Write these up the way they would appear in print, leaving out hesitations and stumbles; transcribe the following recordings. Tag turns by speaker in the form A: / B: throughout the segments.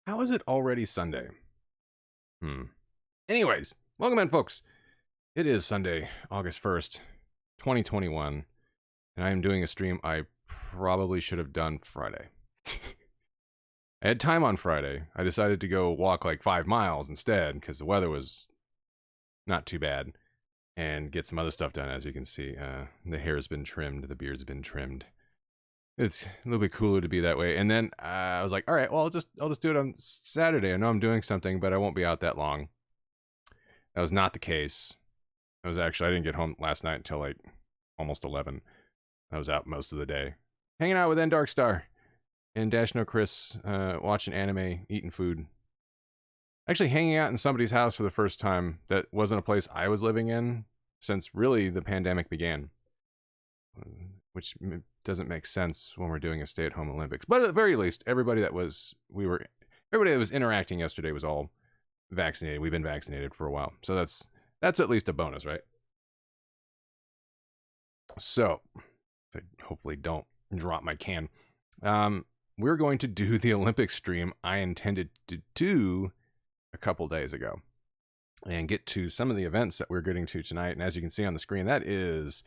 A: How is it already Sunday? Anyways, welcome in, folks. It is Sunday, August 1st, 2021, and I am doing a stream I probably should have done Friday. I had time on Friday. I decided to go walk like 5 miles instead because the weather was not too bad and get some other stuff done. As you can see, the hair's been trimmed, the beard's been trimmed. It's a little bit cooler to be that way. And then I was like, all right, well, I'll just do it on Saturday. I know I'm doing something, but I won't be out that long. That was not the case. I didn't get home last night until like almost 11. I was out most of the day. Hanging out with N Darkstar and Dash No Chris, watching anime, eating food. Actually hanging out in somebody's house for the first time that wasn't a place I was living in since really the pandemic began. Which doesn't make sense when we're doing a stay-at-home Olympics. But at the very least, everybody that was interacting yesterday was all vaccinated. We've been vaccinated for a while. So that's at least a bonus, right? So, I hopefully don't drop my can. We're going to do the Olympic stream I intended to do a couple days ago and get to some of the events that we're getting to tonight. And as you can see on the screen, that is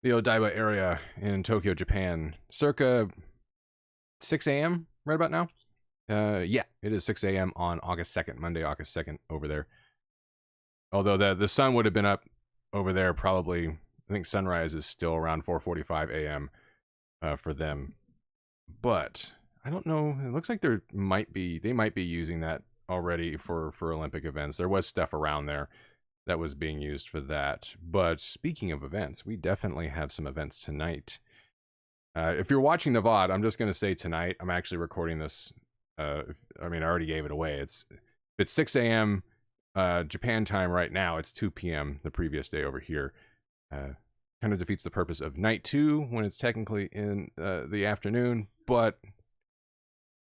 A: the Odaiba area in Tokyo, Japan, circa 6 a.m. right about now. Yeah, it is 6 a.m. on August 2nd, Monday, August 2nd over there. Although the sun would have been up over there probably, I think sunrise is still around 4:45 a.m. For them. But I don't know, it looks like they might be using that already for Olympic events. There was stuff around there that was being used for that. But speaking of events, we definitely have some events tonight. If you're watching the VOD, I'm just going to say tonight, I'm actually recording this. I already gave it away. It's 6 a.m. Japan time right now. It's 2 p.m. the previous day over here. Kind of defeats the purpose of night 2 when it's technically in the afternoon, but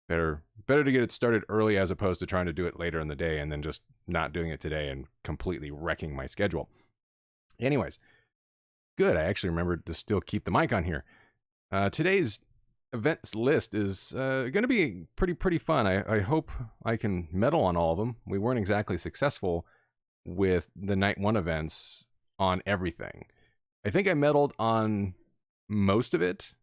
A: better to get it started early as opposed to trying to do it later in the day and then just not doing it today and completely wrecking my schedule. Anyways, good. I actually remembered to still keep the mic on here. Today's events list is going to be pretty fun. I hope I can medal on all of them. We weren't exactly successful with the night 1 events on everything. I think I medaled on most of it.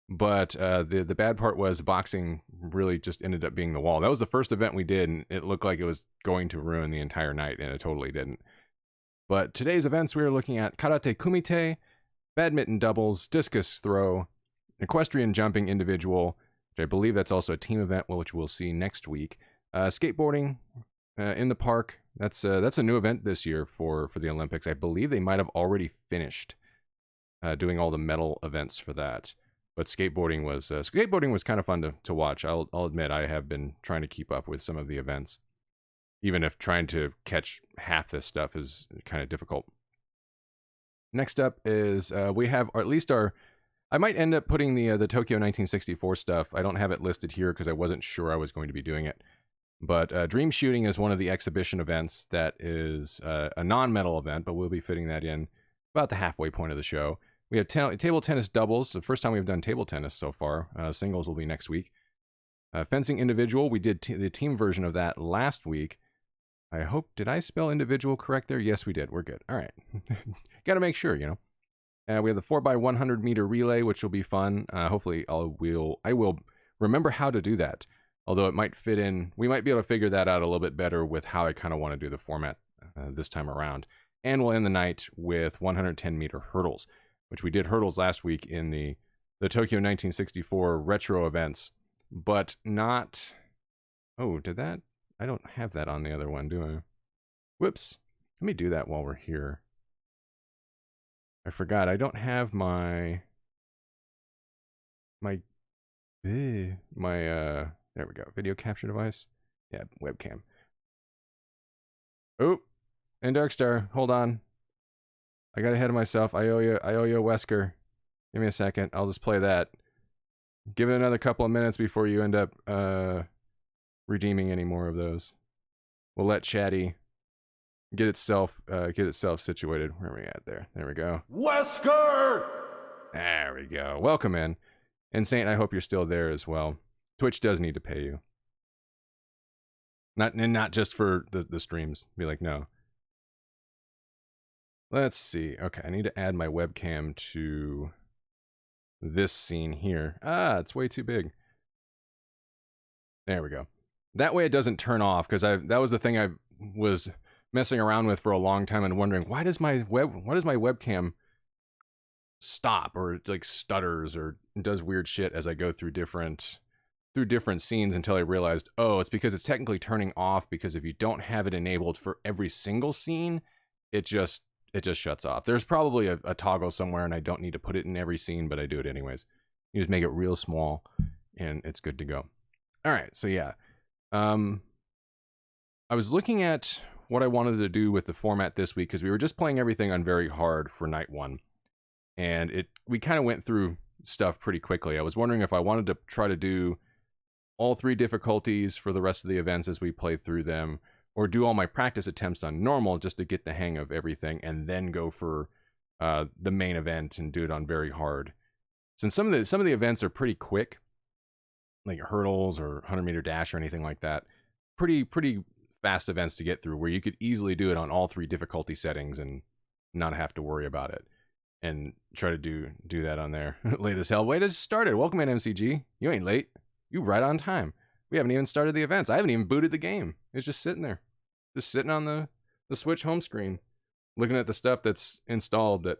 A: But the bad part was boxing really just ended up being the wall. That was the first event we did, and it looked like it was going to ruin the entire night, and it totally didn't. But today's events, we are looking at Karate Kumite, Badminton doubles, Discus Throw, Equestrian jumping individual, which I believe that's also a team event, which we'll see next week. Skateboarding in the park, that's a new event this year for the Olympics. I believe they might have already finished doing all the medal events for that. But skateboarding was kind of fun to watch. I'll admit I have been trying to keep up with some of the events, even if trying to catch half this stuff is kind of difficult. Next up is we have, or at least I might end up putting the Tokyo 1964 stuff. I don't have it listed here because I wasn't sure I was going to be doing it. But Dream Shooting is one of the exhibition events that is a non-medal event, but we'll be fitting that in about the halfway point of the show. We have table tennis doubles, the first time we've done table tennis so far. Singles will be next week. Fencing individual, we did the team version of that last week. I hope, did I spell individual correct there? Yes, we did. We're good. All right. Got to make sure, you know. We have the 4x100 meter relay, which will be fun. Hopefully I will remember how to do that. Although it might fit in, we might be able to figure that out a little bit better with how I kind of want to do the format this time around. And we'll end the night with 110 meter hurdles, which we did hurdles last week in the Tokyo 1964 retro events, but not, oh, did that? I don't have that on the other one, do I? Whoops. Let me do that while we're here. I forgot, I don't have there we go, video capture device. Yeah, webcam. Oh, and Darkstar, hold on. I got ahead of myself. I owe you a Wesker. Give me a second. I'll just play that. Give it another couple of minutes before you end up redeeming any more of those. We'll let Chatty get itself situated. Where are we at there? There we go.
B: Wesker!
A: There we go. Welcome in. And Saint, I hope you're still there as well. Twitch does need to pay you. Not just for the streams. Be like, no. Let's see. Okay, I need to add my webcam to this scene here. Ah, it's way too big. There we go. That way it doesn't turn off, because that was the thing I was messing around with for a long time and wondering, why does my webcam stop or like stutters or does weird shit as I go through different scenes, until I realized, oh, it's because it's technically turning off, because if you don't have it enabled for every single scene, it just shuts off. There's probably a toggle somewhere, and I don't need to put it in every scene, but I do it anyways. You just make it real small, and it's good to go. All right, so yeah. I was looking at what I wanted to do with the format this week, because we were just playing everything on very hard for night one. And we kind of went through stuff pretty quickly. I was wondering if I wanted to try to do all 3 difficulties for the rest of the events as we play through them, or do all my practice attempts on normal just to get the hang of everything, and then go for the main event and do it on very hard. Since some of the events are pretty quick, like hurdles or 100-meter dash or anything like that, pretty fast events to get through, where you could easily do it on all 3 difficulty settings and not have to worry about it. And try to do that on there. Late as hell. Wait, it started. Welcome in, MCG. You ain't late. You right on time. We haven't even started the events. I haven't even booted the game. It's just sitting there. Just sitting on the Switch home screen. Looking at the stuff that's installed that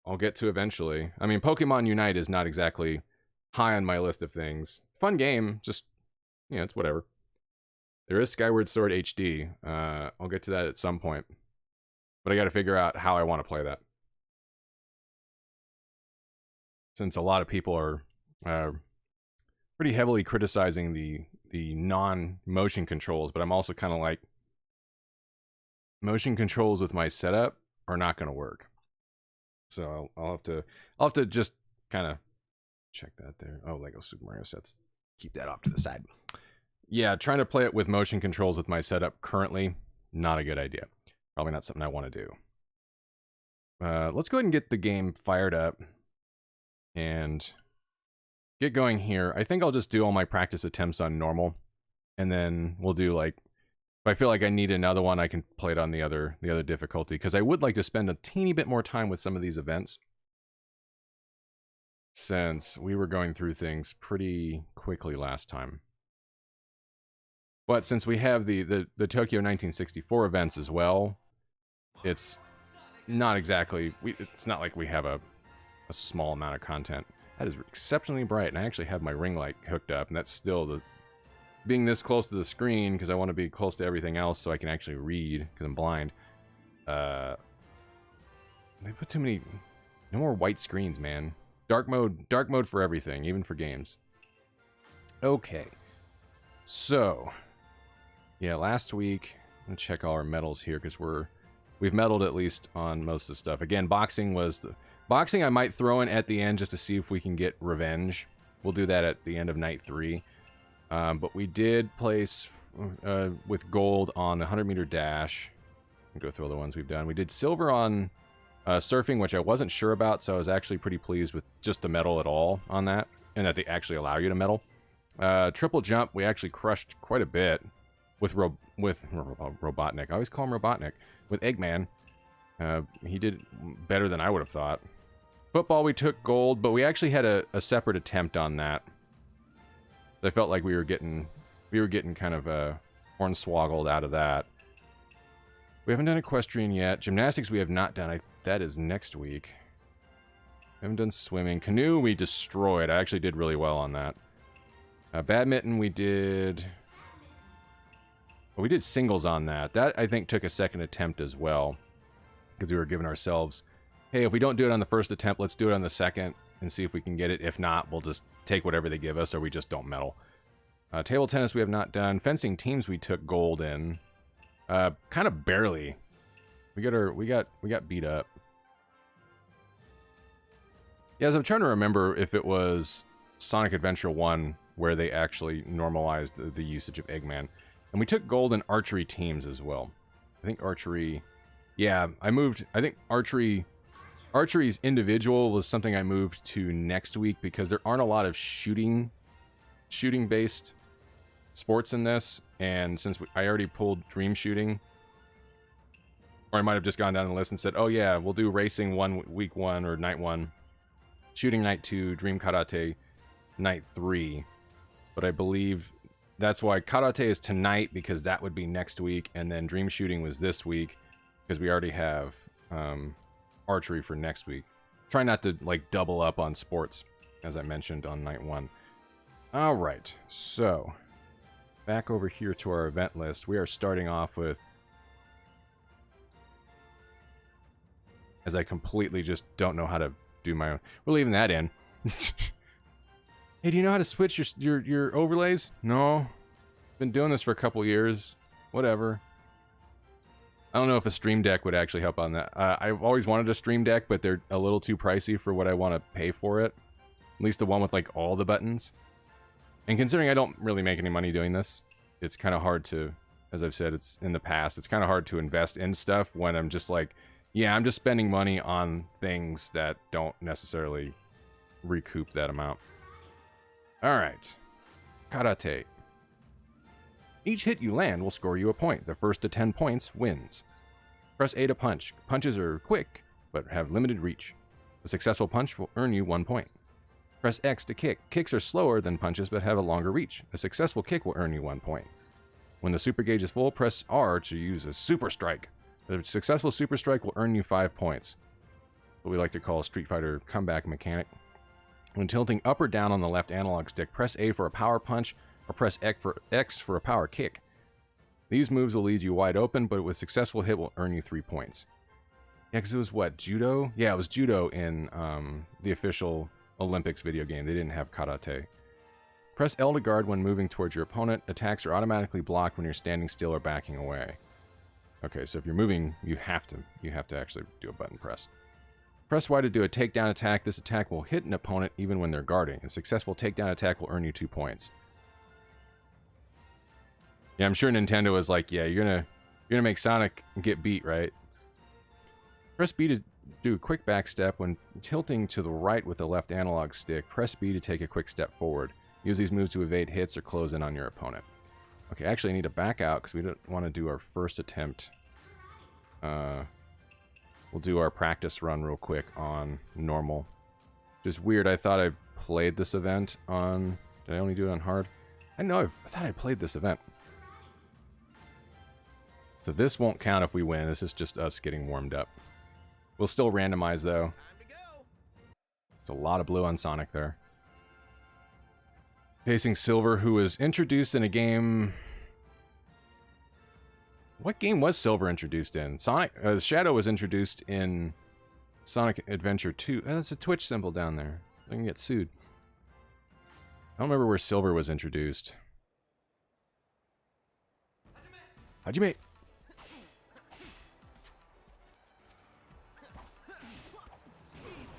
A: I'll get to eventually. I mean, Pokemon Unite is not exactly high on my list of things. Fun game. Just, it's whatever. There is Skyward Sword HD. I'll get to that at some point. But I got to figure out how I want to play that. Since a lot of people are pretty heavily criticizing the non-motion controls, but I'm also kind of like, motion controls with my setup are not going to work. So I'll have to just kind of check that there. Oh, Lego Super Mario sets. Keep that off to the side. Yeah, trying to play it with motion controls with my setup currently, not a good idea. Probably not something I want to do. Let's go ahead and get the game fired up and get going here. I think I'll just do all my practice attempts on normal, and then we'll do, like, if I feel like I need another one, I can play it on the other difficulty, because I would like to spend a teeny bit more time with some of these events, since we were going through things pretty quickly last time. But since we have the Tokyo 1964 events as well, it's not exactly, it's not like we have a small amount of content. That is exceptionally bright, and I actually have my ring light hooked up, and that's still being this close to the screen, because I want to be close to everything else so I can actually read, because I'm blind. They put too many, no more white screens, man. Dark mode for everything, even for games. Okay. So, yeah, last week, let's check all our medals here, because we've medaled at least on most of the stuff. Again, boxing I might throw in at the end just to see if we can get revenge. We'll do that at the end of night 3. But we did place with gold on the 100-meter dash. I'll go through all the ones we've done. We did silver on surfing, which I wasn't sure about, so I was actually pretty pleased with just the medal at all on that, and that they actually allow you to medal. Triple jump, we actually crushed quite a bit with Robotnik. I always call him Robotnik. With Eggman. He did better than I would have thought. Football, we took gold, but we actually had a separate attempt on that. I felt like we were getting kind of hornswoggled out of that. We haven't done equestrian yet. Gymnastics we have not done. That is next week. We haven't done swimming. Canoe we destroyed. I actually did really well on that. Badminton we did... Well, we did singles on that. That, I think, took a second attempt as well. Because we were giving ourselves, hey, if we don't do it on the first attempt, let's do it on the second and see if we can get it. If not, we'll just take whatever they give us, or we just don't medal. Table tennis we have not done. Fencing teams we took gold in. Kind of barely. We got beat up. Yeah, as I'm trying to remember if it was Sonic Adventure 1 where they actually normalized the usage of Eggman. And we took gold in archery teams as well. I think archery... Yeah, I think archery's individual was something I moved to next week, because there aren't a lot of shooting-based sports in this, and since I already pulled dream shooting, or I might have just gone down the list and said, oh yeah, we'll do racing week 1 or night 1, shooting night 2, dream karate night 3. But I believe that's why karate is tonight, because that would be next week, and then dream shooting was this week because we already have archery for next week. Try not to like double up on sports, as I mentioned on night 1. All right, so back over here to our event list. We are starting off with, as I completely just don't know how to do my own. We're leaving that in. Hey, do you know how to switch your overlays? No. Been doing this for a couple years. Whatever. I don't know if a Stream Deck would actually help on that. I've always wanted a Stream Deck, but they're a little too pricey for what I want to pay for it. At least the one with like all the buttons. And considering I don't really make any money doing this, it's kind of hard to, as I've said, it's in the past, it's kind of hard to invest in stuff when I'm just like, yeah, I'm just spending money on things that don't necessarily recoup that amount. Alright. Karate. Each hit you land will score you a point. The first to 10 points wins. Press A to punch. Punches are quick, but have limited reach. A successful punch will earn you 1 point. Press X to kick. Kicks are slower than punches, but have a longer reach. A successful kick will earn you 1 point. When the super gauge is full, press R to use a super strike. A successful super strike will earn you 5 points. What we like to call a Street Fighter comeback mechanic. When tilting up or down on the left analog stick, press A for a power punch, or press X for a power kick. These moves will leave you wide open, but with successful hit will earn you 3 points. Yeah, because it was what, judo? Yeah, it was judo in the official Olympics video game. They didn't have karate. Press L to guard when moving towards your opponent. Attacks are automatically blocked when you're standing still or backing away. Okay, so if you're moving, you have to actually do a button press. Press Y to do a takedown attack. This attack will hit an opponent even when they're guarding. A successful takedown attack will earn you 2 points. Yeah, I'm sure Nintendo was like, yeah, you're gonna make Sonic get beat, right? Press B to do a quick back step. When tilting to the right with the left analog stick, press B to take a quick step forward. Use these moves to evade hits or close in on your opponent. Okay, actually I need to back out because we don't want to do our first attempt. We'll do our practice run real quick on normal. Just weird, I thought I played this event on... Did I only do it on hard? I thought I played this event. So this won't count if we win. This is just us getting warmed up. We'll still randomize, though. It's a lot of blue on Sonic there. Facing Silver, who was introduced in a game... What game was Silver introduced in? Sonic... Shadow was introduced in Sonic Adventure 2. Oh, that's a Twitch symbol down there. I can get sued. I don't remember where Silver was introduced. Hajime!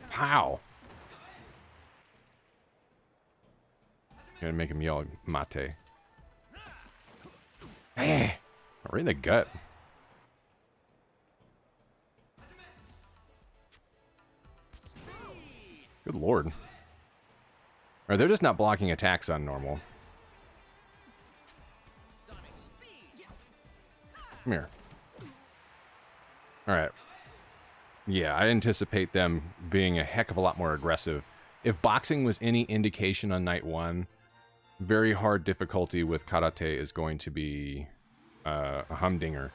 A: How? Gonna make him yell mate. Eh! Right in the gut. Good lord. Alright, they're just not blocking attacks on normal. Come here. Alright. Yeah, I anticipate them being a heck of a lot more aggressive. If boxing was any indication on night 1, very hard difficulty with karate is going to be a humdinger.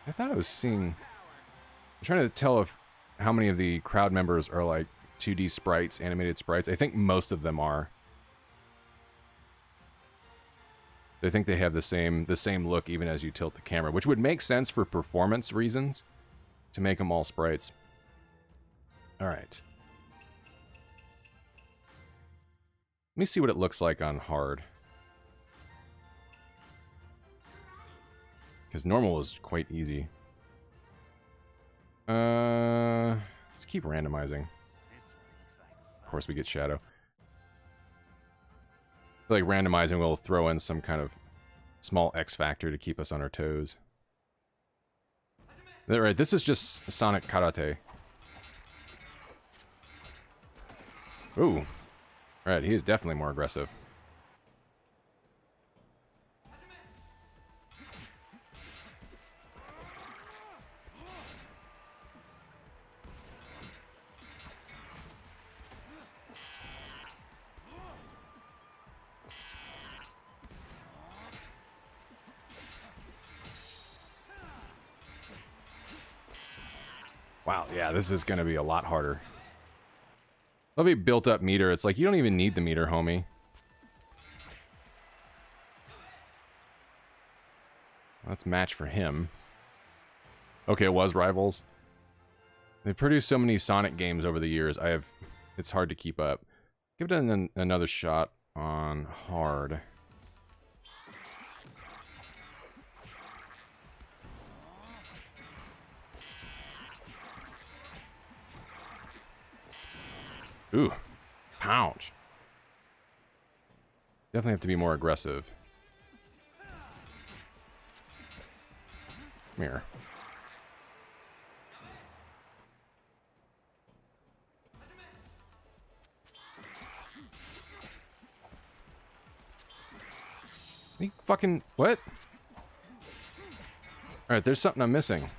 A: I thought I was seeing... I'm trying to tell if how many of the crowd members are like 2D sprites, animated sprites. I think most of them are. I think they have the same look even as you tilt the camera, which would make sense for performance reasons to make them all sprites. All right. Let me see what it looks like on hard. Because normal is quite easy. Let's keep randomizing. Of course we get Shadow. I feel like randomizing will throw in some kind of small X factor to keep us on our toes. Alright, this is just Sonic Karate. Ooh. Alright, he is definitely more aggressive. Wow, yeah, this is going to be a lot harder. Love a built-up meter. It's like, you don't even need the meter, homie. Let's match for him. Okay, it was Rivals. They've produced so many Sonic games over the years. It's hard to keep up. Give it another shot on hard. Ooh, pouch. Definitely have to be more aggressive. Come here. You fucking... What? Alright, there's something I'm missing. What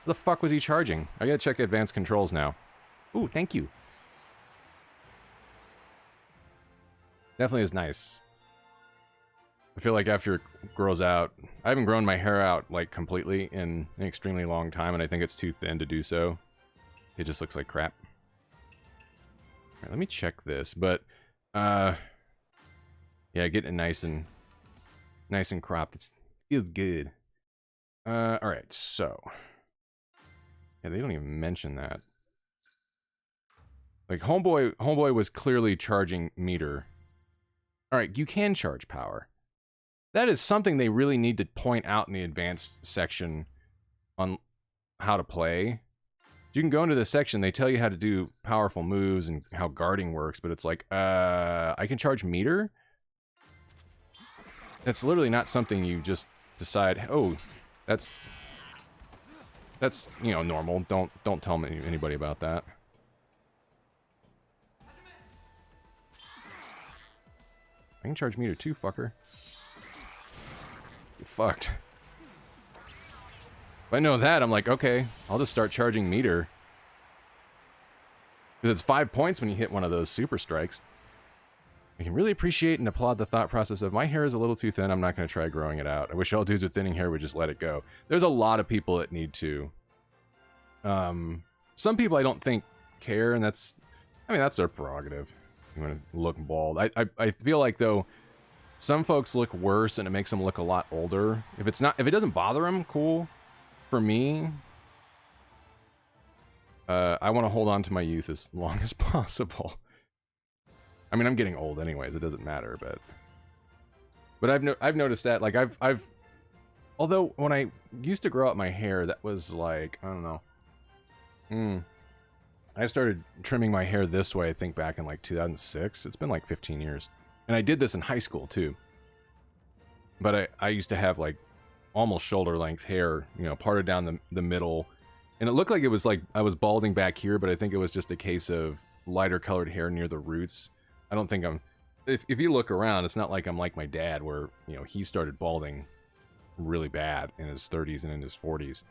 A: the fuck was he charging? I gotta check advanced controls now. Ooh, thank you. Definitely is nice. I feel like after it grows out... I haven't grown my hair out, like, completely in an extremely long time, and I think it's too thin to do so. It just looks like crap. Alright, let me check this, but... yeah, getting it nice and cropped. It feels good. Alright, so... Yeah, they don't even mention that. Like, Homeboy was clearly charging meter. Alright, you can charge power. That is something they really need to point out in the advanced section on how to play. You can go into this section, they tell you how to do powerful moves and how guarding works, but it's like, I can charge meter? That's literally not something you just decide, oh, that's you know, normal. Don't tell anybody about that. I can charge meter too, fucker. Get fucked. If I know that, I'm like, okay, I'll just start charging meter. Because it's 5 points when you hit one of those super strikes. I can really appreciate and applaud the thought process of, my hair is a little too thin, I'm not going to try growing it out. I wish all dudes with thinning hair would just let it go. There's a lot of people that need to. Some people I don't think care, and that's, I mean, that's their prerogative. You want to look bald. I feel like, though, some folks look worse and it makes them look a lot older. If it doesn't bother them, cool. For me, I want to hold on to my youth as long as possible. I mean, I'm getting old anyways, it doesn't matter, but I've noticed that, like, although when I used to grow out my hair, that was like, I don't know. I started trimming my hair this way, I think back in like 2006. It's been like 15 years. And I did this in high school too. But I used to have like almost shoulder length hair, you know, parted down the middle. And it looked like it was like I was balding back here, but I think it was just a case of lighter colored hair near the roots. I don't think I'm... If you look around, it's not like I'm like my dad where, you know, he started balding really bad in his 30s and in his 40s.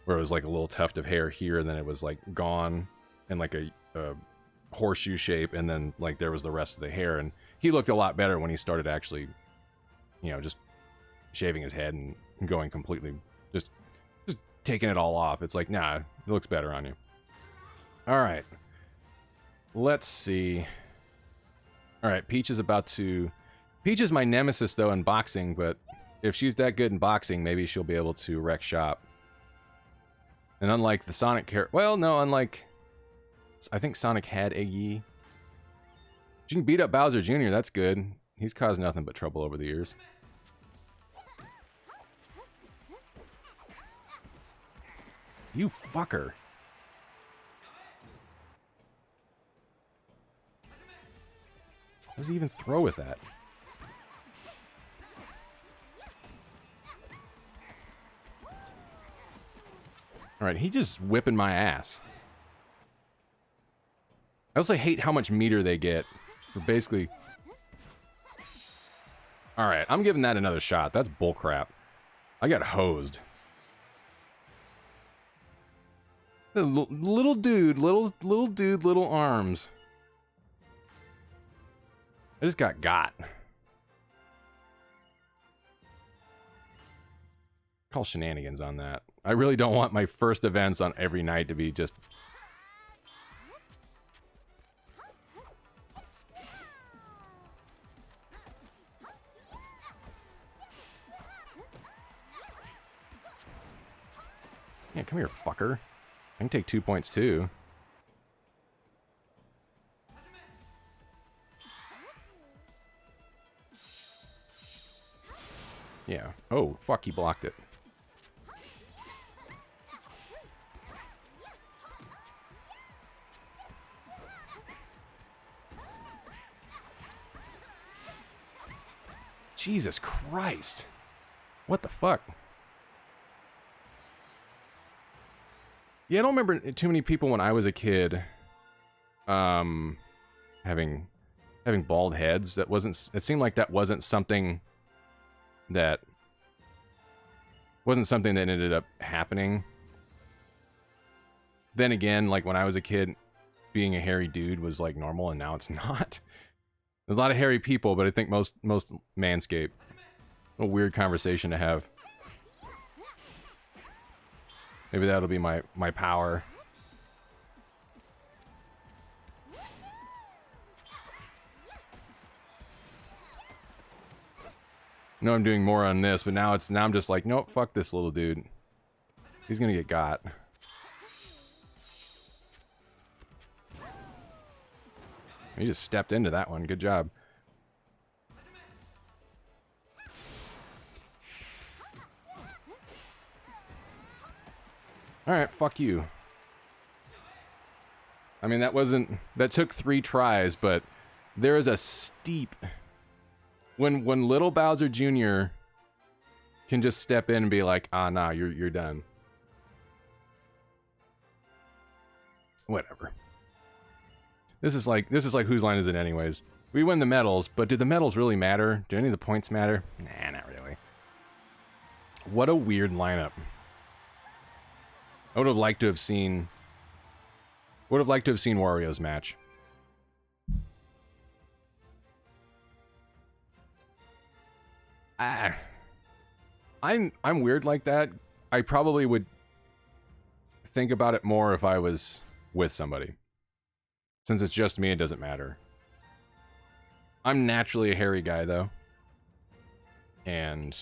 A: Where it was like a little tuft of hair here, and then it was like gone in like a horseshoe shape, and then like there was the rest of the hair. And he looked a lot better when he started actually, you know, just shaving his head and going completely, just taking it all off. It's like, nah, it looks better on you. All right. Let's see. All right, Peach is about to... Peach is my nemesis, though, in boxing, but if she's that good in boxing, maybe she'll be able to wreck shop. And unlike the Sonic character... Well, no, unlike... I think Sonic had a Yi. She can beat up Bowser Jr., that's good. He's caused nothing but trouble over the years. You fucker. How does he even throw with that? Alright, he just whipping my ass. I also hate how much meter they get for basically... Alright, I'm giving that another shot. That's bullcrap. I got hosed. Little dude, little arms. I just got. Call shenanigans on that. I really don't want my first events on every night to be just... Yeah, come here, fucker. I can take 2 points, too. Yeah. Oh, fuck, he blocked it. Jesus Christ. What the fuck? Yeah, I don't remember too many people when I was a kid having bald heads. That wasn't, it seemed like that wasn't something that ended up happening. Then again, like when I was a kid, being a hairy dude was like normal, and now it's not. There's a lot of hairy people, but I think most manscape. A weird conversation to have. Maybe that'll be my power. No, I'm doing more on this, but now I'm just like, nope, fuck this little dude. He's gonna get got. He just stepped into that one. Good job. Alright, fuck you. I mean, that took 3 tries, but there is a steep... When little Bowser Jr. can just step in and be like, ah, nah, you're done. Whatever. This is like whose line is it anyways? We win the medals, but do the medals really matter? Do any of the points matter? Nah, not really. What a weird lineup. I would have liked to have seen Wario's match. I'm weird like that. I probably would think about it more if I was with somebody. Since it's just me, it doesn't matter. I'm naturally a hairy guy, though. And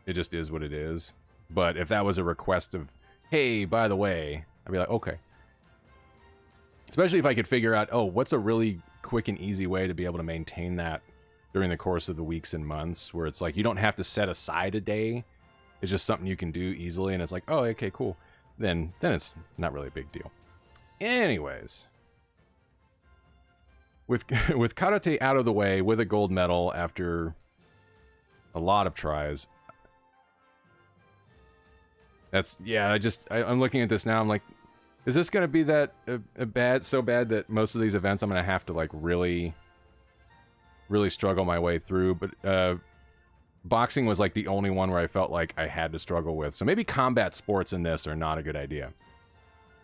A: it just is what it is. But if that was a request of, hey, by the way, I'd be like, okay. Especially if I could figure out, oh, what's a really quick and easy way to be able to maintain that during the course of the weeks and months, where it's like, you don't have to set aside a day. It's just something you can do easily, and it's like, oh, okay, cool. Then it's not really a big deal. Anyways. With Karate out of the way, with a gold medal after a lot of tries. That's, yeah, I'm looking at this now, I'm like, is this going to be that so bad that most of these events I'm going to have to, like, really struggle my way through? But boxing was, like, the only one where I felt like I had to struggle with. So maybe combat sports in this are not a good idea.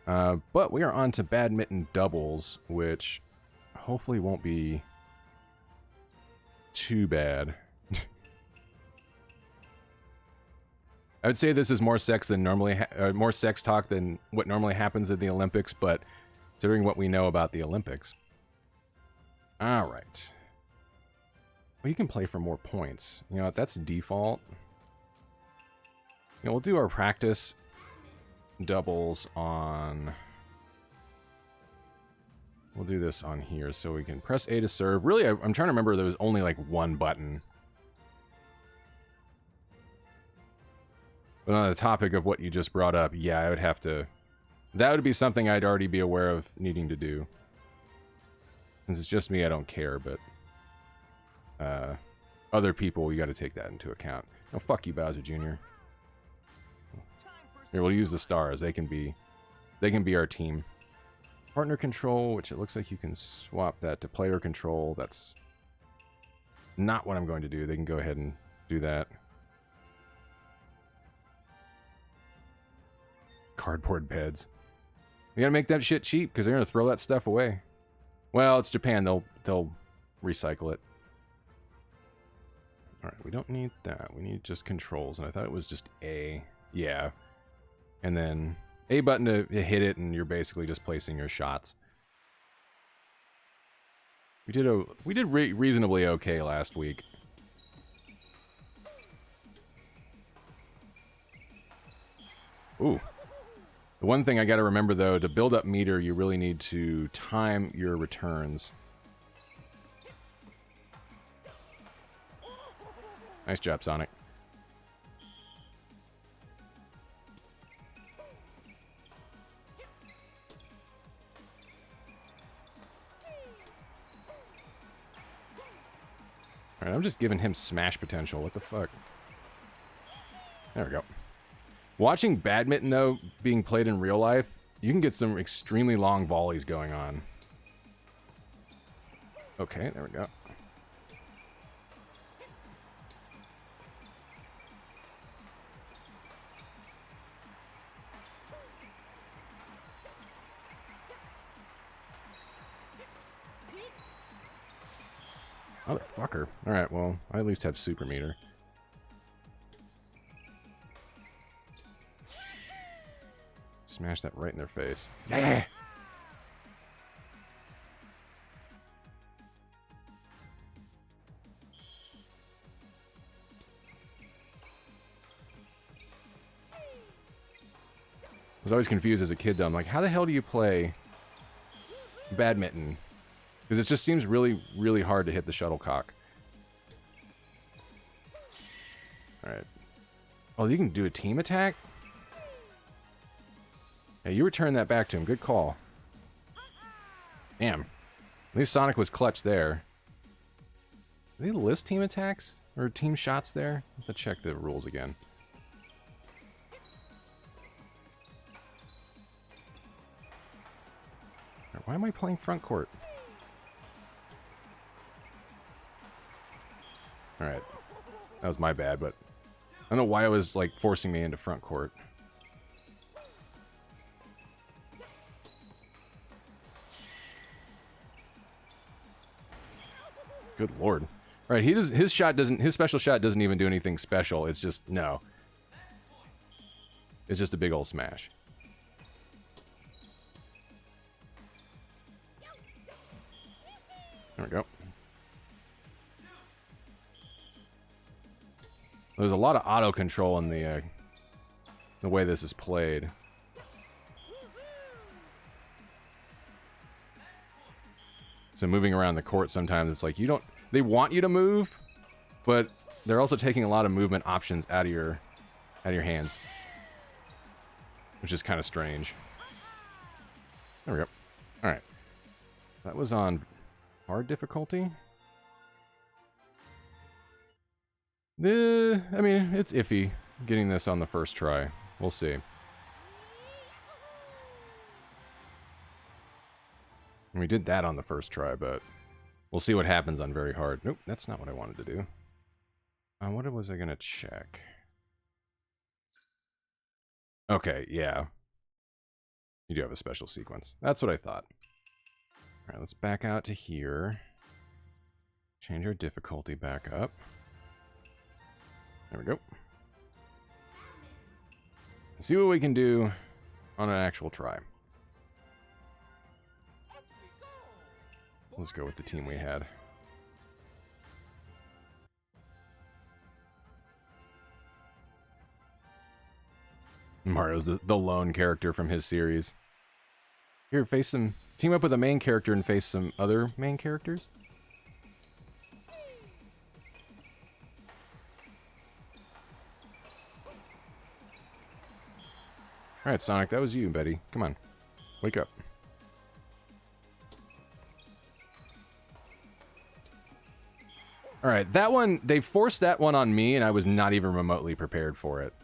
A: But we are on to badminton doubles, which hopefully won't be too bad. I would say this is more sex than more sex talk than what normally happens at the Olympics, but considering what we know about the Olympics. All right. Well, you can play for more points. You know what? That's default. You know, we'll do our practice doubles on... We'll do this on here so we can press A to serve. Really, I'm trying to remember there was only like one button. But on the topic of what you just brought up, yeah, I would have to... That would be something I'd already be aware of needing to do. Since it's just me, I don't care, but... other people, you gotta take that into account. Oh, fuck you, Bowser Jr. Here, we'll use the stars. They can be our team. Partner control, which it looks like you can swap that to player control. That's not what I'm going to do. They can go ahead and do that. Cardboard beds. You gotta make that shit cheap, because they're gonna throw that stuff away. Well, it's Japan. They'll recycle it. Alright, we don't need that. We need just controls, and I thought it was just A. Yeah. And then A button to hit it, and you're basically just placing your shots. We did reasonably okay last week. Ooh. The one thing I gotta remember, though, to build up meter, you really need to time your returns. Nice job, Sonic. Alright, I'm just giving him smash potential. What the fuck? There we go. Watching badminton, though, being played in real life, you can get some extremely long volleys going on. Okay, there we go. Motherfucker. Alright, well, I at least have super meter. Smash that right in their face. Yeah! I was always confused as a kid, though. I'm like, how the hell do you play badminton? Because it just seems really, really hard to hit the shuttlecock. Alright. Oh, you can do a team attack? Yeah, you return that back to him. Good call. Damn. At least Sonic was clutch there. Do they list team attacks? Or team shots there? I have to check the rules again. Right, why am I playing front court? Alright. That was my bad, but I don't know why it was, like, forcing me into front court. Good lord. Alright, his special shot doesn't even do anything special. It's just, no. It's just a big old smash. There we go. There's a lot of auto control in the way this is played. So moving around the court sometimes it's like they want you to move, but they're also taking a lot of movement options out of your hands, which is kind of strange. There we go. All right, that was on hard difficulty. I mean, it's iffy getting this on the first try. We'll see. We did that on the first try, but we'll see what happens on very hard. Nope, that's not what I wanted to do. What was I gonna check? Okay, yeah. You do have a special sequence. That's what I thought. Alright, let's back out to here. Change our difficulty back up. There we go. See what we can do on an actual try. Let's go with the team we had. Mario's the lone character from his series. Here, team up with a main character and face some other main characters. Alright, Sonic, that was you, buddy. Come on. Wake up. Alright, that one, they forced that one on me, and I was not even remotely prepared for it.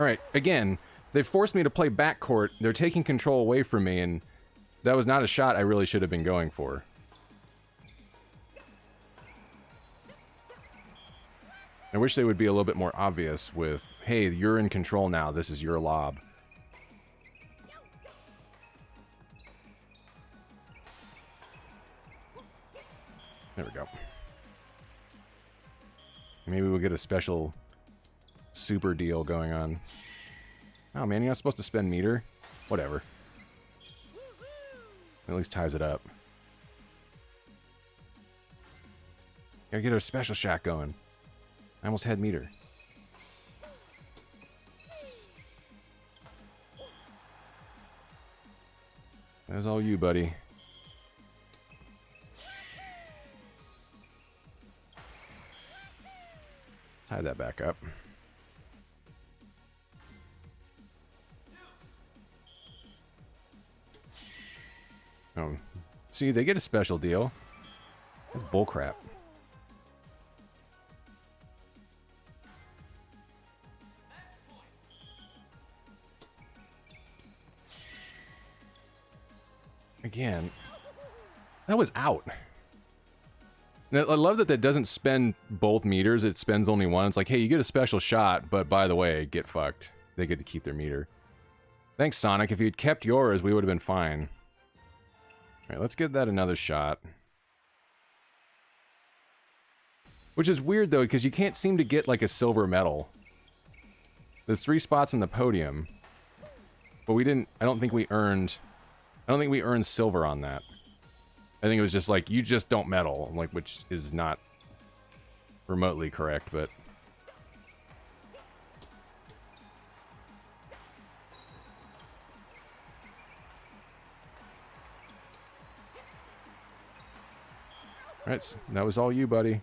A: Alright, again, they forced me to play backcourt. They're taking control away from me, and That was not a shot I really should have been going for. I wish they would be a little bit more obvious with, hey, you're in control now. This is your lob. There we go. Maybe we'll get a special super deal going on. Oh, man, you're not supposed to spend meter? Whatever. At least ties it up. Gotta get a special shot going. I almost had meter. That was all you, buddy. Tie that back up. Oh, see, they get a special deal. That's bullcrap. Again, that was out. Now, I love that doesn't spend both meters, it spends only one. It's like, hey, you get a special shot, but by the way, get fucked. They get to keep their meter. Thanks, Sonic. If you'd kept yours, we would have been fine. Alright, let's give that another shot. Which is weird, though, because you can't seem to get, like, a silver medal. There's 3 spots on the podium. But we didn't... I don't think we earned silver on that. I think it was just like, you just don't medal, like, which is not remotely correct, but... Alright, that was all you, buddy.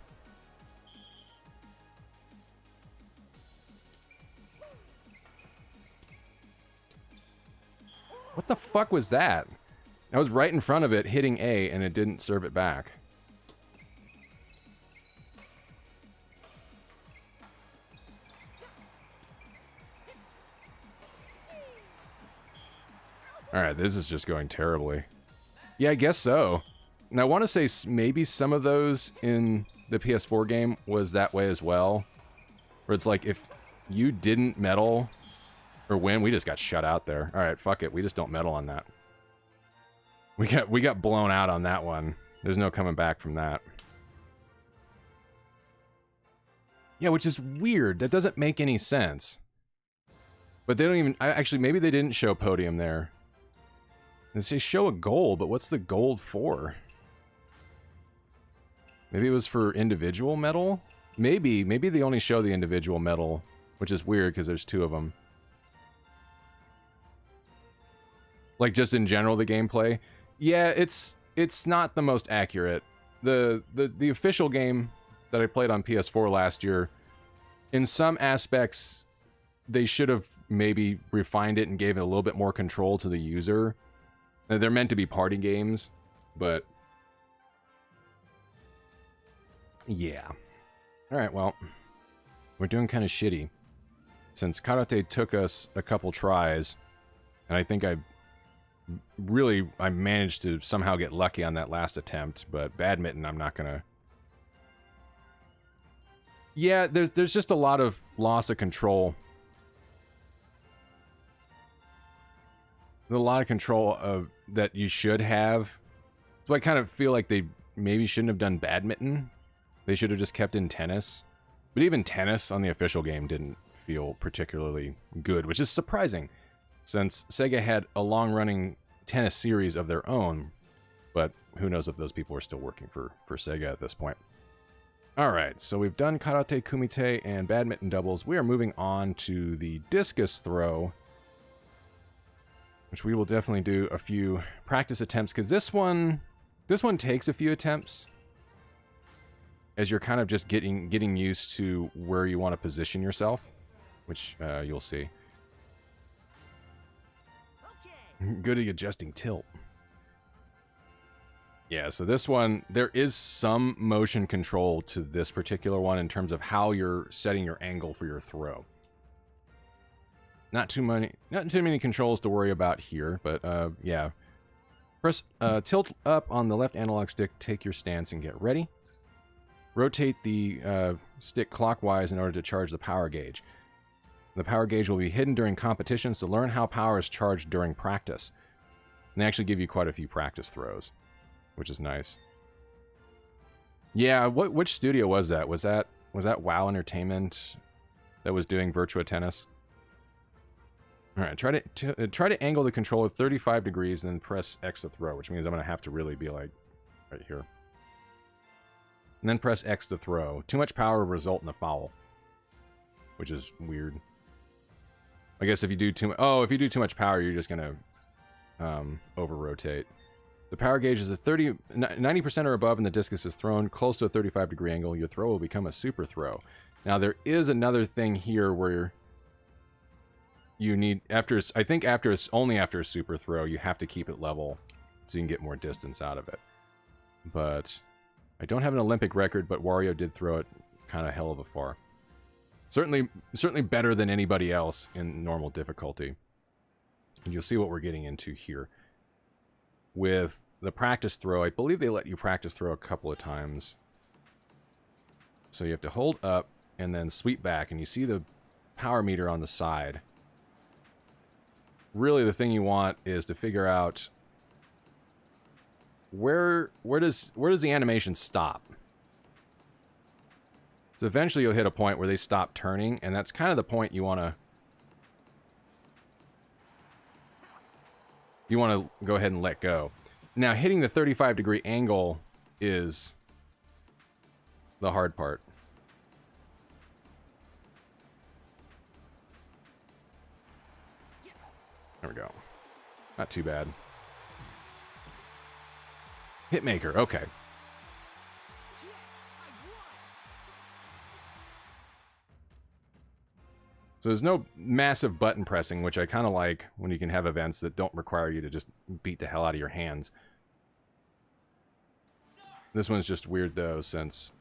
A: What the fuck was that? I was right in front of it, hitting A, and it didn't serve it back. Alright, this is just going terribly. Yeah, I guess so. And I want to say maybe some of those in the PS4 game was that way as well. Where it's like, if you didn't medal or win, we just got shut out there. Alright, fuck it. We just don't medal on that. We got blown out on that one. There's no coming back from that. Yeah, which is weird. That doesn't make any sense. But they don't even... Actually, maybe they didn't show podium there. They say show a gold, but what's the gold for? Maybe it was for individual medal? Maybe they only show the individual medal, which is weird because there's 2 of them. Like, just in general, the gameplay. Yeah, it's not the most accurate. The official game that I played on PS4 last year, in some aspects, they should have maybe refined it and gave it a little bit more control to the user. They're meant to be party games, but... yeah. Alright, well, we're doing kind of shitty. Since Karate took us a couple tries, and I think I managed to somehow get lucky on that last attempt, but Badminton, I'm not gonna... Yeah, there's just a lot of loss of control. There's a lot of control of that you should have. So I kind of feel like they maybe shouldn't have done Badminton. They should have just kept in tennis. But even tennis on the official game didn't feel particularly good, which is surprising, since Sega had a long-running tennis series of their own, but who knows if those people are still working for Sega at this point. Alright, so we've done Karate, Kumite, and Badminton doubles. We are moving on to the Discus Throw, which we will definitely do a few practice attempts, because this one takes a few attempts, as you're kind of just getting used to where you want to position yourself, which you'll see. Good at adjusting tilt. Yeah, so this one, there is some motion control to this particular one in terms of how you're setting your angle for your throw. Not too many controls to worry about here, but yeah. Press tilt up on the left analog stick, take your stance, and get ready. Rotate the stick clockwise in order to charge the power gauge. The power gauge will be hidden during competitions, so learn how power is charged during practice. And they actually give you quite a few practice throws, which is nice. Yeah, which studio was that? Was that WoW Entertainment that was doing Virtua Tennis? All right, try to angle the controller 35 degrees and then press X to throw, which means I'm going to have to really be like right here. And then press X to throw. Too much power will result in a foul, which is weird. I guess if you do too much power, you're just going to over-rotate. The power gauge is at 90% or above and the discus is thrown close to a 35-degree angle. Your throw will become a super throw. Now, there is another thing here where you need, I think only after a super throw, you have to keep it level so you can get more distance out of it. But I don't have an Olympic record, but Wario did throw it kind of hell of a far. Certainly better than anybody else in normal difficulty. And you'll see what we're getting into here. With the practice throw, I believe they let you practice throw a couple of times. So you have to hold up and then sweep back, and you see the power meter on the side. Really, the thing you want is to figure out where does the animation stop? So eventually you'll hit a point where they stop turning, and that's kind of the point you want to go ahead and let go. Now, hitting the 35-degree angle is the hard part. There we go. Not too bad. Hitmaker, okay. So there's no massive button pressing, which I kind of like when you can have events that don't require you to just beat the hell out of your hands. This one's just weird, though, since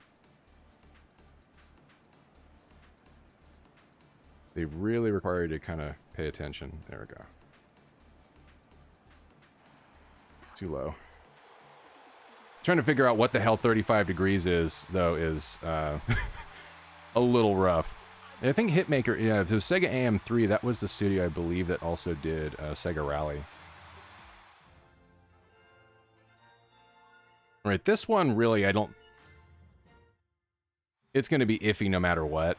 A: they really require you to kind of pay attention. There we go. Too low. Trying to figure out what the hell 35 degrees is, though, is a little rough. I think Hitmaker, yeah, if it was Sega AM3, that was the studio, I believe, that also did Sega Rally. All right, this one, really, it's going to be iffy no matter what.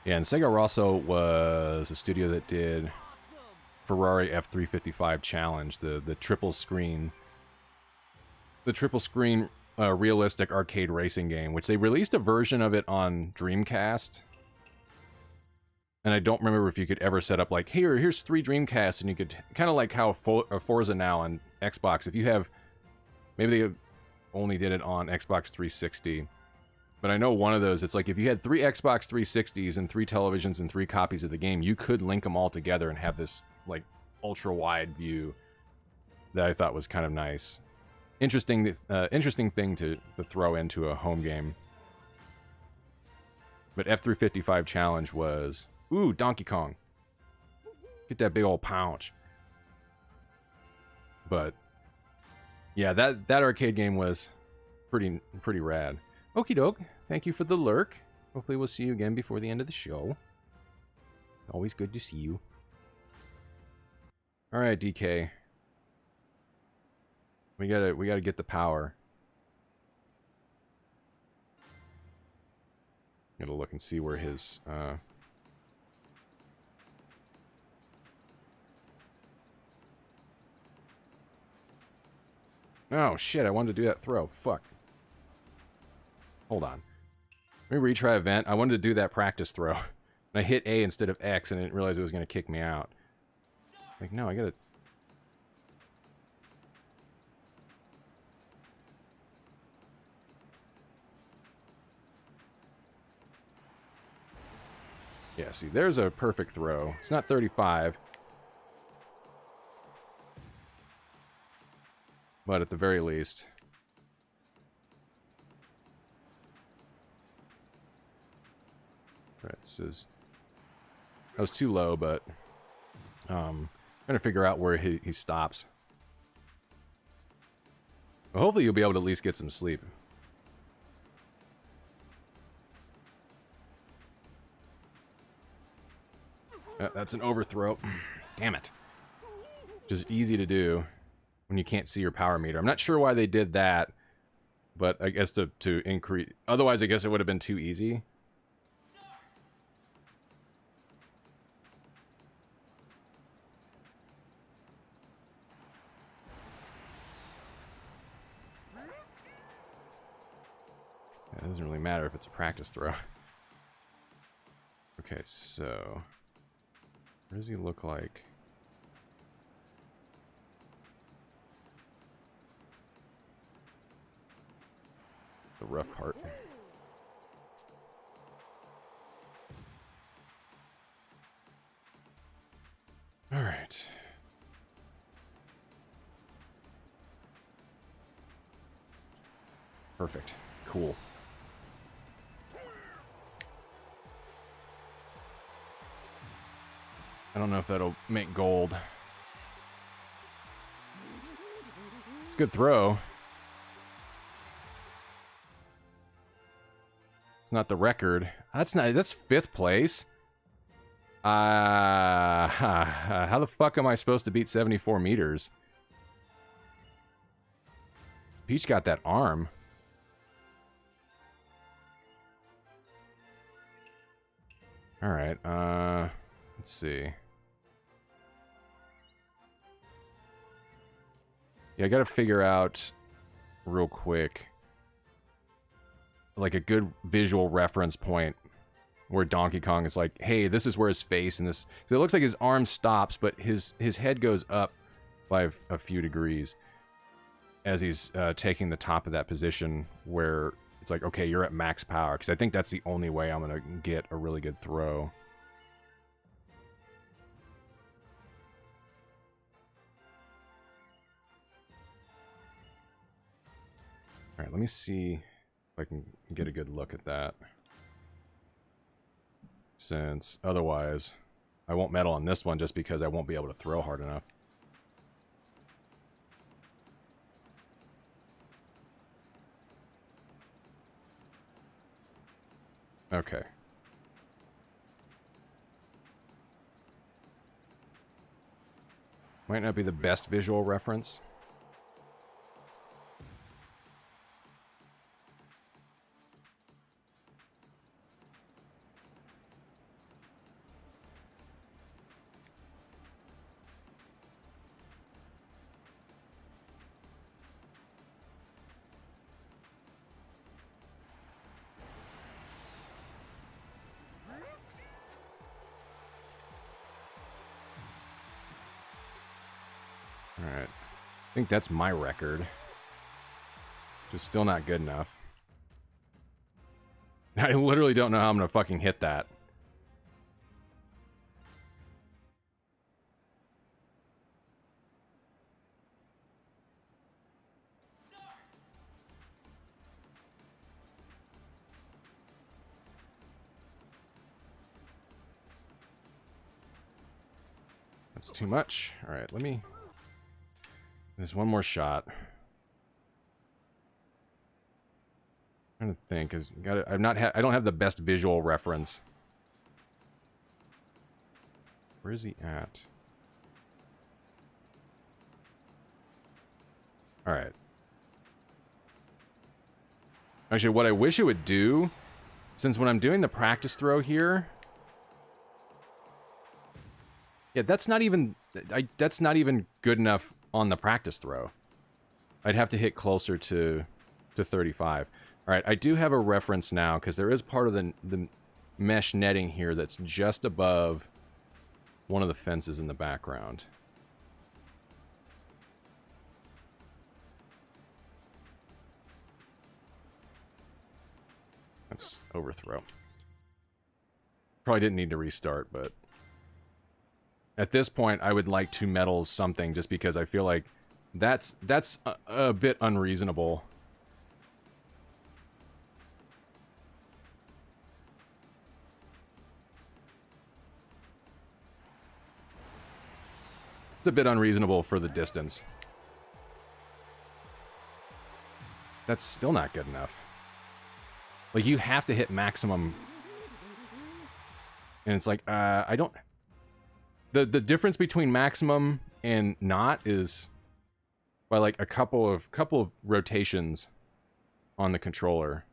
A: Yeah, and Sega Rosso was a studio that did Ferrari F355 Challenge, the triple screen realistic arcade racing game, which they released a version of it on Dreamcast. And I don't remember if you could ever set up like, here's 3 Dreamcasts, and you could, kind of like how Forza now on Xbox, if you have, maybe they only did it on Xbox 360, but I know one of those, it's like if you had 3 Xbox 360s and 3 televisions and 3 copies of the game, you could link them all together and have this like ultra wide view that I thought was kind of nice. Interesting thing to throw into a home game. But F355 Challenge was, ooh, Donkey Kong. Get that big old pouch. But yeah, that arcade game was pretty rad. Okie doke. Thank you for the lurk. Hopefully we'll see you again before the end of the show. Always good to see you. All right, DK. We gotta get the power. Gotta look and see where his oh shit, I wanted to do that throw. Fuck. Hold on. Let me retry event. I wanted to do that practice throw. And I hit A instead of X and I didn't realize it was gonna kick me out. Like, no, I gotta. Yeah, see, there's a perfect throw. It's not 35. But at the very least. Right, this is... That was too low, but... I'm trying to figure out where he stops. Well, hopefully you'll be able to at least get some sleep. That's an overthrow. Damn it. Just easy to do when you can't see your power meter. I'm not sure why they did that, but I guess to increase... Otherwise, I guess it would have been too easy. It doesn't really matter if it's a practice throw. Okay, so... What does he look like? The rough part. All right. Perfect. Cool. I don't know if that'll make gold. It's a good throw. It's not the record. That's 5th place. How the fuck am I supposed to beat 74 meters? Peach got that arm. All right. Let's see. Yeah, I gotta figure out real quick, like a good visual reference point where Donkey Kong is like, hey, this is where his face and this... So it looks like his arm stops, but his head goes up by a few degrees as he's taking the top of that position where it's like, okay, you're at max power. Because I think that's the only way I'm going to get a really good throw. All right, let me see if I can get a good look at that. Since otherwise, I won't medal on this one just because I won't be able to throw hard enough. Okay. Might not be the best visual reference. Alright. I think that's my record. Just still not good enough. I literally don't know how I'm gonna fucking hit that. That's too much. Alright, let me... There's one more shot. I'm trying to think, cause I don't have the best visual reference. Where is he at? All right. Actually, what I wish it would do, since when I'm doing the practice throw here, yeah, that's not even good enough on the practice throw. I'd have to hit closer to 35. All right, I do have a reference now because there is part of the mesh netting here that's just above one of the fences in the background. That's overthrow. Probably didn't need to restart, but at this point, I would like to medal something just because I feel like that's a bit unreasonable. It's a bit unreasonable for the distance. that's still not good enough. Like, you have to hit maximum. And it's like, I don't... The difference between maximum and not is by, like, a couple of rotations on the controller.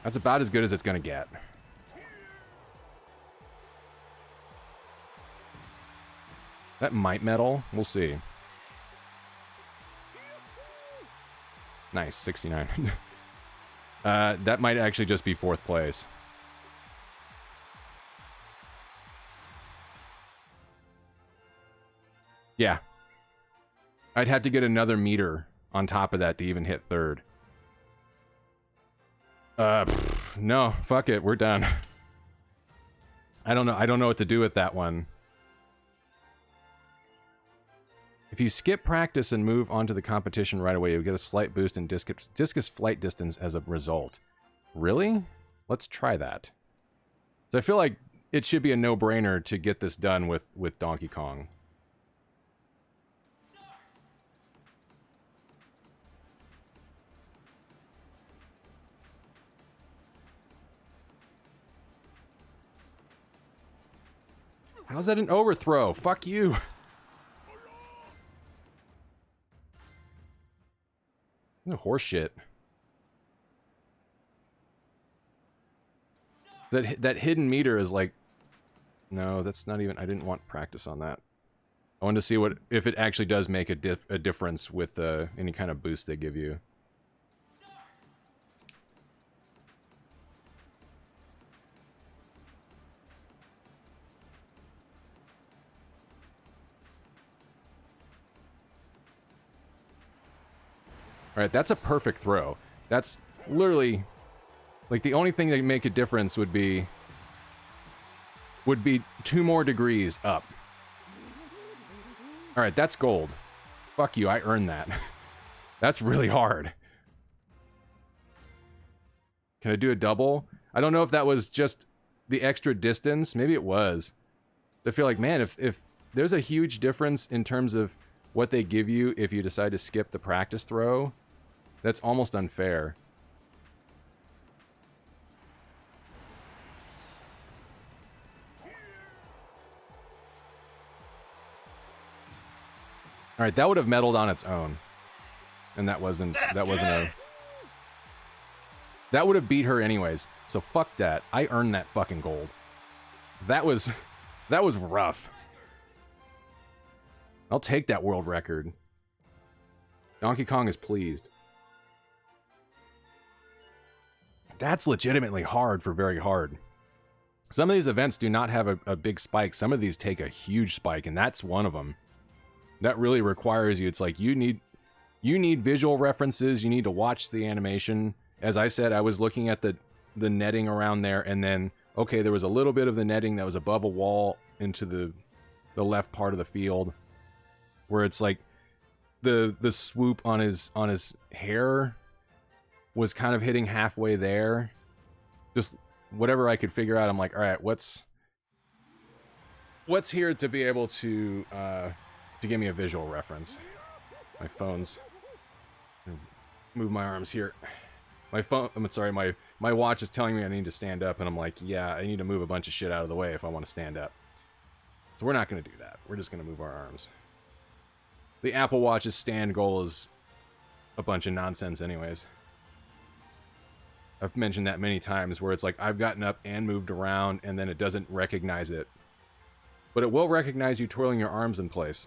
A: That's about as good as it's gonna get. That might medal. We'll see. Nice, 69. That might actually just be 4th place. Yeah. I'd have to get another meter on top of that to even hit 3rd. No, fuck it, we're done. I don't know what to do with that one. If you skip practice and move onto the competition right away, you'll get a slight boost in discus flight distance as a result. Really? Let's try that. So I feel like it should be a no-brainer to get this done with Donkey Kong. How's that an overthrow? Fuck you. No horse shit. That hidden meter is like... No, that's not even... I didn't want practice on that. I wanted to see if it actually does make a difference with any kind of boost they give you. Alright, that's a perfect throw. That's literally... Like, the only thing that can make a difference would be 2 more degrees up. Alright, that's gold. Fuck you, I earned that. That's really hard. Can I do a double? I don't know if that was just the extra distance. Maybe it was. I feel like, man, if there's a huge difference in terms of what they give you if you decide to skip the practice throw, that's almost unfair. Alright, that would have medaled on its own. And that wasn't a... That would have beat her anyways. So fuck that. I earned that fucking gold. That was rough. I'll take that world record. Donkey Kong is pleased. That's legitimately hard for very hard. Some of these events do not have a big spike. Some of these take a huge spike, and that's one of them. That really requires you. It's like you need visual references. You need to watch the animation. As I said, I was looking at the netting around there, and then, okay, there was a little bit of the netting that was above a wall into the left part of the field, where it's like the swoop on his hair was kind of hitting halfway there. Just whatever I could figure out, I'm like, all right, what's here to be able to give me a visual reference? My phone's... Move my arms here. My phone... I'm sorry, my watch is telling me I need to stand up, and I'm like, yeah, I need to move a bunch of shit out of the way if I want to stand up. So we're not going to do that. We're just going to move our arms. The Apple Watch's stand goal is a bunch of nonsense anyways. I've mentioned that many times, where it's like, I've gotten up and moved around, and then it doesn't recognize it. But it will recognize you twirling your arms in place.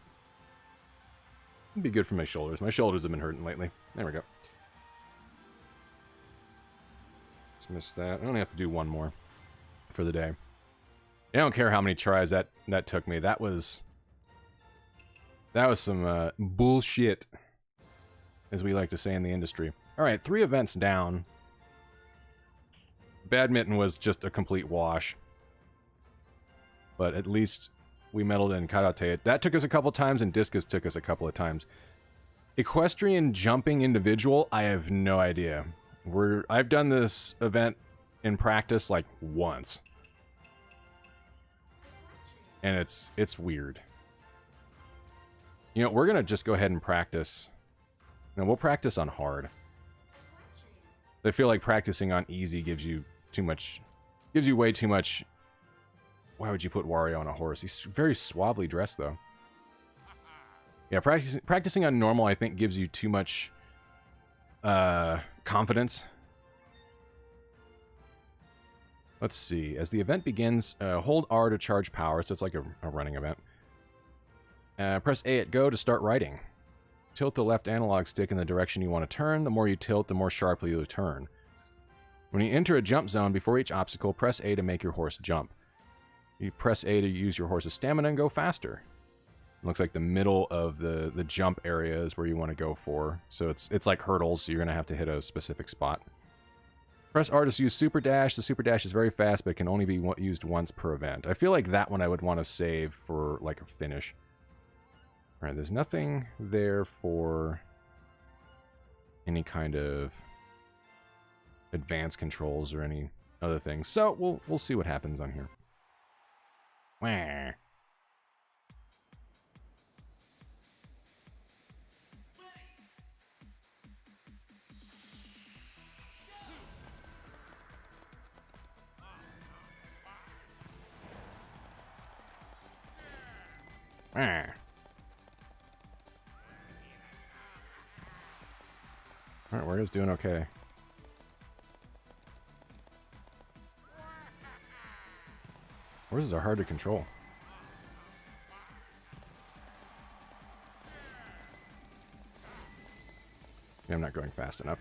A: It'd be good for my shoulders. My shoulders have been hurting lately. There we go. Just missed that. I only have to do one more for the day. I don't care how many tries that took me. That was some bullshit, as we like to say in the industry. All right, 3 events down. Badminton was just a complete wash. But at least we medaled in karate. That took us a couple times, and discus took us a couple of times. Equestrian jumping individual, I have no idea I've done this event in practice like once. And it's weird. You know, we're gonna just go ahead and practice. No, we'll practice on hard. I feel like practicing on easy gives you too much, gives you way too much. Why would you put Wario on a horse? He's very suavely dressed, though. Yeah, practicing on normal, I think, gives you too much confidence. Let's see. As the event begins, hold R to charge power, so it's like a running event. Press A at go to start riding. Tilt the left analog stick in the direction you want to turn. The more you tilt, the more sharply you'll turn. When you enter a jump zone before each obstacle, press A to make your horse jump. You press A to use your horse's stamina and go faster. It looks like the middle of the jump area is where you want to go for. So it's like hurdles, so you're going to have to hit a specific spot. Press R to use Super Dash. The Super Dash is very fast, but it can only be used once per event. I feel like that one I would want to save for like a finish. Alright, there's nothing there for any kind of advanced controls or any other things. So we'll see what happens on here. Wah. Wah. Alright, Wario's doing okay. Horses are hard to control. Yeah, I'm not going fast enough.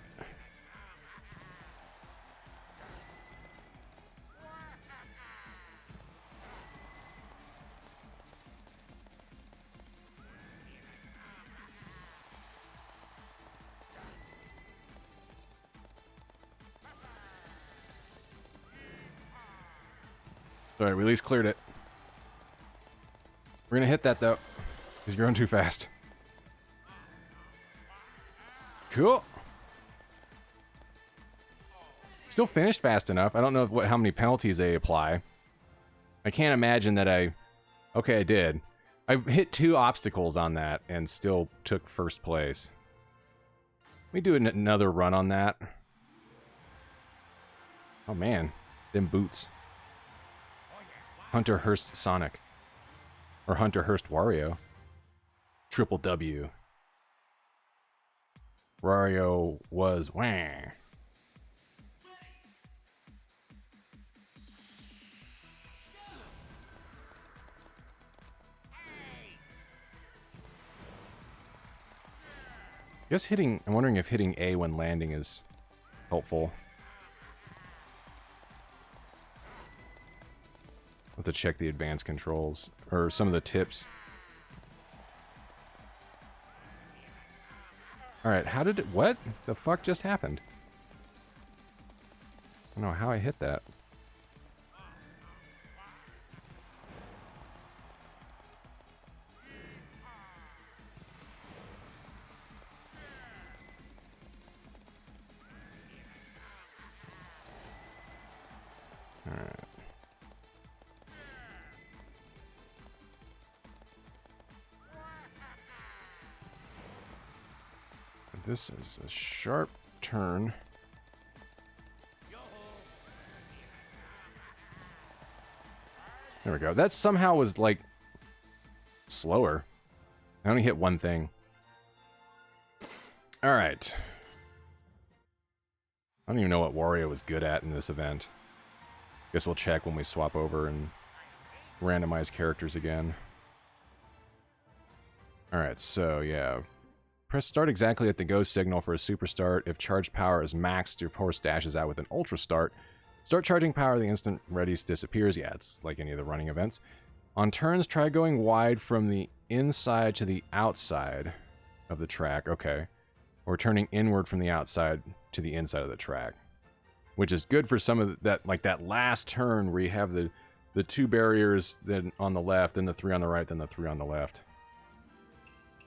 A: Alright, we at least cleared it. We're gonna hit that, though, because you're going too fast. Cool. Still finished fast enough. I don't know how many penalties they apply. I can't imagine that Okay, I did. I hit 2 obstacles on that and still took first place. Let me do another run on that. Oh, man. Them boots. Hunter Hearst Sonic. Or Hunter Hearst Wario. Triple W. Wario was wah. I'm wondering if hitting A when landing is helpful. I'll have to check the advanced controls, or some of the tips. Alright, what the fuck just happened? I don't know how I hit that. Alright. This is a sharp turn. There we go. That somehow was, like, slower. I only hit one thing. Alright. I don't even know what Wario was good at in this event. Guess we'll check when we swap over and randomize characters again. Alright, so, yeah. Press start exactly at the go signal for a super start. If charge power is maxed, your horse dashes out with an ultra start. Start charging power, the instant ready disappears. Yeah, it's like any of the running events. On turns, try going wide from the inside to the outside of the track. Okay. Or turning inward from the outside to the inside of the track. Which is good for some of that, like that last turn where you have the 2 barriers then on the left, then the 3 on the right, then the 3 on the left.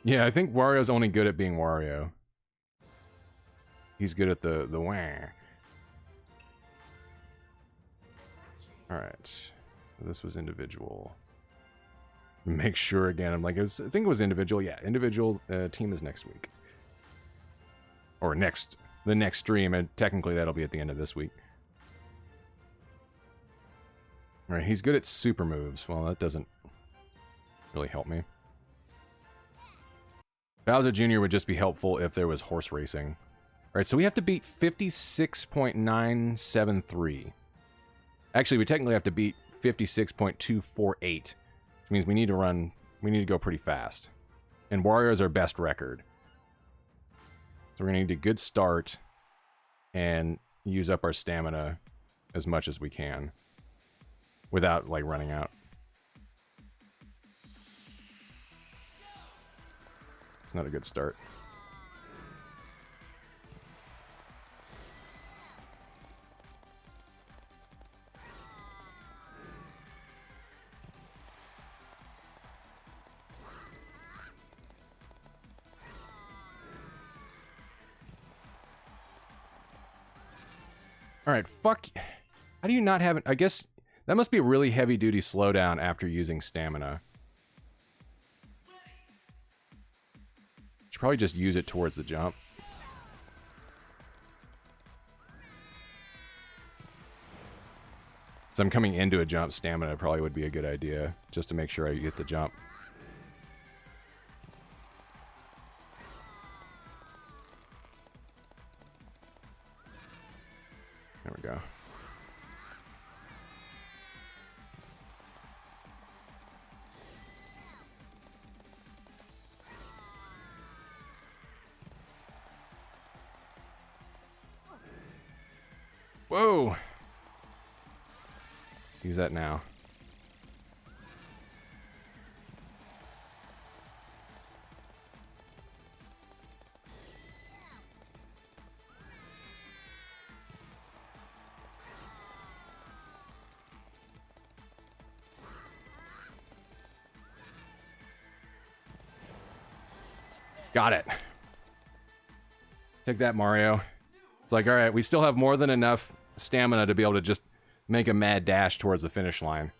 A: Yeah, I think Wario's only good at being Wario. He's good at the wah. Alright. This was individual. Make sure again. I'm like, I think it was individual. Yeah, individual team is next week. Or the next stream, and technically that'll be at the end of this week. Alright, he's good at super moves. Well, that doesn't really help me. Bowser Jr. would just be helpful if there was horse racing. Alright, so we have to beat 56.973. Actually, we technically have to beat 56.248. Which means we need to go pretty fast. And Wario is our best record. So we're going to need a good start and use up our stamina as much as we can without, like, running out. It's not a good start. Alright, fuck. How do you not have it? I guess that must be a really heavy-duty slowdown after using stamina. Should probably just use it towards the jump. So I'm coming into a jump, stamina probably would be a good idea, just to make sure I get the jump. There we go. Whoa! Use that now. Got it. Take that, Mario. It's like, all right, we still have more than enough stamina to be able to just make a mad dash towards the finish line.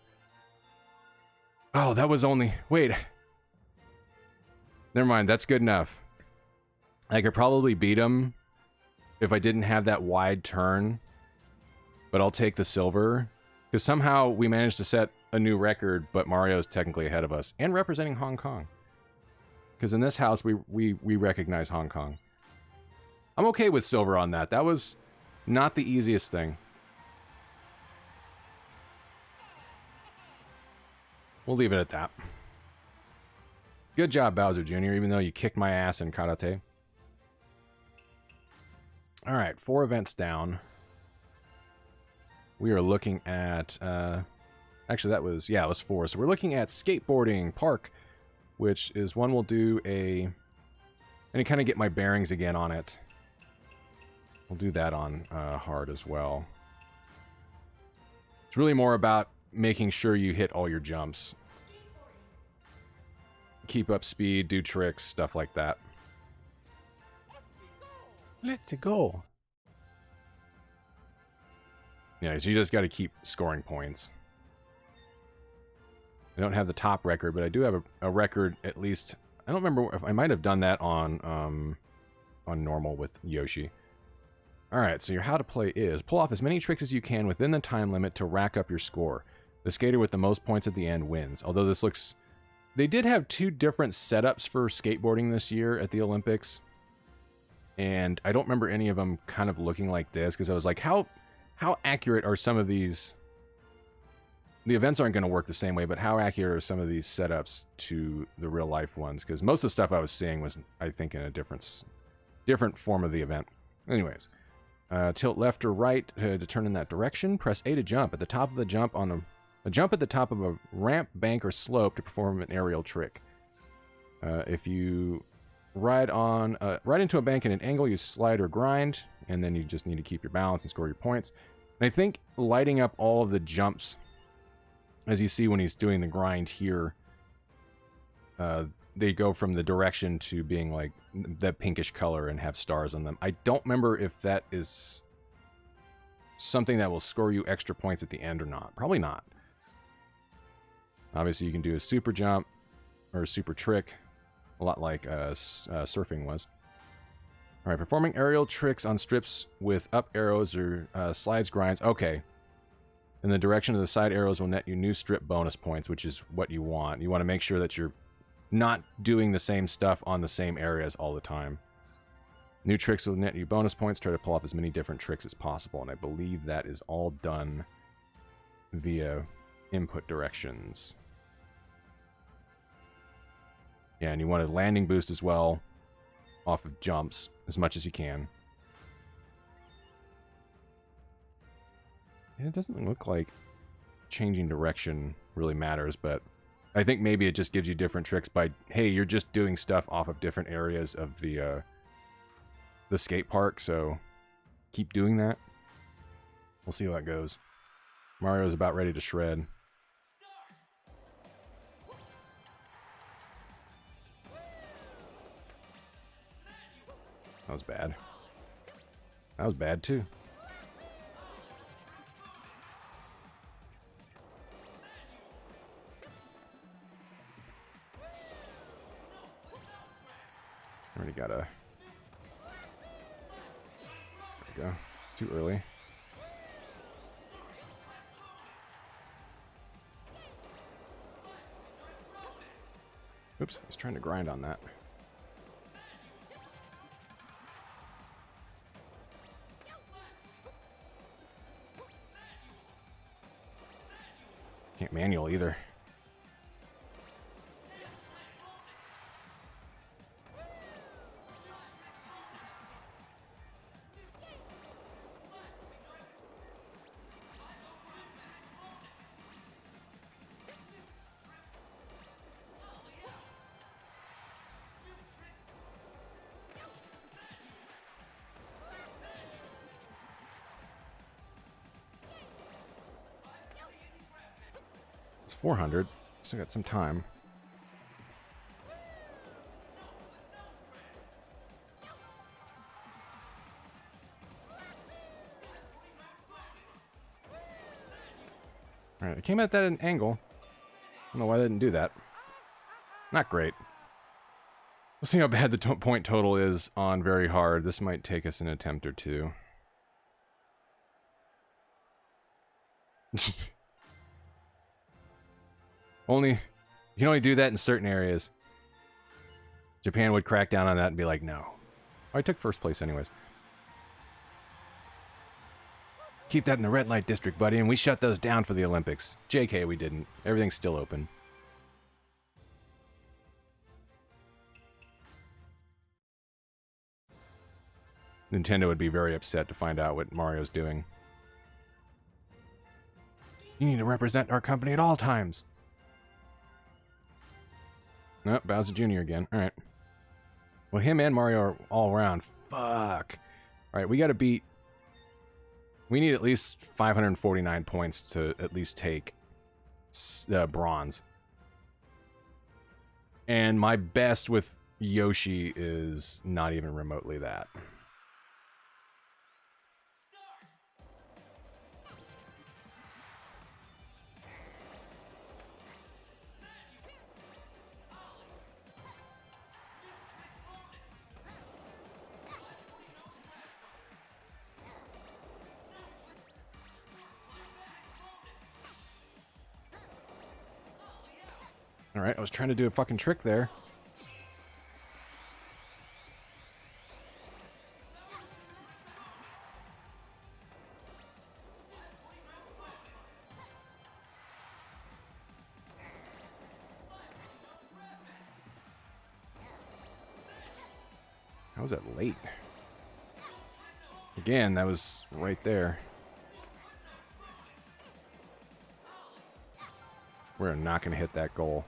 A: Oh, that was only... Wait. Never mind, that's good enough. I could probably beat him if I didn't have that wide turn. But I'll take the silver. Because somehow we managed to set a new record, but Mario's technically ahead of us. And representing Hong Kong. Because in this house, we recognize Hong Kong. I'm okay with silver on that. That was not the easiest thing. We'll leave it at that. Good job, Bowser Jr., even though you kicked my ass in karate. Alright, 4 events down. We are looking at... actually, that was... Yeah, it was 4. So we're looking at Skateboarding Park, which is one we'll do a... And kind of get my bearings again on it. We'll do that on hard as well. It's really more about making sure you hit all your jumps. Keep up speed, do tricks, stuff like that. Let's go. Yeah, so you just got to keep scoring points. I don't have the top record, but I do have a record at least. I don't remember if I might have done that on normal with Yoshi. Alright, so your how to play is pull off as many tricks as you can within the time limit to rack up your score. The skater with the most points at the end wins. Although this looks... They did have 2 different setups for skateboarding this year at the Olympics. And I don't remember any of them kind of looking like this, because I was like, how accurate are some of these... The events aren't going to work the same way, but how accurate are some of these setups to the real-life ones? Because most of the stuff I was seeing was, I think, in a different form of the event. Anyways... tilt left or right to turn in that direction. Press A to jump. At the top of the jump on a jump at the top of a ramp, bank, or slope to perform an aerial trick. If you ride into a bank in an angle, you slide or grind, and then you just need to keep your balance and score your points. And I think lighting up all of the jumps, as you see when he's doing the grind here, they go from the direction to being like that pinkish color and have stars on them. I don't remember if that is something that will score you extra points at the end or not. Probably not. Obviously, you can do a super jump or a super trick, a lot like surfing was. All right, performing aerial tricks on strips with up arrows or slides grinds. Okay. And the direction of the side arrows will net you new strip bonus points, which is what you want. You want to make sure that you're not doing the same stuff on the same areas all the time. New tricks will net you bonus points. Try to pull off as many different tricks as possible. And I believe that is all done via input directions. Yeah, and you want a landing boost as well off of jumps as much as you can. And it doesn't look like changing direction really matters, but I think maybe it just gives you different tricks by, hey, you're just doing stuff off of different areas of the skate park, so keep doing that. We'll see how that goes. Mario's about ready to shred. That was bad. That was bad too. Already got a... There we go. Too early. Oops, I was trying to grind on that. Can't manual either. It's 400. Still got some time. Alright, I came at that at an angle. I don't know why they didn't do that. Not great. We'll see how bad the point total is on very hard. This might take us an attempt or two. You can only do that in certain areas. Japan would crack down on that and be like, no. Oh, I took first place anyways. Keep that in the red light district, buddy, and we shut those down for the Olympics. JK, we didn't. Everything's still open. Nintendo would be very upset to find out what Mario's doing. You need to represent our company at all times. Nope, Bowser Jr. again. Alright. Well, him and Mario are all around. Fuck. Alright, we gotta beat... We need at least 549 points to at least take bronze. And my best with Yoshi is not even remotely that. Alright, I was trying to do a fucking trick there. How was that late? Again, that was right there. We're not going to hit that goal.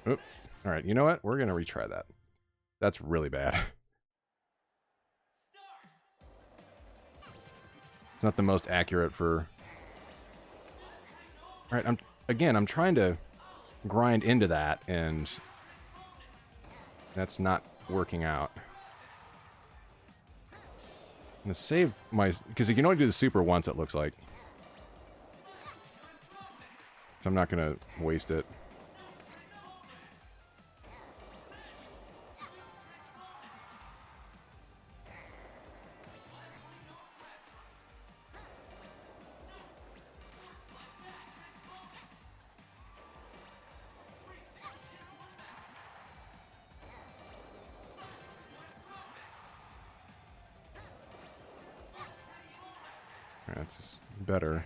A: Oop. All right, you know what? We're going to retry that. That's really bad. It's not the most accurate for... Alright, I'm trying to grind into that, and that's not working out. I'm gonna save my... Because you can only do the super once, it looks like. So I'm not gonna waste it. That's better.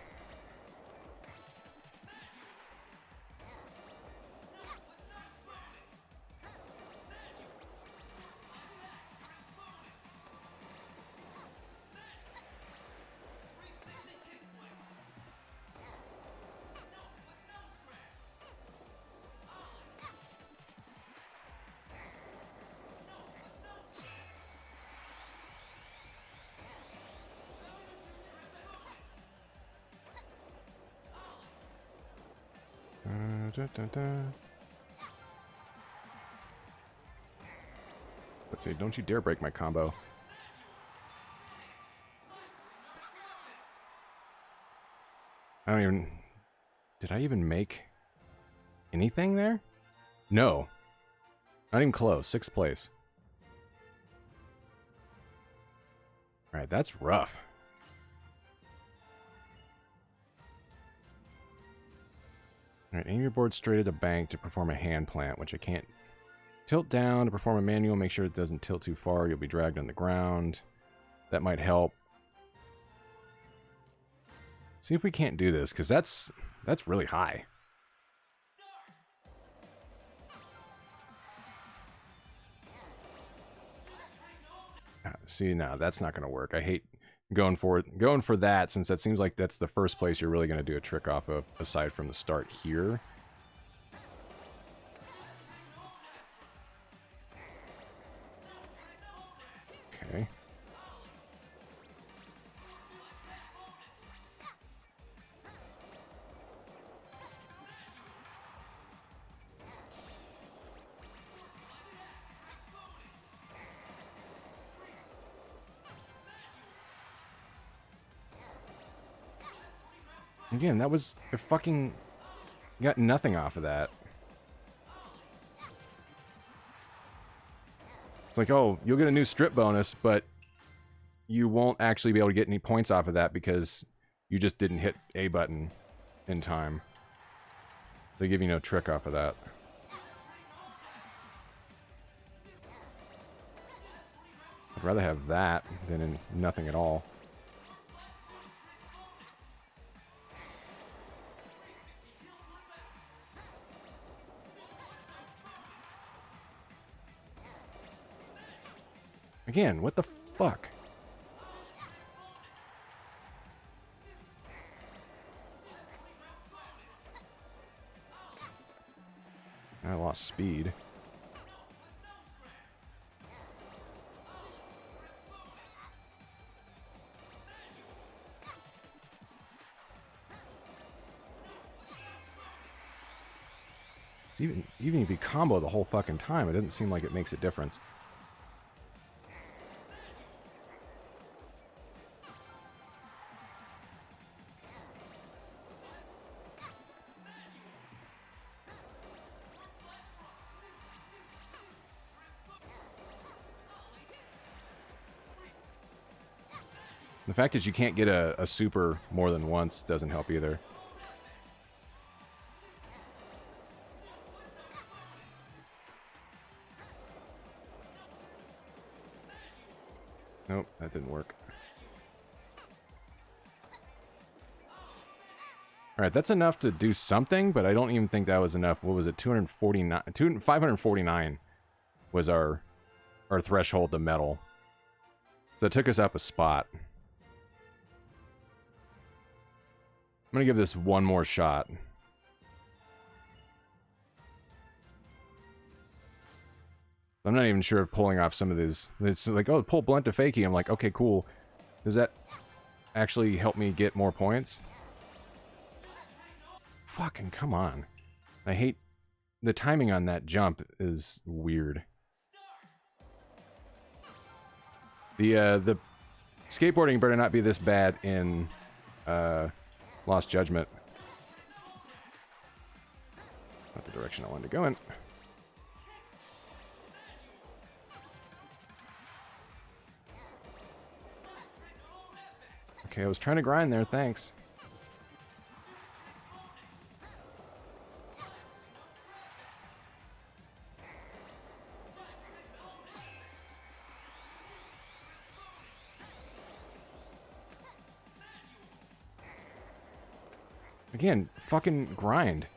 A: Let's see, don't you dare break my combo. I don't even... Did I even make anything there? No. Not even close. 6th place. Alright, that's rough. Alright, aim your board straight at a bank to perform a hand plant, which I can't. Tilt down to perform a manual, make sure it doesn't tilt too far, you'll be dragged on the ground. That might help. See if we can't do this, because that's really high. See, no, that's not going to work. I hate going for that, since that seems like that's the first place you're really going to do a trick off of, aside from the start here. Okay. Again, that was... I fucking got nothing off of that. It's like, oh, you'll get a new strip bonus, but you won't actually be able to get any points off of that because you just didn't hit A button in time. They give you no trick off of that. I'd rather have that than nothing at all. Again, what the fuck? I lost speed. Even if you combo the whole fucking time, it doesn't seem like it makes a difference. The fact that you can't get a super more than once doesn't help either. Nope, that didn't work. Alright, that's enough to do something, but I don't even think that was enough. What was it? 549 was our threshold to medal. So it took us up a spot. I'm going to give this one more shot. I'm not even sure if pulling off some of these... It's like, oh, pull blunt to fakie. I'm like, okay, cool. Does that actually help me get more points? Fucking come on. I hate... The timing on that jump is weird. The skateboarding better not be this bad in Lost Judgment. Not the direction I wanted to go in. Okay, I was trying to grind there, thanks. Again, fucking grind.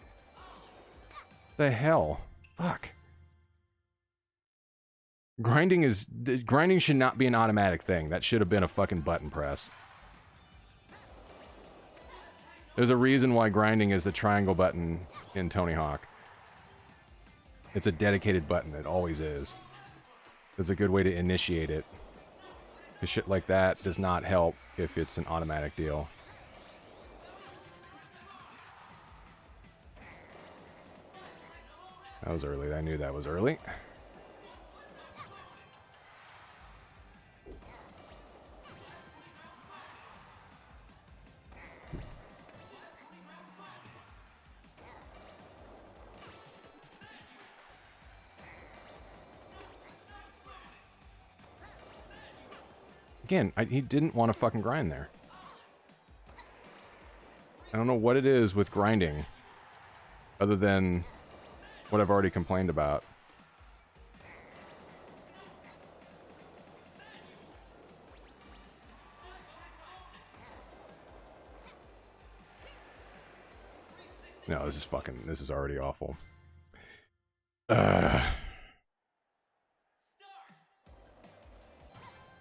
A: The hell? Fuck. Grinding should not be an automatic thing. That should have been a fucking button press. There's a reason why grinding is the triangle button in Tony Hawk. It's a dedicated button. It always is. It's a good way to initiate it. Because shit like that does not help if it's an automatic deal. That was early. I knew that was early. Again, he didn't want to fucking grind there. I don't know what it is with grinding, other than what I've already complained about. No, this is already awful.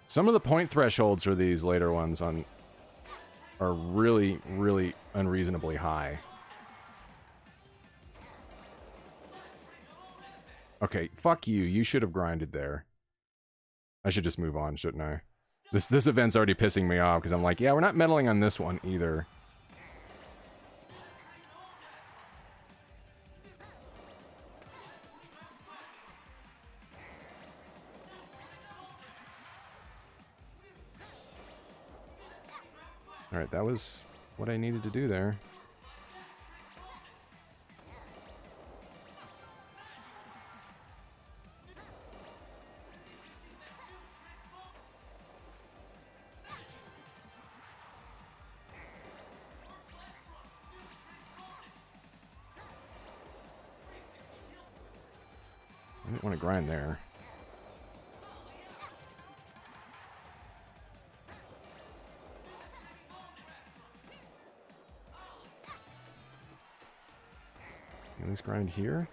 A: Some of the point thresholds for these later ones are really, really unreasonably high. Okay, fuck you. You should have grinded there. I should just move on, shouldn't I? This event's already pissing me off because I'm like, yeah, we're not meddling on this one either. Alright, that was what I needed to do there. I didn't want to grind there. At least grind here.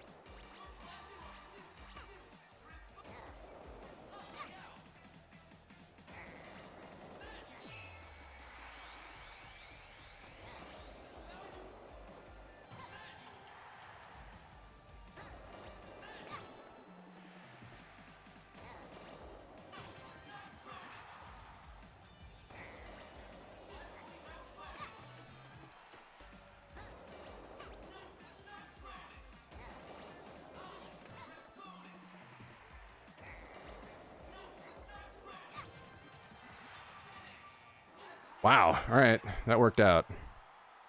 A: Wow, alright, that worked out.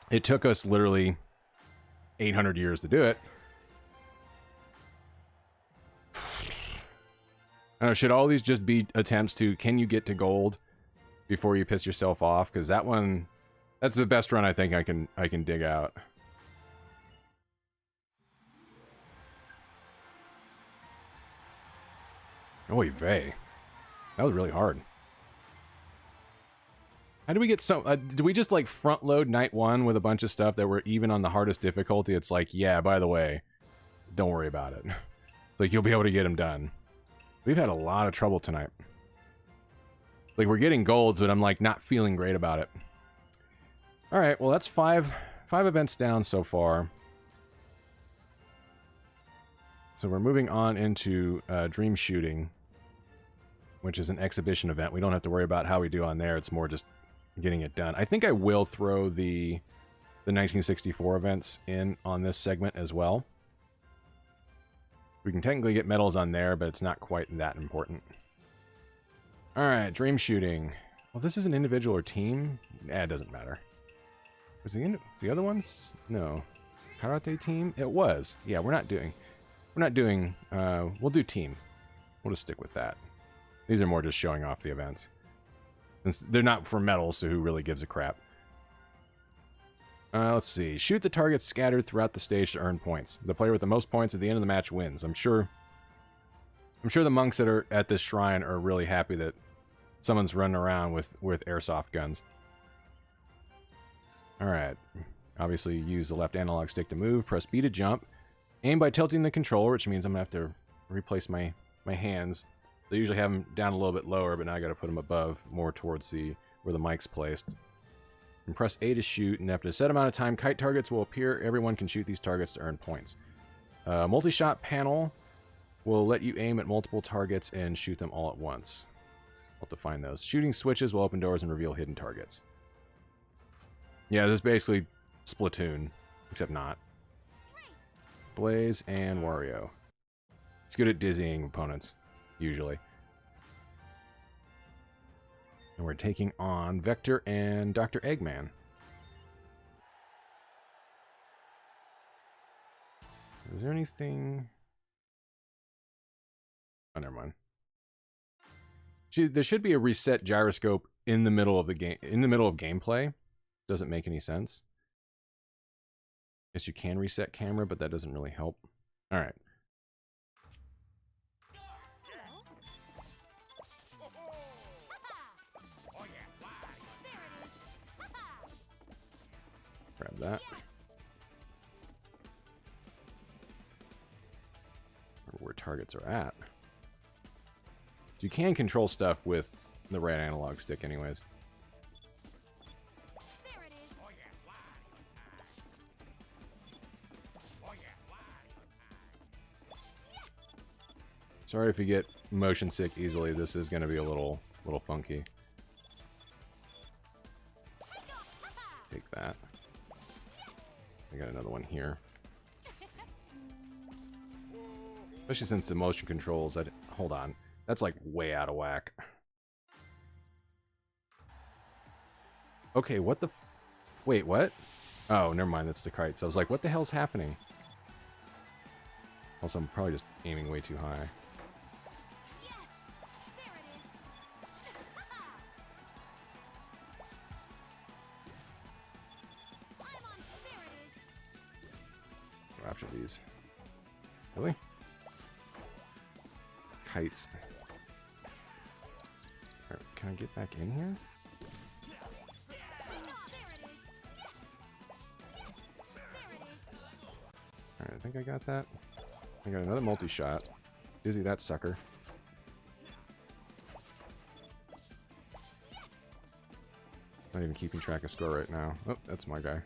A: It took us literally 800 years to do it. I don't know, should all these just be attempts to, can you get to gold before you piss yourself off? Because that one, that's the best run I think I can dig out. Oy vey. That was really hard. How do we get so... did we just, like, front-load night one with a bunch of stuff that were even on the hardest difficulty? It's like, yeah, by the way, don't worry about it. It's like, you'll be able to get them done. We've had a lot of trouble tonight. Like, we're getting golds, but I'm, like, not feeling great about it. Alright, well, that's five events down so far. So we're moving on into Dream Shooting, which is an exhibition event. We don't have to worry about how we do on there. It's more just getting it done. I think I will throw the 1964 events in on this segment as well. We can technically get medals on there, but it's not quite that important. All right, Dream Shooting. Well, this is an individual or team. It doesn't matter. Was the other ones? No. Karate team? It was. Yeah, we're not doing. We'll do team. We'll just stick with that. These are more just showing off the events. Since they're not for medals, so who really gives a crap? Let's see. Shoot the targets scattered throughout the stage to earn points. The player with the most points at the end of the match wins. I'm sure the monks that are at this shrine are really happy that someone's running around with airsoft guns. Alright. Obviously, use the left analog stick to move. Press B to jump. Aim by tilting the controller, which means I'm going to have to replace my hands. They usually have them down a little bit lower, but now I got to put them above, more towards where the mic's placed. And press A to shoot, and after a set amount of time, kite targets will appear. Everyone can shoot these targets to earn points. Multi-shot panel will let you aim at multiple targets and shoot them all at once. I'll define those. Shooting switches will open doors and reveal hidden targets. Yeah, this is basically Splatoon, except not. Blaze and Wario. It's good at dizzying opponents, usually. And we're taking on Vector and Dr. Eggman. Is there anything... Oh, never mind. There should be a reset gyroscope in the middle of the game, in the middle of gameplay. Doesn't make any sense. Guess you can reset camera, but that doesn't really help. All right. Grab that. Where targets are at. So you can control stuff with the right analog stick anyways. Sorry if you get motion sick easily. This is going to be a little funky. Take that. I got another one here. Especially since the motion controls. Hold on. That's like way out of whack. Okay, what the... Wait, what? Oh, never mind. That's the kites. I was like, what the hell's happening? Also, I'm probably just aiming way too high. After these. Really? Kites. Right, can I get back in here? Alright, I think I got that. I got another multi-shot. Dizzy that sucker. Not even keeping track of score right now. Oh, that's my guy.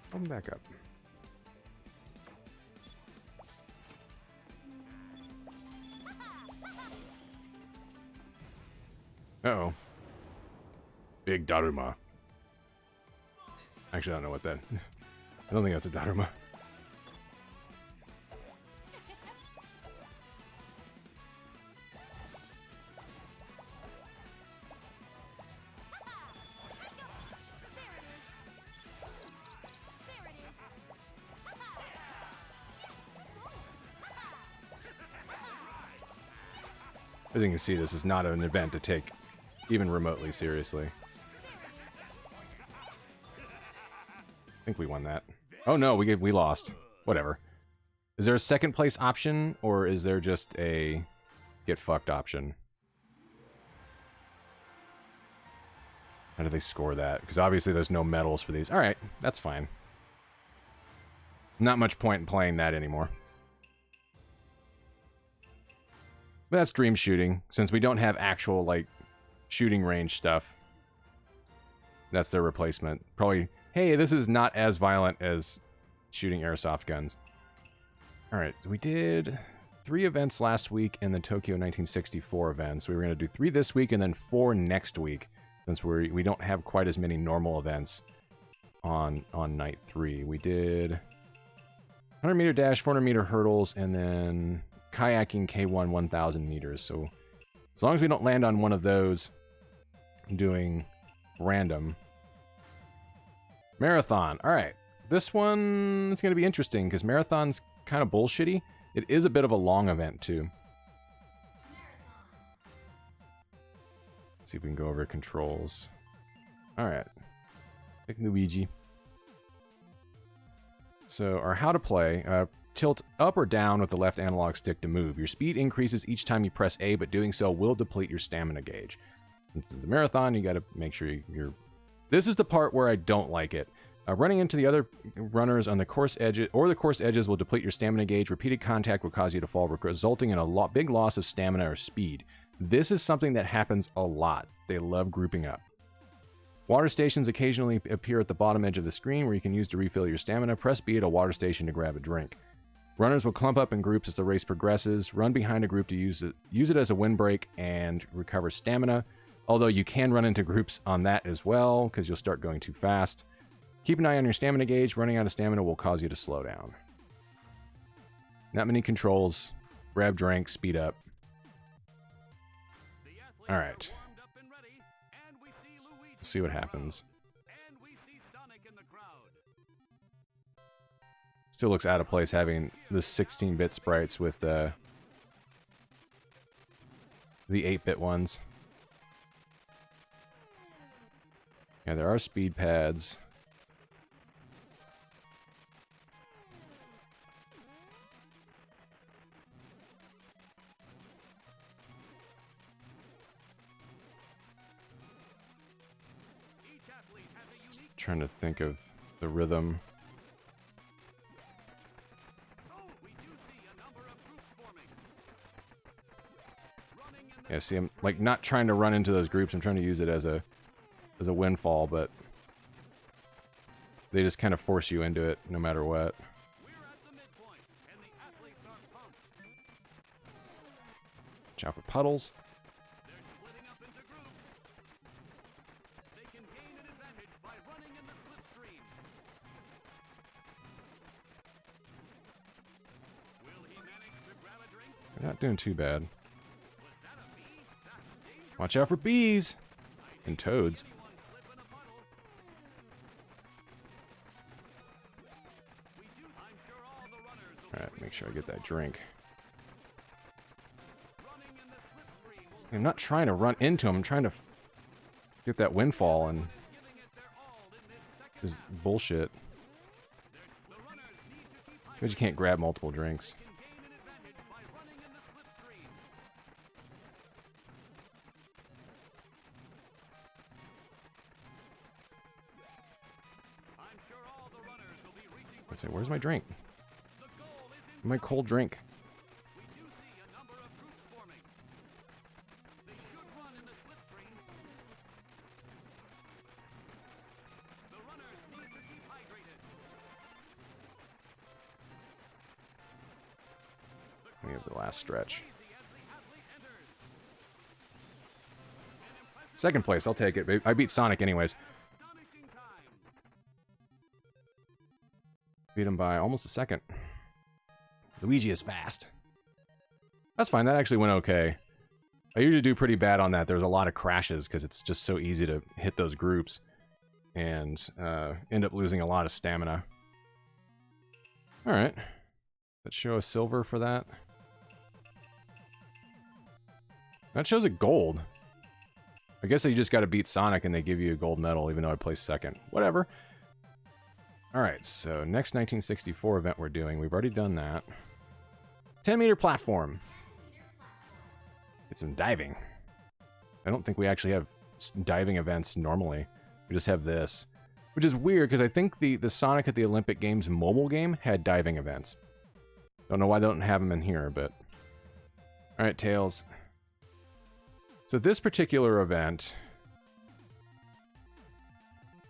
A: Come back up. Uh-oh. Big Daruma. Actually, I don't know what that... I don't think that's a Daruma. As you can see, this is not an event to take even remotely seriously. I think we won that. Oh no, we lost. Whatever. Is there a second place option, or is there just a get fucked option? How do they score that? Because obviously there's no medals for these. All right, that's fine. Not much point in playing that anymore. But that's dream shooting. Since we don't have actual, like, shooting range stuff. That's their replacement. Probably, hey, this is not as violent as shooting airsoft guns. Alright, we did 3 events last week in the Tokyo 1964 events. We were going to do 3 this week and then 4 next week. Since we don't have quite as many normal events on night 3. We did 100 meter dash, 400 meter hurdles, and then kayaking K1 1000 meters. So as long as we don't land on one of those, I'm doing random. Marathon. All right. This one is going to be interesting because marathon's kind of bullshitty. It is a bit of a long event too. See if we can go over controls. Alright. Pick Luigi. So, our how to play. Tilt up or down with the left analog stick to move. Your speed increases each time you press A, but doing so will deplete your stamina gauge. Since it's a marathon, you gotta make sure you're... This is the part where I don't like it. Running into the other runners on the course edges, or the course edges will deplete your stamina gauge. Repeated contact will cause you to fall, resulting in a big loss of stamina or speed. This is something that happens a lot. They love grouping up. Water stations occasionally appear at the bottom edge of the screen where you can use to refill your stamina. Press B at a water station to grab a drink. Runners will clump up in groups as the race progresses. Run behind a group to use it as a windbreak and recover stamina. Although you can run into groups on that as well because you'll start going too fast. Keep an eye on your stamina gauge. Running out of stamina will cause you to slow down. Not many controls. Grab drink, speed up. Alright. See what happens. Still looks out of place having the 16-bit sprites with the 8-bit ones. Yeah, there are speed pads. Trying to think of the rhythm. Yeah, see, I'm like not trying to run into those groups. I'm trying to use it as a windfall, but they just kind of force you into it no matter what. Watch out for puddles. They're not doing too bad. Watch out for bees and toads. Alright, make sure I get that drink. I'm not trying to run into him. I'm trying to get that windfall and this bullshit. Because you can't grab multiple drinks. Let's see, where's my drink? My cold drink. We have the last stretch. Second place, I'll take it. I beat Sonic anyways. Beat him by almost a second. Luigi is fast. That's fine, that actually went okay. I usually do pretty bad on that. There's a lot of crashes because it's just so easy to hit those groups and end up losing a lot of stamina. Alright. Let's show a silver for that. That shows a gold. I guess you just got to beat Sonic and they give you a gold medal even though I placed second. Whatever. Alright, so next 1964 event we're doing. We've already done that. 10-meter platform. Get some diving. I don't think we actually have diving events normally. We just have this, which is weird because I think the Sonic at the Olympic Games mobile game had diving events. Don't know why they don't have them in here, but... Alright, Tails. So this particular event...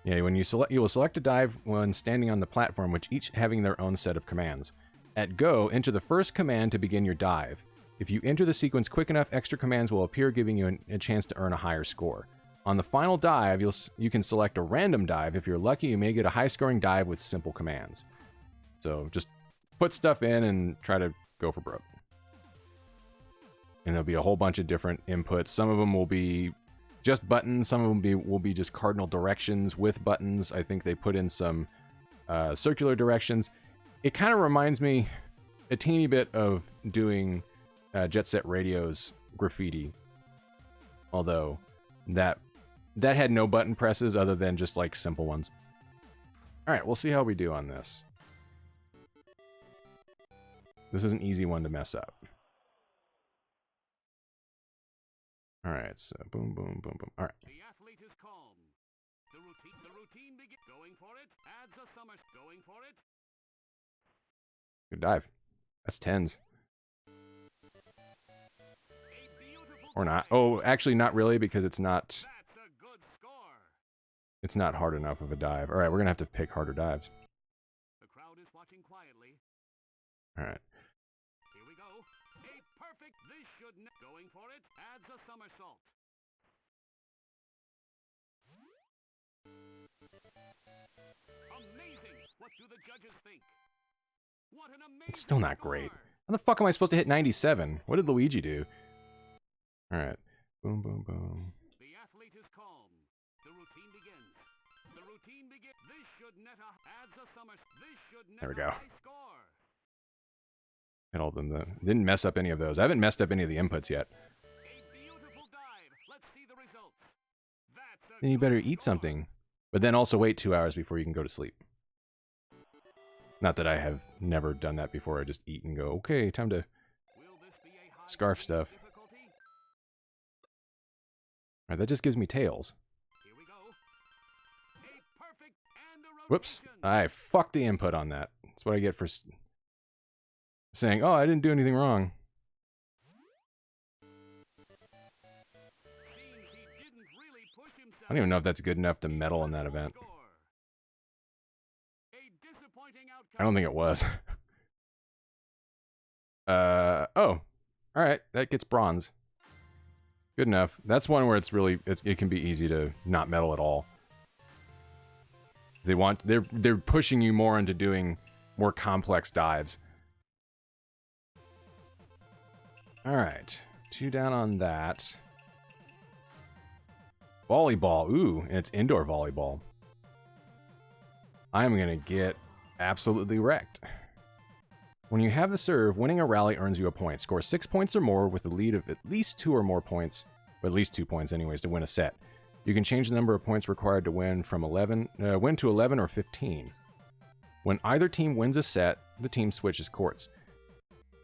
A: Yeah, when you will select a dive when standing on the platform, which each having their own set of commands. At go, enter the first command to begin your dive. If you enter the sequence quick enough, extra commands will appear, giving you a chance to earn a higher score. On the final dive, you can select a random dive. If you're lucky, you may get a high-scoring dive with simple commands. So just put stuff in and try to go for broke. And there'll be a whole bunch of different inputs. Some of them will be just buttons. Some of them will be just cardinal directions with buttons. I think they put in some circular directions. It kind of reminds me a teeny bit of doing Jet Set Radio's graffiti. Although that had no button presses other than just like simple ones. Alright, we'll see how we do on this. This is an easy one to mess up. Alright, so boom, boom, boom, boom. Alright.
B: The athlete is calm. The routine begins. Going for it. Adds a summer. Going for it.
A: Good dive. That's 10s. Or not. Oh, actually not really, because it's not...
B: That's a good score.
A: It's not hard enough of a dive. Alright, we're gonna have to pick harder dives.
B: The crowd is watching quietly.
A: Alright.
B: Here we go. A perfect. This should... Going for it. Adds a somersault. Amazing. What do the judges think? What an amazing
A: It's still not great.
B: score.
A: How the fuck am I supposed to hit 97? What did Luigi do? Alright. Boom, boom, boom.
B: The athlete is calm. The routine begins. The routine begins. This should net a... Adds a summer... This should net
A: There we
B: a
A: go.
B: high score.
A: Hit all of them. Didn't mess up any of those. I haven't messed up any of the inputs yet.
B: A beautiful dive. Let's see the results. That's a
A: Then you better
B: good
A: eat
B: score.
A: something. But then also wait 2 hours before you can go to sleep. Not that I have never done that before. I just eat and go, okay, time to
B: Will this be a high
A: scarf
B: scoring
A: stuff.
B: difficulty?
A: Alright, that just gives me tails.
B: Here we go. A perfect and a
A: Whoops.
B: rotation.
A: I fucked the input on that. That's what I get for saying, oh, I didn't do anything wrong.
B: Seems he didn't really push himself.
A: I don't even know if that's good enough to medal in that event.
B: Score. A disappointing outcome.
A: I don't think it was. Oh. Alright, that gets bronze. Good enough. That's one where it can be easy to not medal at all. They're pushing you more into doing more complex dives. Alright. 2 down on that. Volleyball. Ooh, and it's indoor volleyball. I'm gonna get absolutely wrecked. When you have the serve, winning a rally earns you a point. Score 6 points or more with a lead of at least 2 or more points, or at least 2 points anyways, to win a set. You can change the number of points required to win from 11 to 11 or 15. When either team wins a set, the team switches courts.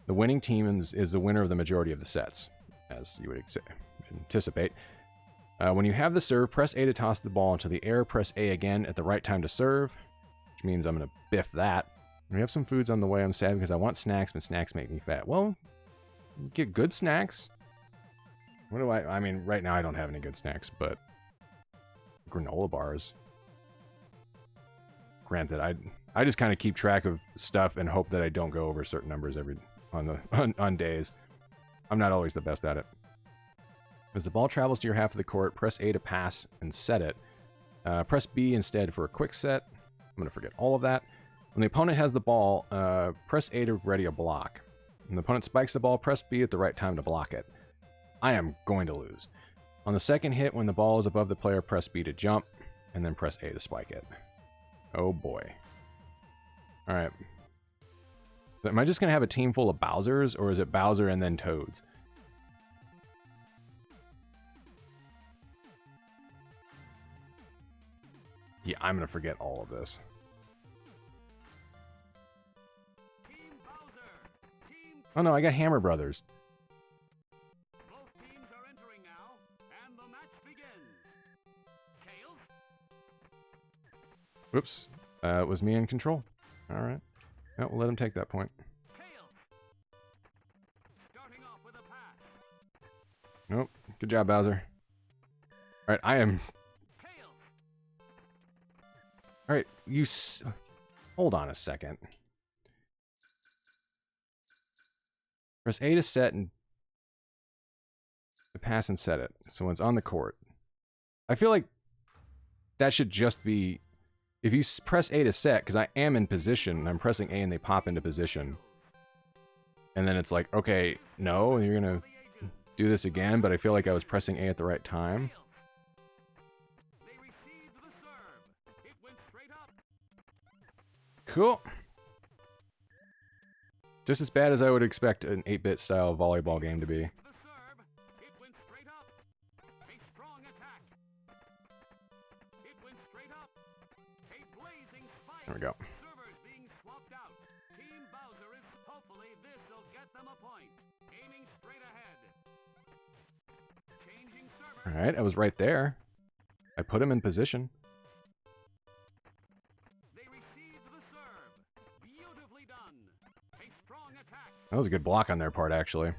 A: The winning team is the winner of the majority of the sets, as you would anticipate. When you have the serve, press A to toss the ball into the air. Press A again at the right time to serve, which means I'm going to biff that. We have some foods on the way. I'm sad because I want snacks, but snacks make me fat. Well, get good snacks. What do I mean, right now I don't have any good snacks, but granola bars. Granted, I just kind of keep track of stuff and hope that I don't go over certain numbers on days. I'm not always the best at it. As the ball travels to your half of the court, press A to pass and set it. Press B instead for a quick set. I'm going to forget all of that. When the opponent has the ball, press A to ready a block. When the opponent spikes the ball, press B at the right time to block it. I am going to lose. On the second hit, when the ball is above the player, press B to jump, and then press A to spike it. Oh boy. Alright. Am I just going to have a team full of Bowsers, or is it Bowser and then Toads? Yeah, I'm going to forget all of this.
B: Team Bowser. Team...
A: Oh no, I got Hammer Brothers.
B: Both teams are entering now, and the match begins.
A: Whoops. It was me in control. All right. Oh, we'll let him take that point. Nope. Good job, Bowser. All right, I am... All right, you... Hold on a second. Press A to set and... to pass and set it. So when it's on the court. I feel like that should just be... If you press A to set, because I am in position, I'm pressing A and they pop into position. And then it's like, okay, no, you're going to do this again, but I feel like I was pressing A at the right time. Cool. Just as bad as I would expect an 8-bit style volleyball game to be. There we go. Alright, I was right there. I put him in position. That was a good block on their part, actually.
B: A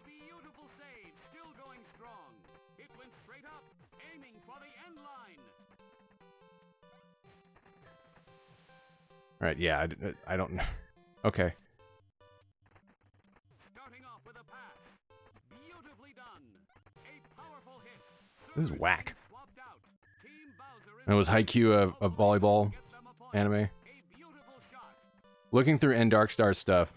B: beautiful save, still going strong. It went straight up, aiming for the end line.
A: Alright, yeah, I don't know. Okay.
B: Starting off with a pass. Beautifully done. A powerful hit.
A: This is whack.
B: Swapped out. Team Bowser
A: And it was Haikyuu, a volleyball anime. Looking through N Darkstar stuff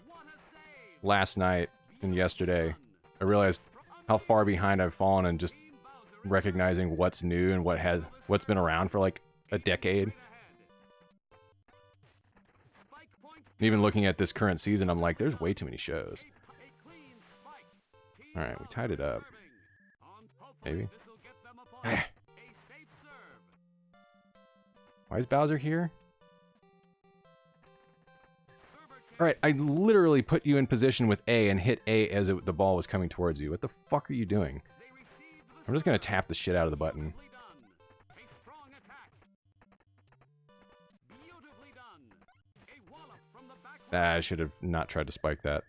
A: last night and yesterday, I realized how far behind I've fallen in just recognizing what's new and what's been around for like a decade. And even looking at this current season, I'm like, there's way too many shows. Alright, we tied it up. Maybe. Why is Bowser here? Alright, I literally put you in position with A and hit A as the ball was coming towards you. What the fuck are you doing? I'm just gonna tap the shit out of the button. I should have not tried to spike that.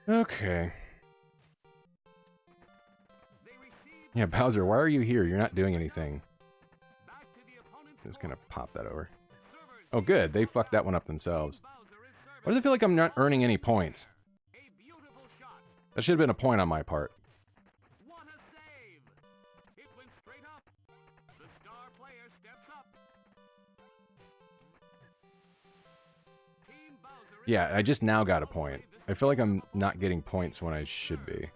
A: Okay. Yeah, Bowser, why are you here? You're not doing anything. Just gonna pop that over. Oh, good. They fucked that one up themselves. Why does it feel like I'm not earning any points? That should have been a point on my part. Yeah, I just now got a point. I feel like I'm not getting points when I should be.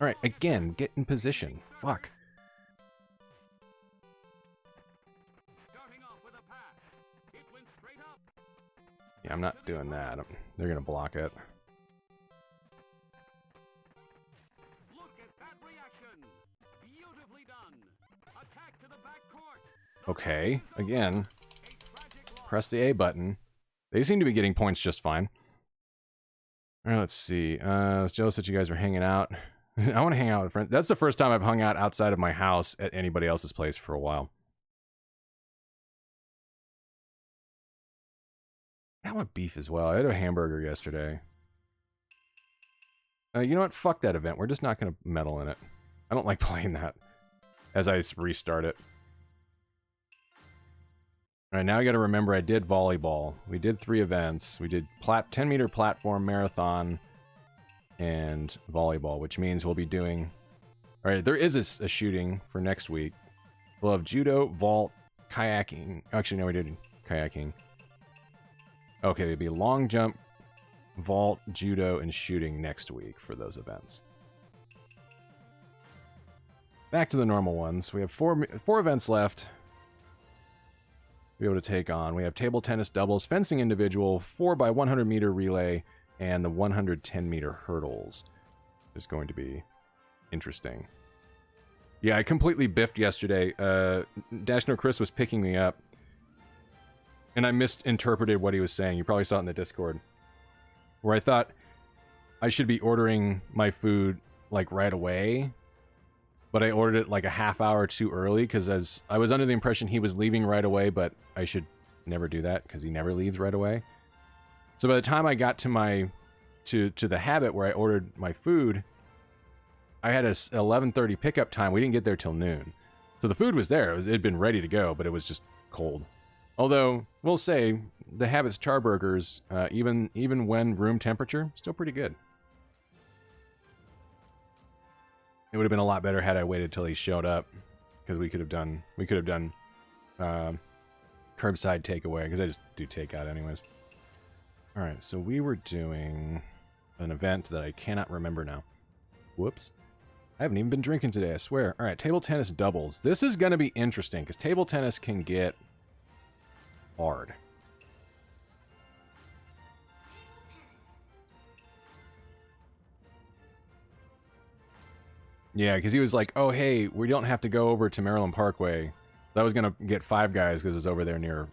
A: Alright, again, get in position. Fuck. Yeah, I'm not doing that. They're gonna block it. Okay, again. Press the A button. They seem to be getting points just fine. Alright, let's see. I was jealous that you guys were hanging out. I want to hang out with friends. That's the first time I've hung out outside of my house at anybody else's place for a while. I want beef as well. I had a hamburger yesterday. You know what? Fuck that event. We're just not going to meddle in it. I don't like playing that as I restart it. Alright, now I gotta remember I did volleyball. We did 3 events. We did 10-meter platform, marathon, and volleyball, which means we'll be doing... Alright, there is a shooting for next week. We'll have judo, vault, kayaking. Actually, no, we did kayaking. Okay, it'd be long jump, vault, judo, and shooting next week for those events. Back to the normal ones. We have 4 events left. Be able to take on. We have table tennis doubles, fencing individual, 4x100 meter relay, and the 110-meter hurdles is going to be interesting. Yeah, I completely biffed yesterday. Dashno Chris was picking me up, and I misinterpreted what he was saying. You probably saw it in the Discord, where I thought I should be ordering my food like right away, but I ordered it like a half hour too early because I was under the impression he was leaving right away, but I should never do that because he never leaves right away. So by the time I got to the habit where I ordered my food, I had a 11:30 pickup time. We didn't get there till noon. So the food was there. It had been ready to go, but it was just cold. Although, we'll say, the Habit's Charburgers, even when room temperature, still pretty good. It would have been a lot better had I waited till he showed up, because we could have done curbside takeaway, because I just do takeout anyways. All right, so we were doing an event that I cannot remember now. Whoops. I haven't even been drinking today, I swear. All right, table tennis doubles. This is going to be interesting, because table tennis can get hard. Yeah, because he was like, oh, hey, we don't have to go over to Maryland Parkway. I was going to get 5 guys because it was over there near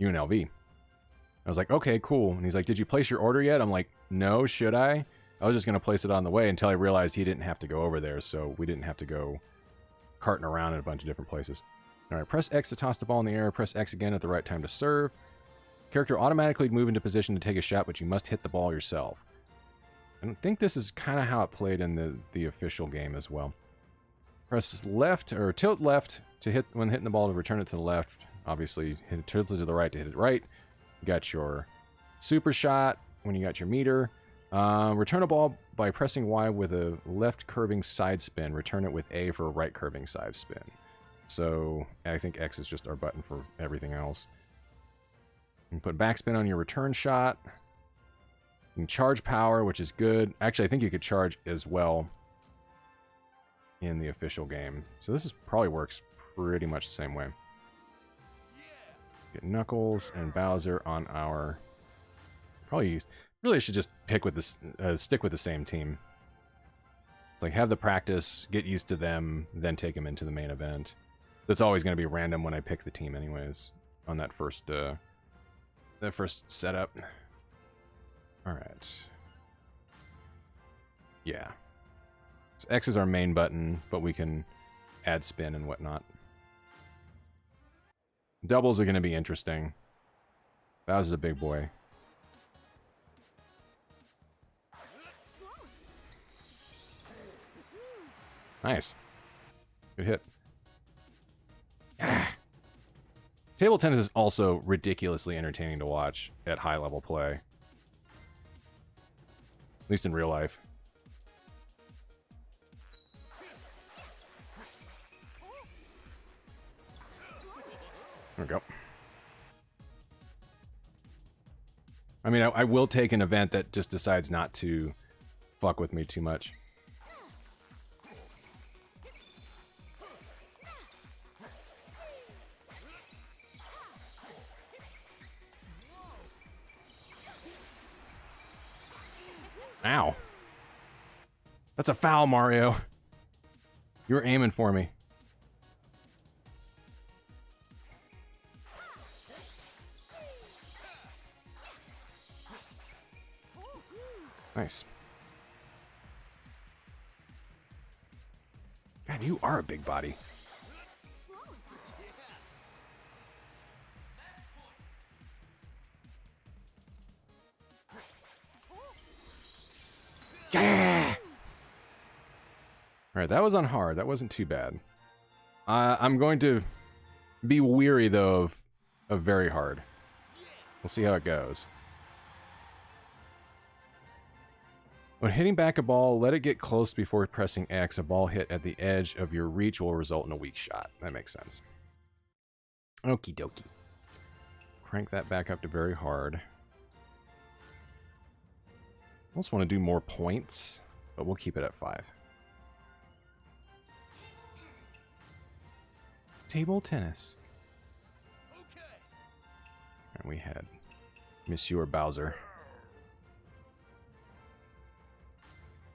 A: UNLV. I was like, okay, cool. And he's like, did you place your order yet? I'm like, no, should I? I was just going to place it on the way until I realized he didn't have to go over there, so we didn't have to go carting around in a bunch of different places. All right, press X to toss the ball in the air. Press X again at the right time to serve. Character automatically move into position to take a shot, but you must hit the ball yourself. I think this is kind of how it played in the official game as well. Press left, or tilt left to hit when hitting the ball to return it to the left. Obviously, tilt it to the right to hit it right. You got your super shot when you got your meter. Return a ball by pressing Y with a left curving side spin. Return it with A for a right curving side spin. So I think X is just our button for everything else. You can put backspin on your return shot. You can charge power, which is good. Actually, I think you could charge as well in the official game. So this probably works pretty much the same way. Get Knuckles and Bowser on our... Really should just pick with this, stick with the same team. It's like have the practice, get used to them, then take them into the main event. That's always going to be random when I pick the team anyways on that first setup. All right. Yeah. So X is our main button, but we can add spin and whatnot. Doubles are going to be interesting. Bowser's a big boy. Nice. Good hit. Ah. Table tennis is also ridiculously entertaining to watch at high level play. At least in real life. There we go. I mean, I will take an event that just decides not to fuck with me too much. Ow. That's a foul, Mario. You were aiming for me. Nice. God, you are a big body. Yeah! Alright, that was on hard. That wasn't too bad. I'm going to be weary, though, of very hard. We'll see how it goes. When hitting back a ball, let it get close before pressing X. A ball hit at the edge of your reach will result in a weak shot. That makes sense. Okie dokie. Crank that back up to very hard. I also want to do more points, but we'll keep it at 5. Table tennis. And we had Monsieur Bowser.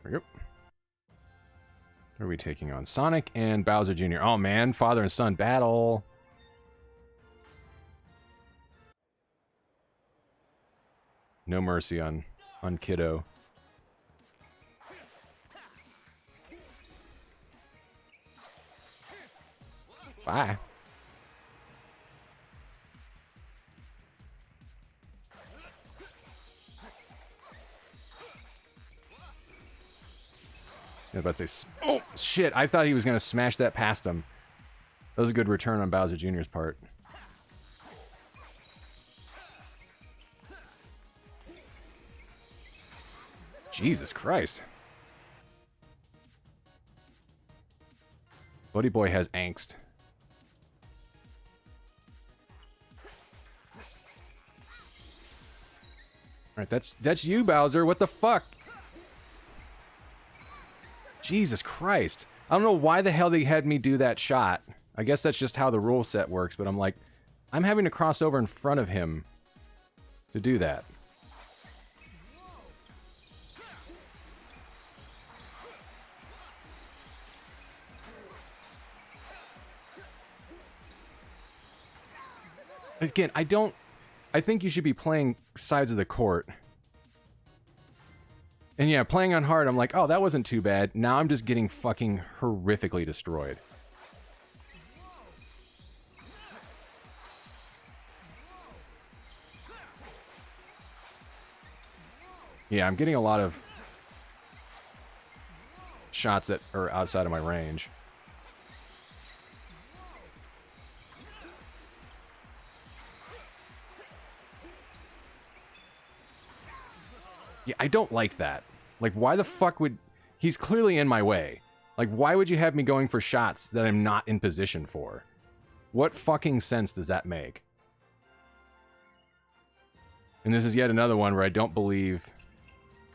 A: There we go. Who are we taking on? Sonic and Bowser Jr. Oh man, father and son battle. No mercy on kiddo. Bye. I was about to say, oh shit! I thought he was gonna smash that past him. That was a good return on Bowser Jr.'s part. Jesus Christ! Buddy Boy has angst. All right, that's you, Bowser. What the fuck? Jesus Christ. I don't know why the hell they had me do that shot. I guess that's just how the rule set works, but I'm like, I'm having to cross over in front of him to do that. Again, I think you should be playing sides of the court. And yeah, playing on hard, I'm like, oh, that wasn't too bad. Now I'm just getting fucking horrifically destroyed. Yeah, I'm getting a lot of shots that are outside of my range. Yeah, I don't like that. Like, why the fuck would... He's clearly in my way. Like, why would you have me going for shots that I'm not in position for? What fucking sense does that make? And this is yet another one where I don't believe...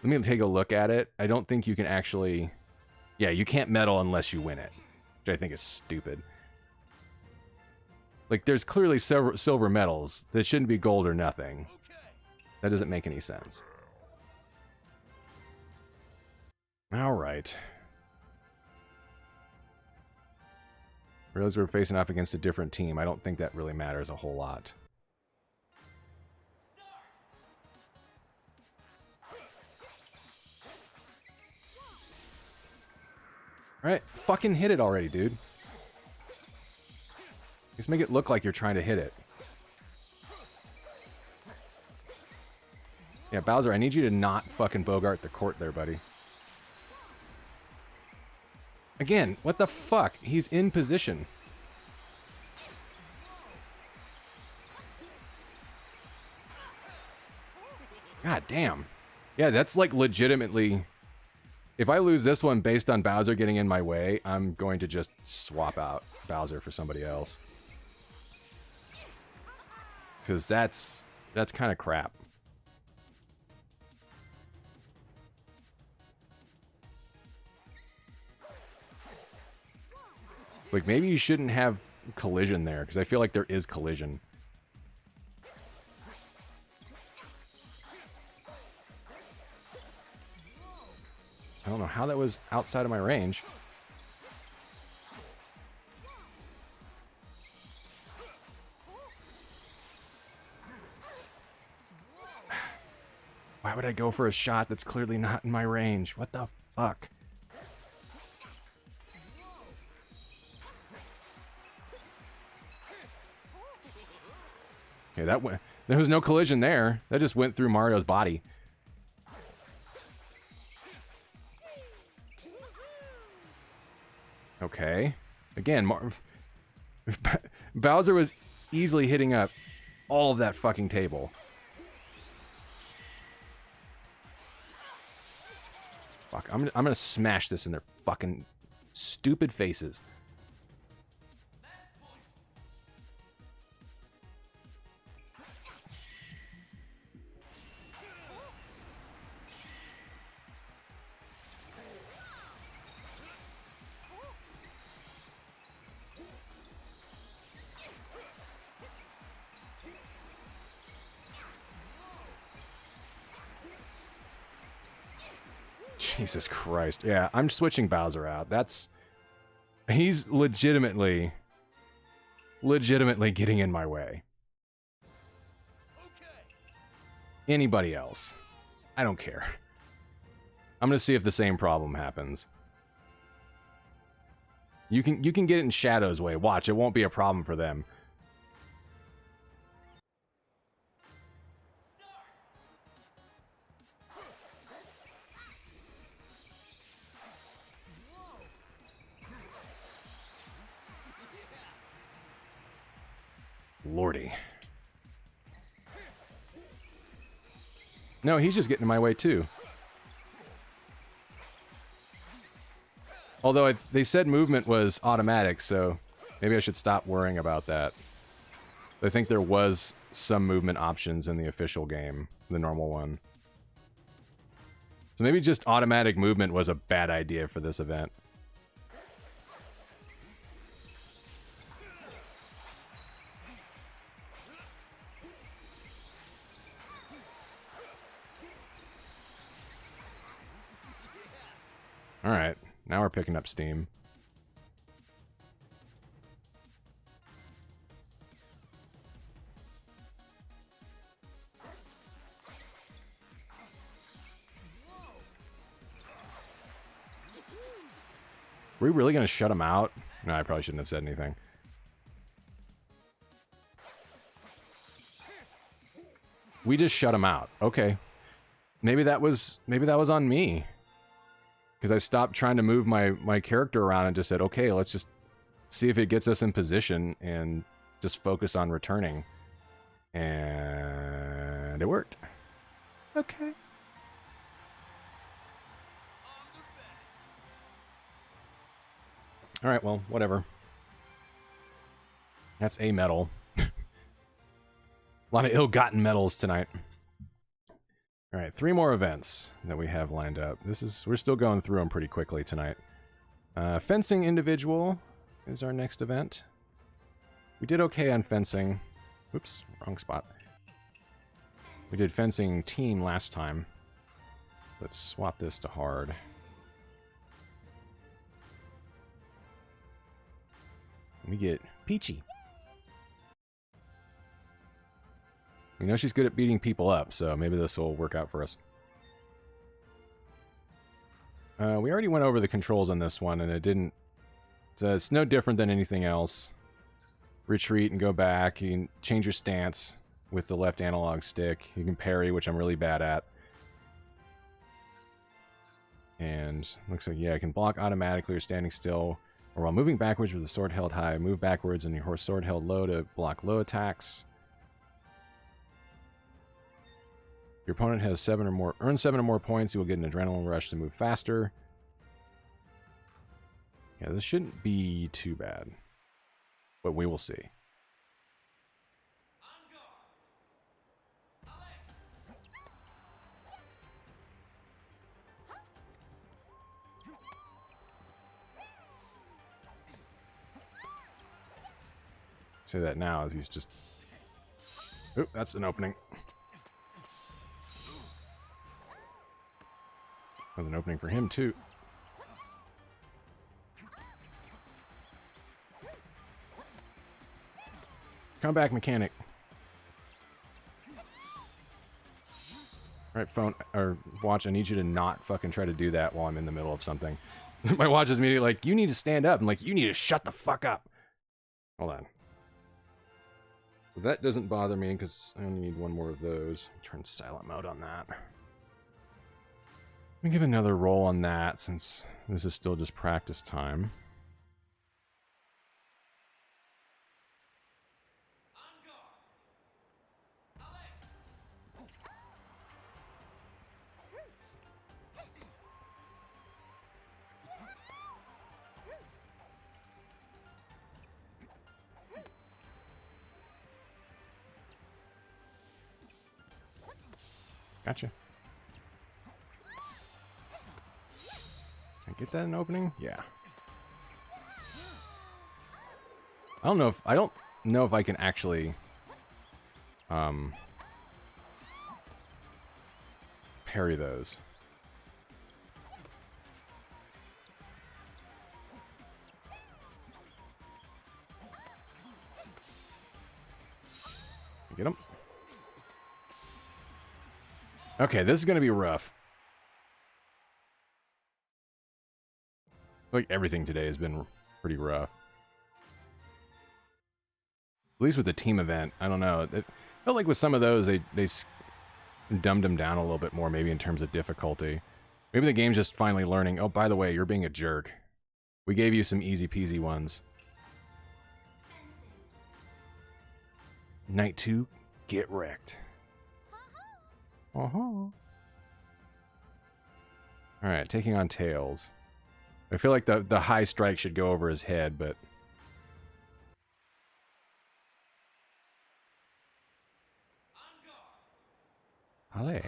A: Let me take a look at it. I don't think you can actually... Yeah, you can't medal unless you win it. Which I think is stupid. Like, there's clearly silver medals that shouldn't be gold or nothing. That doesn't make any sense. Alright. Realize we're facing off against a different team. I don't think that really matters a whole lot. Alright, fucking hit it already, dude. Just make it look like you're trying to hit it. Yeah, Bowser, I need you to not fucking bogart the court there, buddy. Again, what the fuck? He's in position. God damn. Yeah, that's like legitimately... If I lose this one based on Bowser getting in my way, I'm going to just swap out Bowser for somebody else. Because that's kind of crap. Like, maybe you shouldn't have collision there, because I feel like there is collision. I don't know how that was outside of my range. Why would I go for a shot that's clearly not in my range? What the fuck? Okay, there was no collision there. That just went through Mario's body. Okay. Again, Bowser was easily hitting up all of that fucking table. Fuck, I'm gonna smash this in their fucking stupid faces. Jesus Christ. Yeah, I'm switching Bowser out. He's legitimately getting in my way. Anybody else, I don't care. I'm gonna see if the same problem happens. You can get it in Shadow's way. Watch, it won't be a problem for them. Lordy. No, he's just getting in my way too. Although they said movement was automatic, so maybe I should stop worrying about that. I think there was some movement options in the official game, the normal one. So maybe just automatic movement was a bad idea for this event. Alright, now we're picking up steam. Were we really going to shut him out? No, I probably shouldn't have said anything. We just shut him out. Okay. Maybe that was on me. Because I stopped trying to move my character around and just said, okay, let's just see if it gets us in position and just focus on returning. And it worked. Okay. Alright, well, whatever. That's a medal. A lot of ill-gotten medals tonight. Alright, 3 more events that we have lined up. We're still going through them pretty quickly tonight. Fencing individual is our next event. We did okay on fencing. Oops, wrong spot. We did fencing team last time. Let's swap this to hard. We get Peachy. We know she's good at beating people up, so maybe this will work out for us. We already went over the controls on this one, and it didn't... So it's no different than anything else. Retreat and go back. You can change your stance with the left analog stick. You can parry, which I'm really bad at. And looks like, yeah, I can block automatically or standing still. Or while moving backwards with the sword held high, move backwards and your horse sword held low to block low attacks. Your opponent has 7 or more, earns 7 or more points, you will get an adrenaline rush to move faster. Yeah, this shouldn't be too bad. But we will see. Say that now as he's just... Oop, that's an opening. That was an opening for him, too. Come back, mechanic. Alright, phone, or watch, I need you to not fucking try to do that while I'm in the middle of something. My watch is immediately like, you need to stand up. I'm like, you need to shut the fuck up. Hold on. That doesn't bother me, because I only need 1 more of those. Turn silent mode on that. Let me give another roll on that, since this is still just practice time. Gotcha. Can I get that in opening? Yeah. I don't know if I can actually parry those. Get him. Okay, this is going to be rough. Like everything today has been pretty rough. At least with the team event, I don't know. It felt like with some of those, they dumbed them down a little bit more, maybe in terms of difficulty. Maybe the game's just finally learning, oh, by the way, you're being a jerk. We gave you some easy peasy ones. Night 2, get wrecked. Uh-huh. Alright, taking on Tails. I feel like the high strike should go over his head, but... Allez.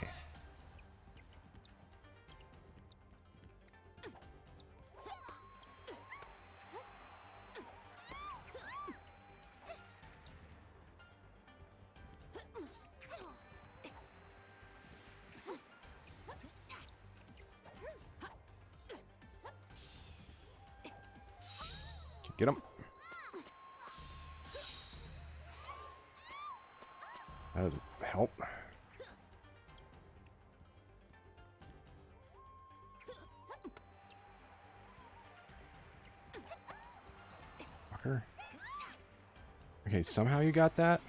A: Get him. That doesn't help. Fucker. Okay, somehow you got that?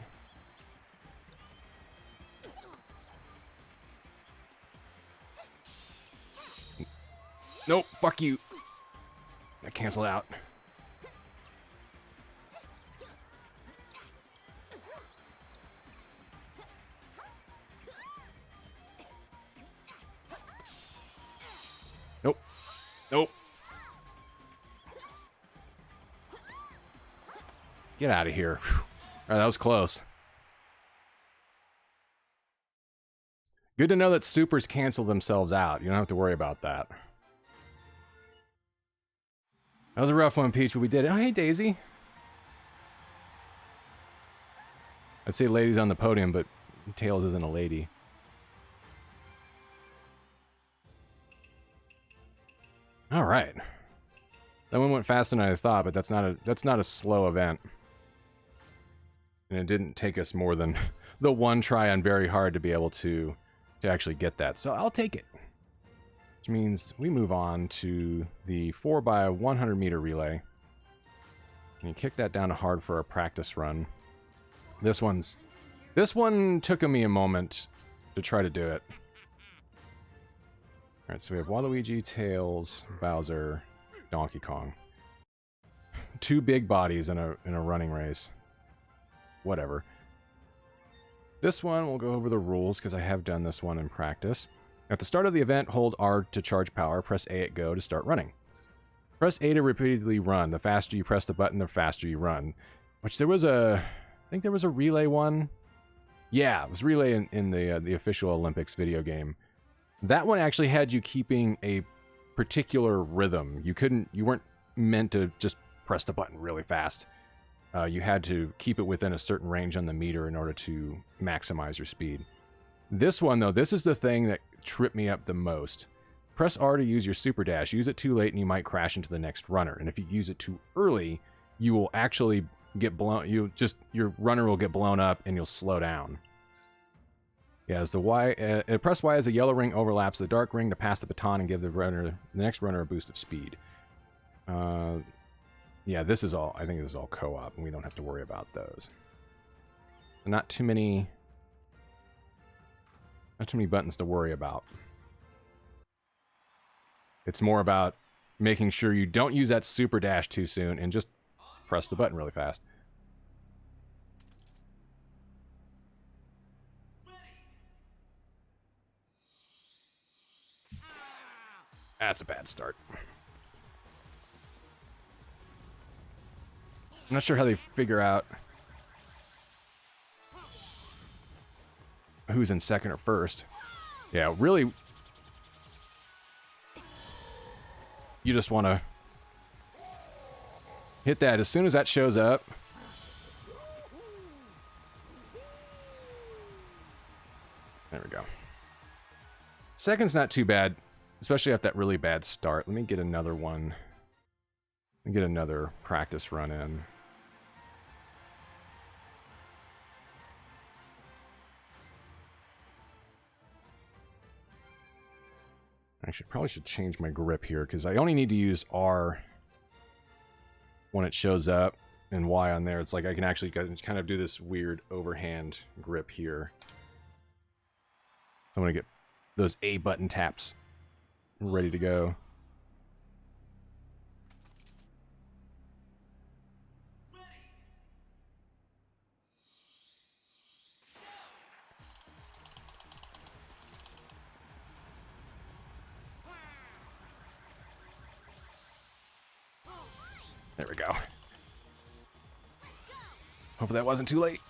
A: Nope, fuck you. That canceled out. Nope. Nope. Get out of here. All right, that was close. Good to know that supers cancel themselves out. You don't have to worry about that. That was a rough one, Peach, but we did it. Oh, hey, Daisy. I'd say ladies on the podium, but Tails isn't a lady. All right. That one went faster than I thought, but that's not a slow event. And it didn't take us more than the one try on very hard to be able to actually get that. So I'll take it. Which means we move on to the 4x100 meter relay. And you kick that down to hard for a practice run. This one took me a moment to try to do it. Alright, so we have Waluigi, Tails, Bowser, Donkey Kong. Two big bodies in a running race. Whatever. This one, we'll go over the rules, because I have done this one in practice. At the start of the event, hold R to charge power, press A at go to start running. Press A to repeatedly run. The faster you press the button, the faster you run. Which there was I think there was a relay one. Yeah, it was relay in the official Olympics video game. That one actually had you keeping a particular rhythm. You weren't meant to just press the button really fast. You had to keep it within a certain range on the meter in order to maximize your speed. This one, though, this is the thing that tripped me up the most. Press R to use your super dash. Use it too late and you might crash into the next runner. And if you use it too early, you will actually get blown. Your runner will get blown up and you'll slow down. Yeah, as the press Y as the yellow ring overlaps the dark ring to pass the baton and give the next runner a boost of speed. Yeah, this is all. I think this is all co-op, and we don't have to worry about those. Not too many buttons to worry about. It's more about making sure you don't use that super dash too soon and just press the button really fast. That's a bad start. I'm not sure how they figure out who's in second or first. Yeah, really, you just want to hit that as soon as that shows up. There we go. Second's not too bad, especially after that really bad start. Let me get another one. Let me get another practice run in. Probably should change my grip here, because I only need to use R when it shows up, and Y on there. It's like I can actually kind of do this weird overhand grip here. So I'm going to get those A button taps ready to go. There we go. Hopefully that wasn't too late.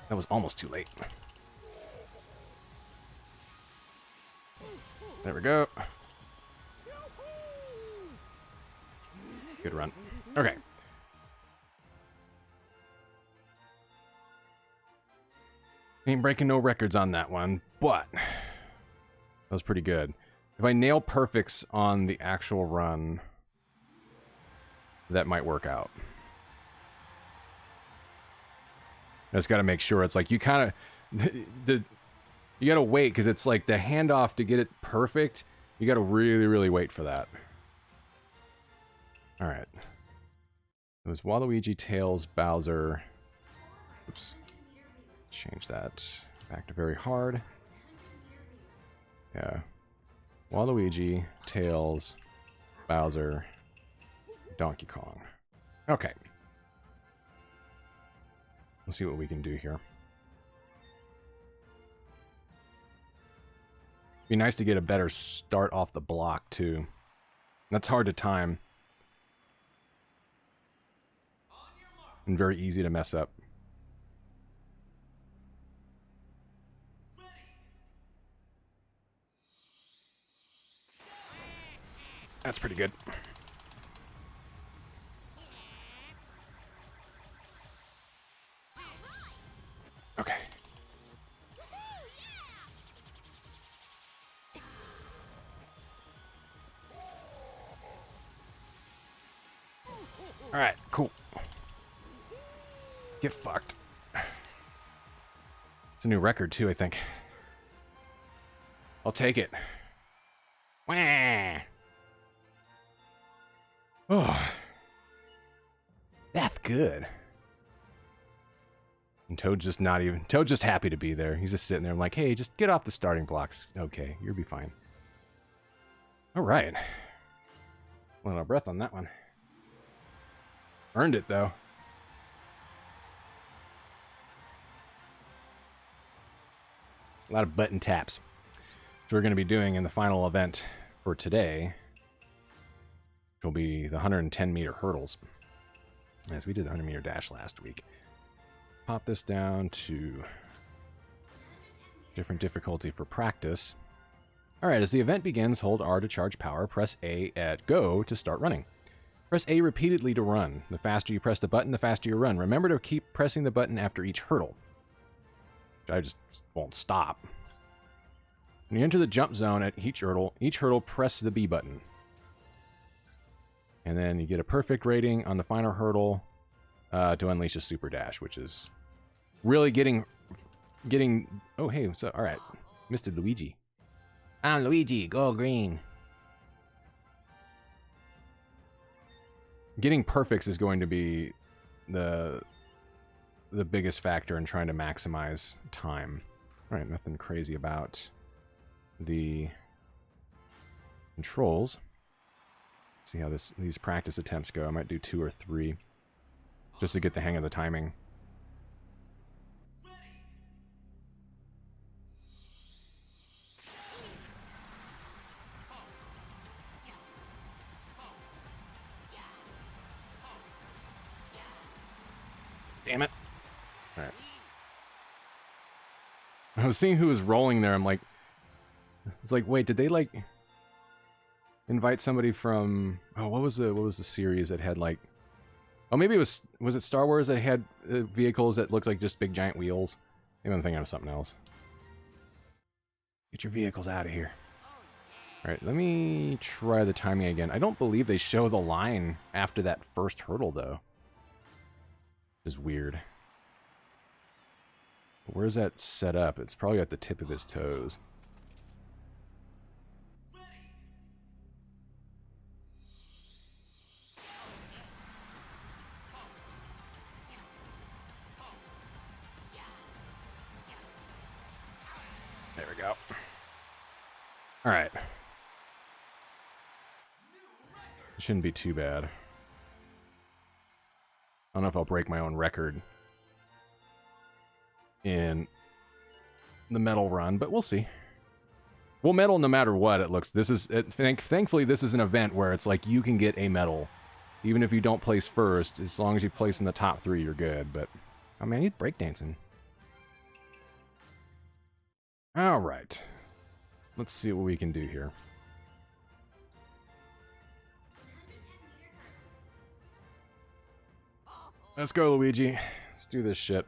A: That was almost too late. There we go. Good run. Okay. Ain't breaking no records on that one, but that was pretty good. If I nail perfects on the actual run, that might work out. I just got to make sure it's like you kind of you got to wait, because it's like the handoff to get it perfect. You got to really, really wait for that. All right. It was Waluigi, Tails, Bowser. Oops. Change that back to very hard. Yeah. Waluigi, Tails, Bowser, Donkey Kong. Okay. Let's see what we can do here. Be nice to get a better start off the block, too. That's hard to time. And very easy to mess up. That's pretty good. Okay. All right, cool. Get fucked. It's a new record, too, I think. I'll take it. Wah. Oh. That's good. And Toad's just not even... Toad's just happy to be there. He's just sitting there. I'm like, hey, just get off the starting blocks. Okay, you'll be fine. All right. Went out of breath on that one. Earned it, though. A lot of button taps. So we're going to be doing in the final event for today, which will be the 110-meter hurdles, as we did the 100-meter dash last week. Pop this down to different difficulty for practice. All right, as the event begins, hold R to charge power. Press A at go to start running. Press A repeatedly to run. The faster you press the button, the faster you run. Remember to keep pressing the button after each hurdle. I just won't stop. When you enter the jump zone at each hurdle, press the B button. And then you get a perfect rating on the final hurdle to unleash a super dash, which is really getting... Oh, hey, what's up? All right. Mr. Luigi. I'm Luigi. Go green. Getting perfects is going to be the biggest factor in trying to maximize time. All right, nothing crazy about the controls. See how these practice attempts go. I might do 2 or 3 just to get the hang of the timing. Damn it. All right. I was seeing who was rolling there. I'm like, it's like, wait, did they like invite somebody from? Oh, what was the series that had like? Oh, maybe it was it Star Wars that had vehicles that looked like just big giant wheels? Maybe I'm thinking of something else. Get your vehicles out of here. All right, let me try the timing again. I don't believe they show the line after that first hurdle though. Is weird. Where's that set up? It's probably at the tip of his toes. All right. It shouldn't be too bad. I don't know if I'll break my own record in the medal run, but we'll see. We'll medal no matter what it looks. Thankfully, this is an event where it's like you can get a medal. Even if you don't place first, as long as you place in the top 3, you're good. But, oh man, he's breakdancing. All right. Let's see what we can do here. Let's go, Luigi. Let's do this shit.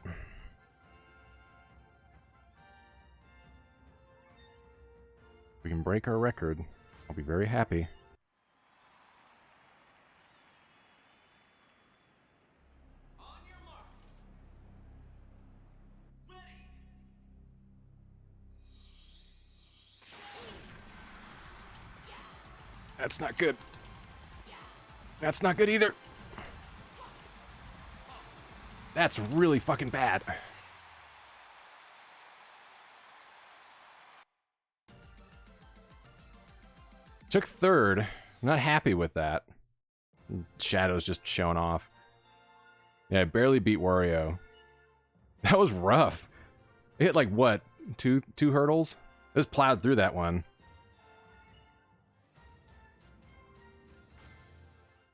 A: If we can break our record, I'll be very happy. That's not good. That's not good either. That's really fucking bad. Took third. I'm not happy with that. Shadow's just showing off. Yeah, I barely beat Wario. That was rough. It hit like, what? Two hurdles? Just plowed through that one.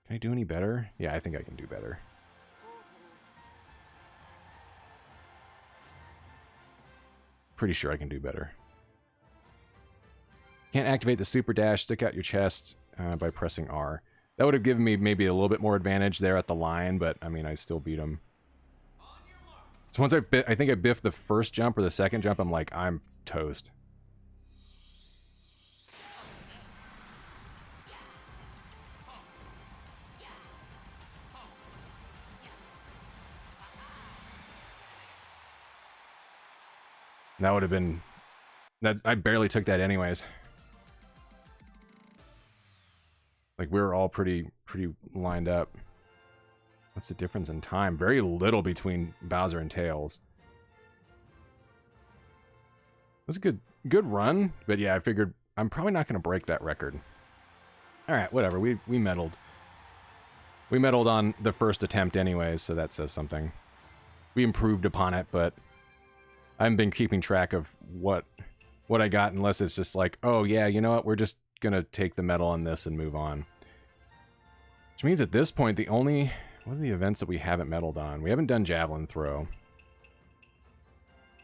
A: Can I do any better? Yeah, I think I can do better. Pretty sure I can do better. Can't activate the super dash, stick out your chest by pressing R. That would have given me maybe a little bit more advantage there at the line, but I mean, I still beat him. So once I think I biffed the first jump or the second jump, I'm like, I'm toast. That would have been... I barely took that anyways. Like, we were all pretty lined up. What's the difference in time? Very little between Bowser and Tails. It was a good run, but yeah, I figured I'm probably not going to break that record. Alright, whatever. We medaled. We medaled on the first attempt anyways, so that says something. We improved upon it, but... I haven't been keeping track of what I got unless it's just like, oh yeah, you know what, we're just gonna take the medal on this and move on. Which means at this point, what are the events that we haven't medaled on? We haven't done Javelin Throw.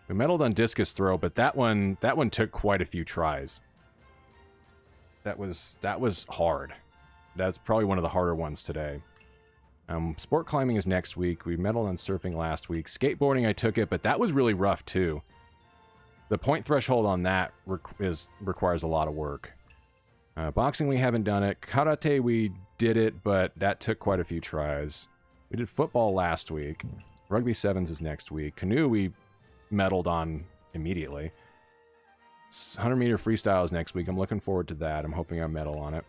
A: We medaled on Discus Throw, but that one took quite a few tries. That was hard. That's probably one of the harder ones today. Sport climbing is next week. We medaled on surfing last week. Skateboarding, I took it, but that was really rough too. The point threshold on that requires a lot of work. Boxing, we haven't done it. Karate, we did it, but that took quite a few tries. We did football last week. Rugby sevens is next week. Canoe, we medaled on immediately. 100-meter freestyle is next week. I'm looking forward to that. I'm hoping I medal on it.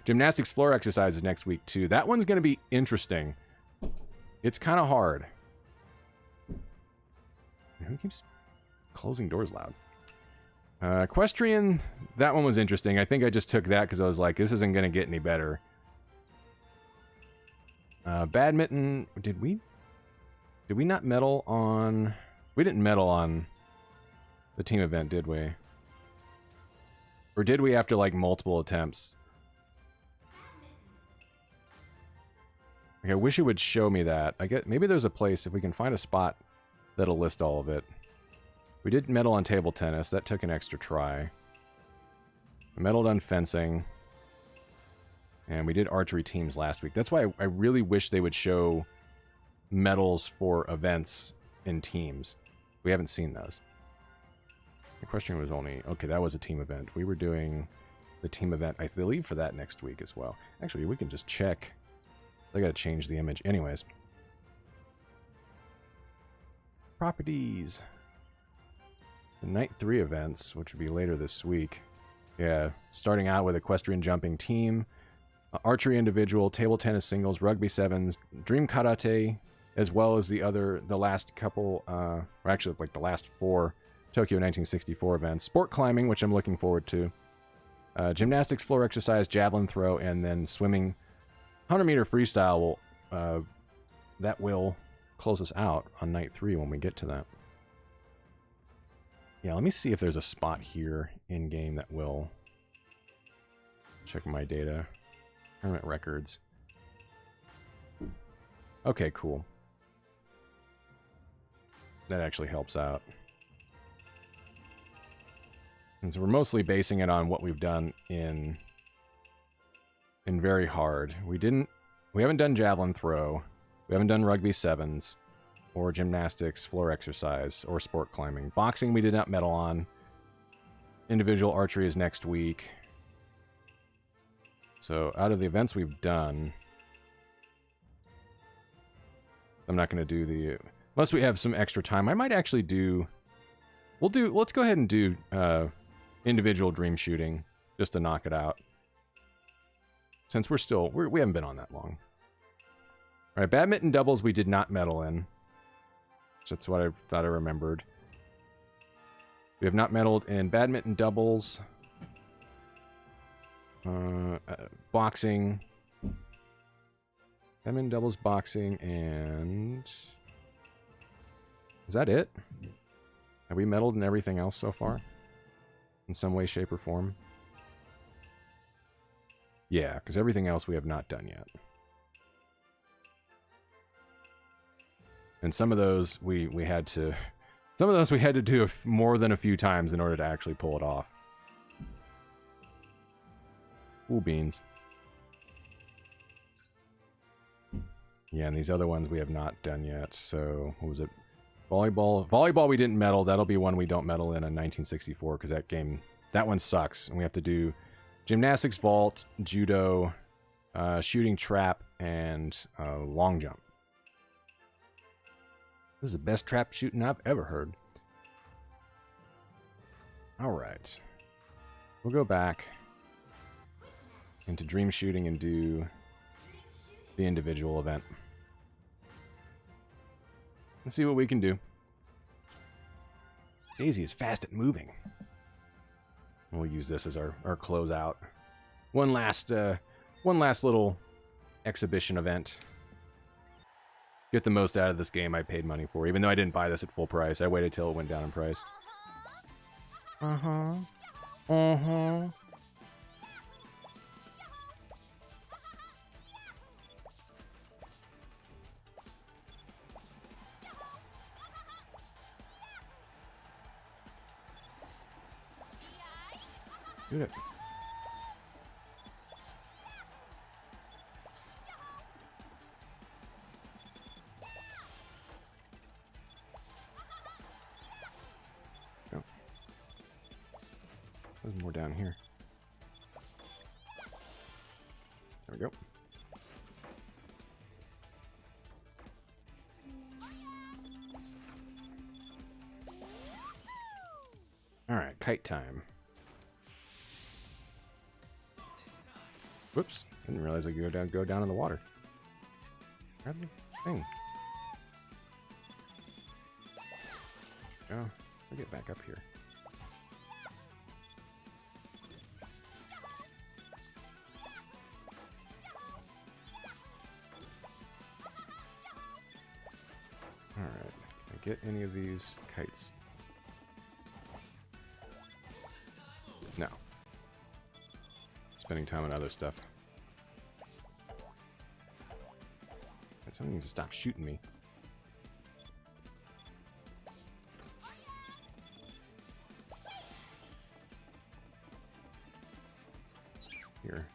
A: Gymnastics floor exercise is next week too. That one's going to be interesting. It's kind of hard. Who keeps closing doors loud? Equestrian, that one was interesting. I think I just took that because I was like, this isn't going to get any better. Badminton, did we not medal on... We didn't medal on the team event, did we? Or did we after like multiple attempts? Like, I wish it would show me that. I get maybe there's a place if we can find a spot that'll list all of it. We did medal on table tennis. That took an extra try. We medaled on fencing. And we did archery teams last week. That's why I really wish they would show medals for events in teams. We haven't seen those. The question was only... Okay, that was a team event. We were doing the team event, I believe, for that next week as well. Actually, we can just check. I gotta change the image. Anyways. Properties. The Night 3 events, which would be later this week. Yeah, starting out with Equestrian jumping team, archery individual, table tennis singles, rugby sevens, dream karate, as well as the last couple, or actually like the last 4 Tokyo 1964 events. Sport climbing, which I'm looking forward to. Gymnastics, floor exercise, javelin throw, and then swimming. 100-meter freestyle that will close us out on night 3 when we get to that. Yeah, let me see if there's a spot here in-game that will... Check my data. Tournament records. Okay, cool. That actually helps out. And so we're mostly basing it on what we've done in very hard. We haven't done javelin throw. We haven't done rugby sevens or gymnastics, floor exercise, or sport climbing. Boxing we did not medal on. Individual archery is next week. So out of the events we've done, I'm not going to do the... Unless we have some extra time, I might actually do... Let's go ahead and do individual dream shooting, just to knock it out. Since we haven't been on that long. Alright, badminton doubles we did not medal in. That's what I thought I remembered. We have not medaled in badminton doubles. Boxing. Badminton doubles, boxing, and... Is that it? Have we medaled in everything else so far? In some way, shape, or form? Yeah, because everything else we have not done yet. And some of those we had to... Some of those we had to do more than a few times in order to actually pull it off. Ooh, beans. Yeah, and these other ones we have not done yet. So, what was it? Volleyball. Volleyball we didn't medal. That'll be one we don't medal in 1964 because that one sucks. And we have to do gymnastics, vault, judo, shooting trap, and long jump. This is the best trap shooting I've ever heard. Alright. We'll go back into dream shooting and do the individual event. Let's see what we can do. Daisy is fast at moving. We'll use this as our closeout. One last little exhibition event. Get the most out of this game I paid money for. Even though I didn't buy this at full price. I waited till it went down in price. Uh-huh. Uh-huh. Do it. Go. There's more down here. There we go. All right, kite time. Whoops! Didn't realize I could go down in the water. Grab the thing. Oh, I'll get back up here. All right. Can I get any of these kites? No. Spending time on other stuff. Somebody needs to stop shooting me. Here.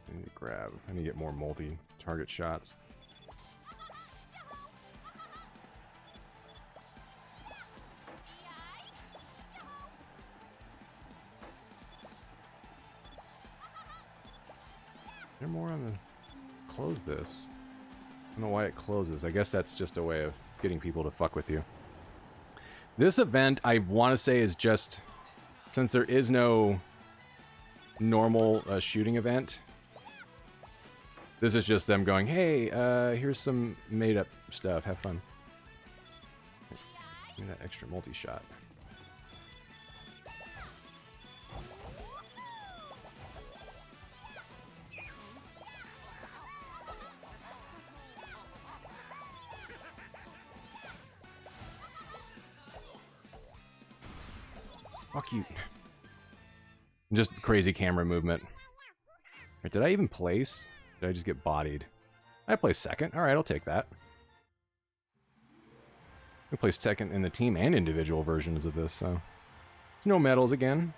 A: I need to grab. I need to get more multi-target shots. Is there more on the... Close this. I don't know why it closes. I guess that's just a way of getting people to fuck with you. This event, I want to say, is just... Since there is no normal shooting event, This is just them going, hey, here's some made-up stuff. Have fun. Give me that extra multi-shot. Fuck you. Just crazy camera movement. Wait, did I even place? Did I just get bodied? I placed second. Alright, I'll take that. I placed second in the team and individual versions of this, so... There's no medals again.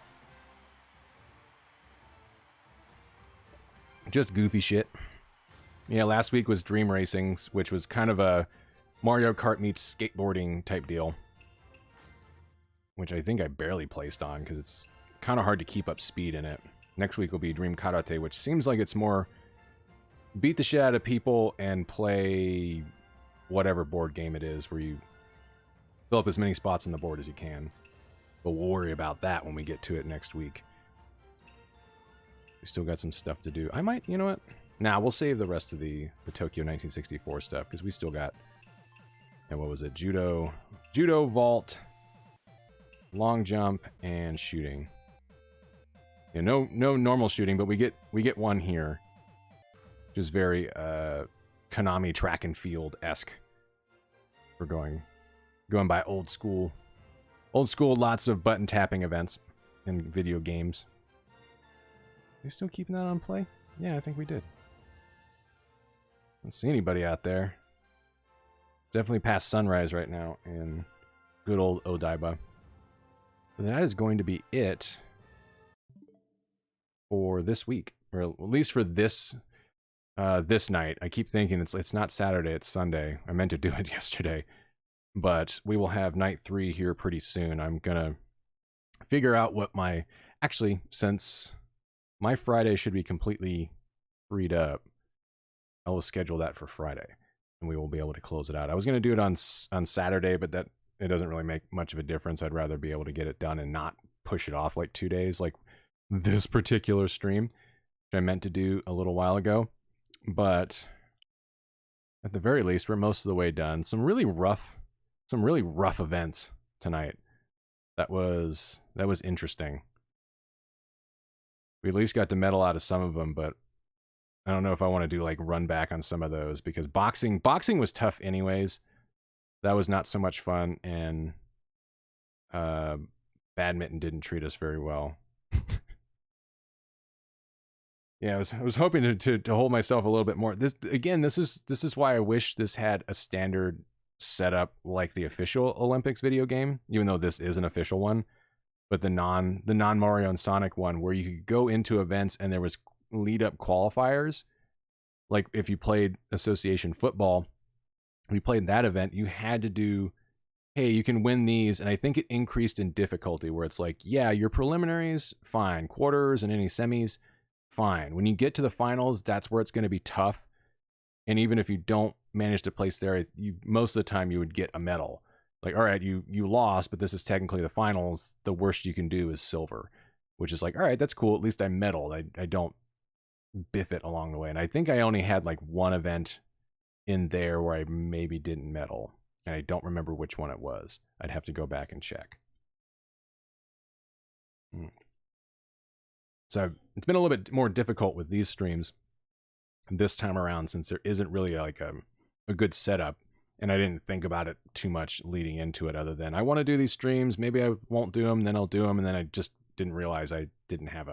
A: Just goofy shit. Yeah, last week was Dream Racing, which was kind of a Mario Kart meets skateboarding type deal. Which I think I barely placed on, because it's kind of hard to keep up speed in it. Next week will be Dream Karate, which seems like it's more beat the shit out of people and play whatever board game it is, where you fill up as many spots on the board as you can. But we'll worry about that when we get to it next week. We still got some stuff to do. I might, you know what? Nah, we'll save the rest of the Tokyo 1964 stuff, because we still got, and what was it? Judo, vault, long jump, and shooting. Yeah, no normal shooting, but we get one here, which is very Konami track and field-esque. We're going by old school, lots of button tapping events in video games. Are they still keeping that on play? Yeah, I think we did. Don't see anybody out there. Definitely past sunrise right now in good old Odaiba. But that is going to be it for this week, or at least for this this night. I keep thinking it's not Saturday, it's Sunday. I meant to do it yesterday, but we will have night 3 here pretty soon. I'm gonna figure out what actually, since my Friday should be completely freed up, I will schedule that for Friday, and we will be able to close it out. I was gonna do it on Saturday, but it doesn't really make much of a difference. I'd rather be able to get it done and not push it off like 2 days, like this particular stream, which I meant to do a little while ago. But at the very least, we're most of the way done. Some really rough events tonight. That was interesting. We at least got the medal out of some of them, but I don't know if I want to do like run back on some of those, because boxing was tough anyways. That was not so much fun, and badminton didn't treat us very well. Yeah, I was hoping to hold myself a little bit more. This is why I wish this had a standard setup like the official Olympics video game, even though this is an official one. But the non Mario and Sonic one, where you could go into events and there was lead up qualifiers. Like if you played association football, if you played that event, you had to do, hey, you can win these, and I think it increased in difficulty, where it's like, yeah, your preliminaries, fine, quarters and any semis, fine. When you get to the finals, that's where it's going to be tough. And even if you don't manage to place there, most of the time you would get a medal. Like, all right, you lost, but this is technically the finals. The worst you can do is silver, which is like, all right, that's cool. At least I medaled. I don't biff it along the way. And I think I only had like one event in there where I maybe didn't medal, and I don't remember which one it was. I'd have to go back and check. So it's been a little bit more difficult with these streams this time around, since there isn't really like a good setup, and I didn't think about it too much leading into it, other than I want to do these streams, maybe I won't do them, then I'll do them, and then I just didn't realize I didn't have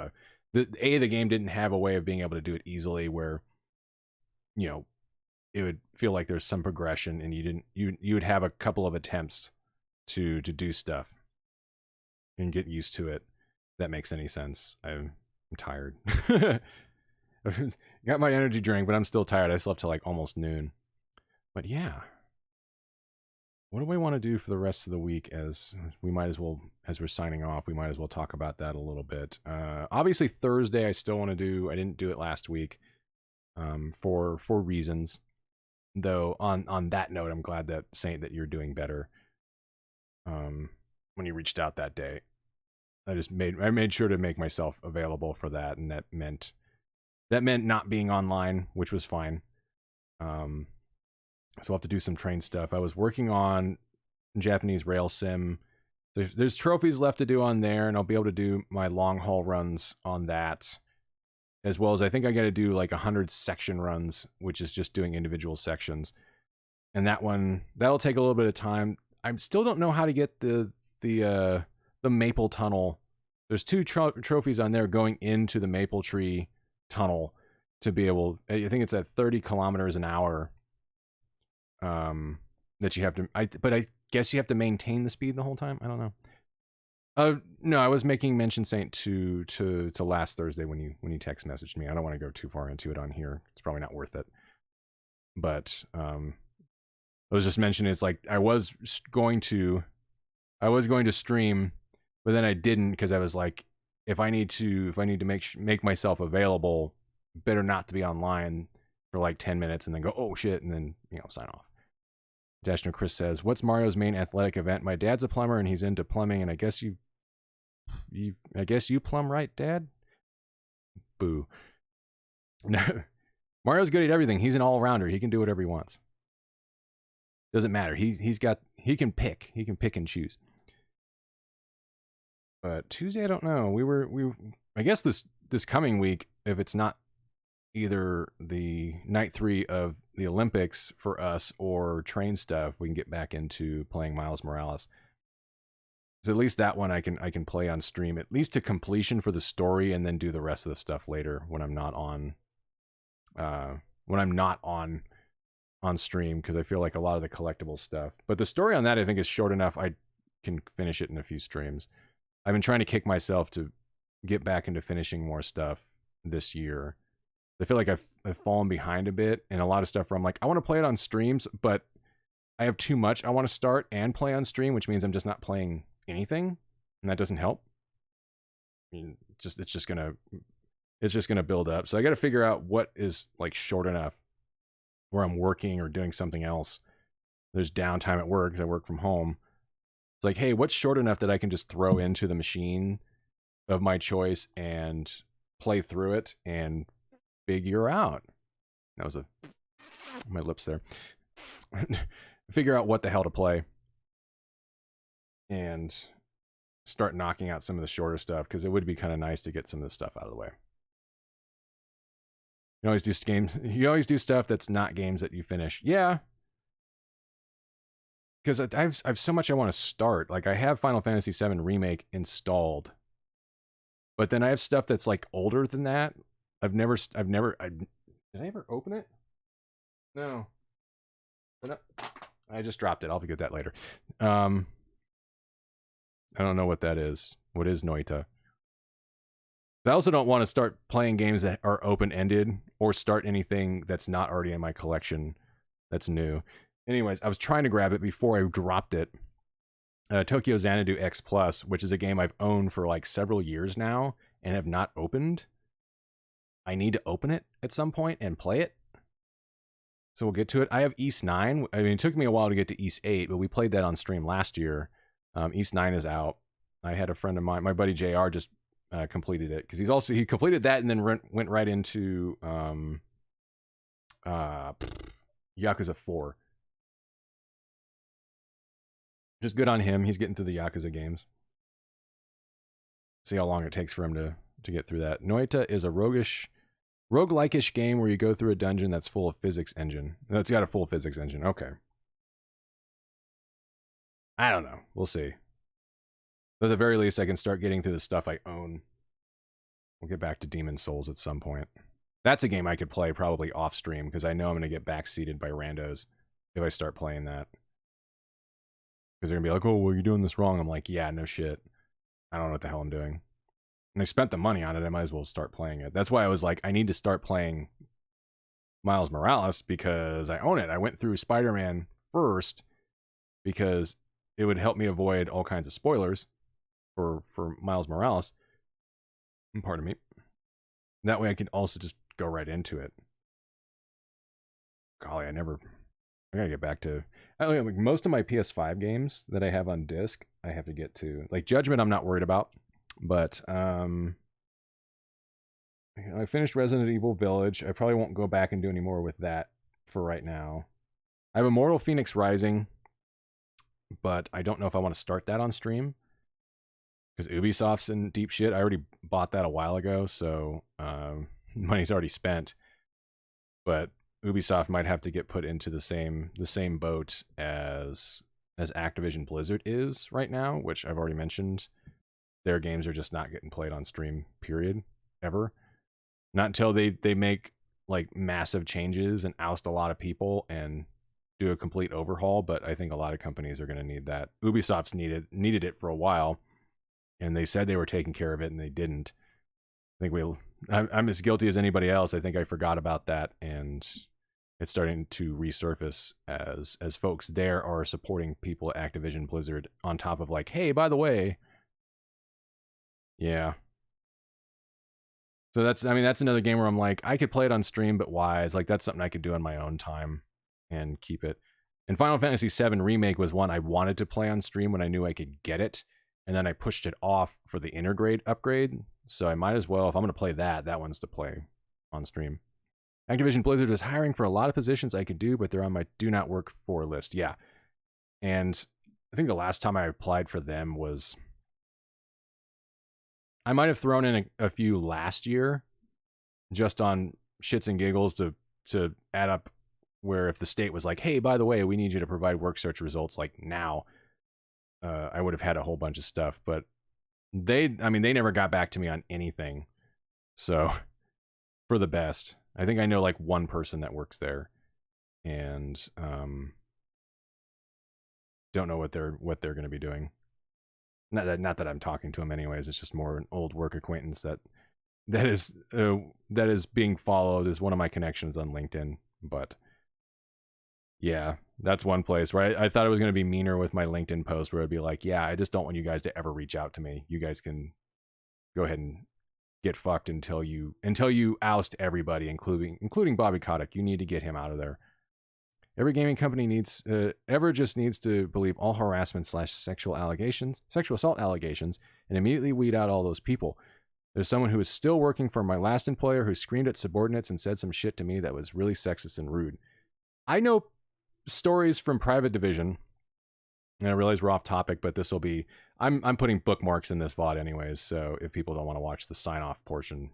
A: the game didn't have a way of being able to do it easily, where, you know, it would feel like there's some progression, and you would have a couple of attempts to do stuff and get used to it. If that makes any sense. I'm tired. I've got my energy drink, but I'm still tired. I slept till like almost noon. But yeah, what do I want to do for the rest of the week? As we might as well, as we're signing off, we might as well talk about that a little bit. Obviously Thursday I still want to do. I didn't do it last week for reasons. Though on that note, I'm glad that Saint, that you're doing better. When you reached out that day, I made sure to make myself available for that, and that meant that meant not being online, which was fine. So I'll have to do some train stuff. I was working on Japanese rail sim. There's trophies left to do on there, and I'll be able to do my long haul runs on that, as well as I think I got to do like 100 section runs, which is just doing individual sections. And that'll take a little bit of time. I still don't know how to get the maple tunnel. There's 2 trophies on there going into the maple tree tunnel to be able. I think it's at 30 kilometers an hour. That you have to. But I guess you have to maintain the speed the whole time. I don't know. No, I was making mention, Saint, to last Thursday when you text messaged me. I don't want to go too far into it on here. It's probably not worth it. But I was just mentioning it's like I was going to stream, but then I didn't because I was like, if I need to make myself available, better not to be online for like 10 minutes and then go, oh shit, and then sign off. Dashner Chris says, what's Mario's main athletic event? My dad's a plumber and he's into plumbing, and I guess you plumb right, Dad? Boo. No. Mario's good at everything. He's an all-rounder. He can do whatever he wants. Doesn't matter. He can pick. He can pick and choose. But Tuesday, I don't know. I guess this coming week, if it's not either the night 3 of the Olympics for us or train stuff, we can get back into playing Miles Morales. So at least that one I can play on stream, at least to completion for the story, and then do the rest of the stuff later when I'm not on stream, because I feel like a lot of the collectible stuff. But the story on that I think is short enough I can finish it in a few streams. I've been trying to kick myself to get back into finishing more stuff this year. I feel like I've fallen behind a bit in a lot of stuff where I'm like, I want to play it on streams, but I have too much I want to start and play on stream, which means I'm just not playing anything, and that doesn't help. I mean, it's just gonna build up. So I got to figure out what is like short enough where I'm working or doing something else. There's downtime at work because I work from home. It's like, hey, what's short enough that I can just throw into the machine of my choice and play through it and figure out. That was my lips there. Figure out what the hell to play and start knocking out some of the shorter stuff, because it would be kind of nice to get some of the stuff out of the way. You always do stuff that's not games that you finish. Yeah. Because I have so much I want to start. Like, I have Final Fantasy VII Remake installed, but then I have stuff that's like older than that. Did I ever open it? No. I just dropped it. I'll have to get that later. I don't know what that is. What is Noita? I also don't want to start playing games that are open-ended or start anything that's not already in my collection that's new. Anyways, I was trying to grab it before I dropped it. Tokyo Xanadu X Plus, which is a game I've owned for like several years now and have not opened. I need to open it at some point and play it. So we'll get to it. I have East 9. I mean, it took me a while to get to East 8, but we played that on stream last year. East 9 is out. I had a friend of mine, my buddy JR, just completed it, because he completed that and then went right into Yakuza 4. Just good on him. He's getting through the Yakuza games. See how long it takes for him to get through that. Noita is a roguelike-ish game where you go through a dungeon that's full of physics engine. It's got a full physics engine. Okay. I don't know. We'll see. But at the very least, I can start getting through the stuff I own. We'll get back to Demon Souls at some point. That's a game I could play probably off stream, because I know I'm going to get backseated by randos if I start playing that. Because they're going to be like, oh, well, you're doing this wrong. I'm like, yeah, no shit. I don't know what the hell I'm doing. And I spent the money on it. I might as well start playing it. That's why I was like, I need to start playing Miles Morales, because I own it. I went through Spider-Man first because it would help me avoid all kinds of spoilers for Miles Morales. Pardon me. That way I can also just go right into it. Golly, I gotta get back to... Like, most of my PS5 games that I have on disc, I have to get to. Like, Judgment, I'm not worried about. But, I finished Resident Evil Village. I probably won't go back and do any more with that for right now. I have Immortal Phoenix Rising, but I don't know if I want to start that on stream because Ubisoft's in deep shit. I already bought that a while ago, so money's already spent. But Ubisoft might have to get put into the same boat as Activision Blizzard is right now, which I've already mentioned. Their games are just not getting played on stream, period, ever. Not until they make like massive changes and oust a lot of people and do a complete overhaul. But I think a lot of companies are going to need that. Ubisoft's needed it for a while, and they said they were taking care of it, and they didn't. I think I'm as guilty as anybody else. I think I forgot about that, and it's starting to resurface as folks there are supporting people at Activision Blizzard on top of like, hey, by the way, yeah. So that's another game where I'm like, I could play it on stream, but why? It's like, that's something I could do on my own time and keep it. And Final Fantasy VII Remake was one I wanted to play on stream when I knew I could get it. And then I pushed it off for the Intergrade upgrade. So I might as well, if I'm going to play that one's to play on stream. Activision Blizzard is hiring for a lot of positions I could do, but they're on my do not work for list. Yeah. And I think the last time I applied for them was, I might have thrown in a few last year just on shits and giggles to add up where if the state was like, hey, by the way, we need you to provide work search results like now, I would have had a whole bunch of stuff. But they never got back to me on anything. So for the best. I think I know like one person that works there, and don't know what they're going to be doing. Not that I'm talking to him anyways. It's just more an old work acquaintance that is being followed as one of my connections on LinkedIn. But yeah, that's one place where I thought it was going to be meaner with my LinkedIn post, where it'd be like, yeah, I just don't want you guys to ever reach out to me. You guys can go ahead and get fucked until you oust everybody, including Bobby Kotick. You need to get him out of there. Every gaming company needs to believe all harassment / sexual assault allegations, and immediately weed out all those people. There's someone who is still working for my last employer who screamed at subordinates and said some shit to me that was really sexist and rude. I know stories from Private Division, and I realize we're off topic, but this will be, I'm putting bookmarks in this VOD anyways, so if people don't want to watch the sign-off portion,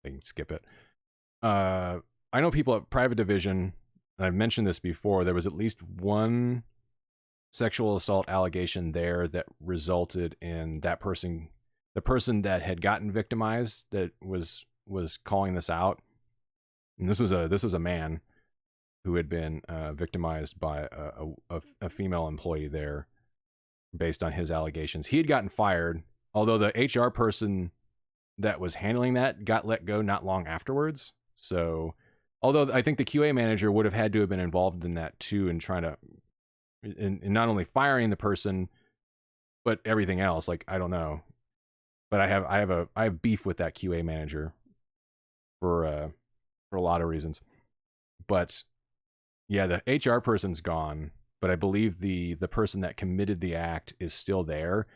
A: they can skip it. I know people at Private Division, and I've mentioned this before, there was at least one sexual assault allegation there that resulted in the person that had gotten victimized that was calling this out. And this was a man who had been victimized by a female employee there based on his allegations. He had gotten fired, although the HR person that was handling that got let go not long afterwards. So, although I think the QA manager would have had to have been involved in that too, in trying to, in not only firing the person, but everything else. Like, I don't know, but I have beef with that QA manager for a lot of reasons. But yeah, the HR person's gone, but I believe the person that committed the act is still there.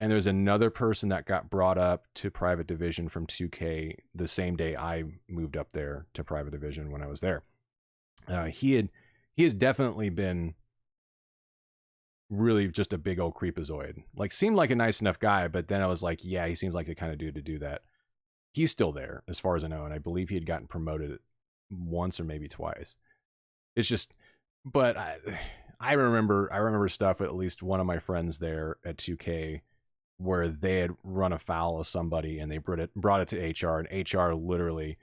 A: And there's another person that got brought up to Private Division from 2K the same day I moved up there to Private Division when I was there. He has definitely been really just a big old creepazoid. Like, seemed like a nice enough guy, but then I was like, yeah, he seems like the kind of dude to do that. He's still there, as far as I know, and I believe he had gotten promoted once or maybe twice. It's just, but I remember stuff with at least one of my friends there at 2K where they had run afoul of somebody and they brought it to HR, and HR literally,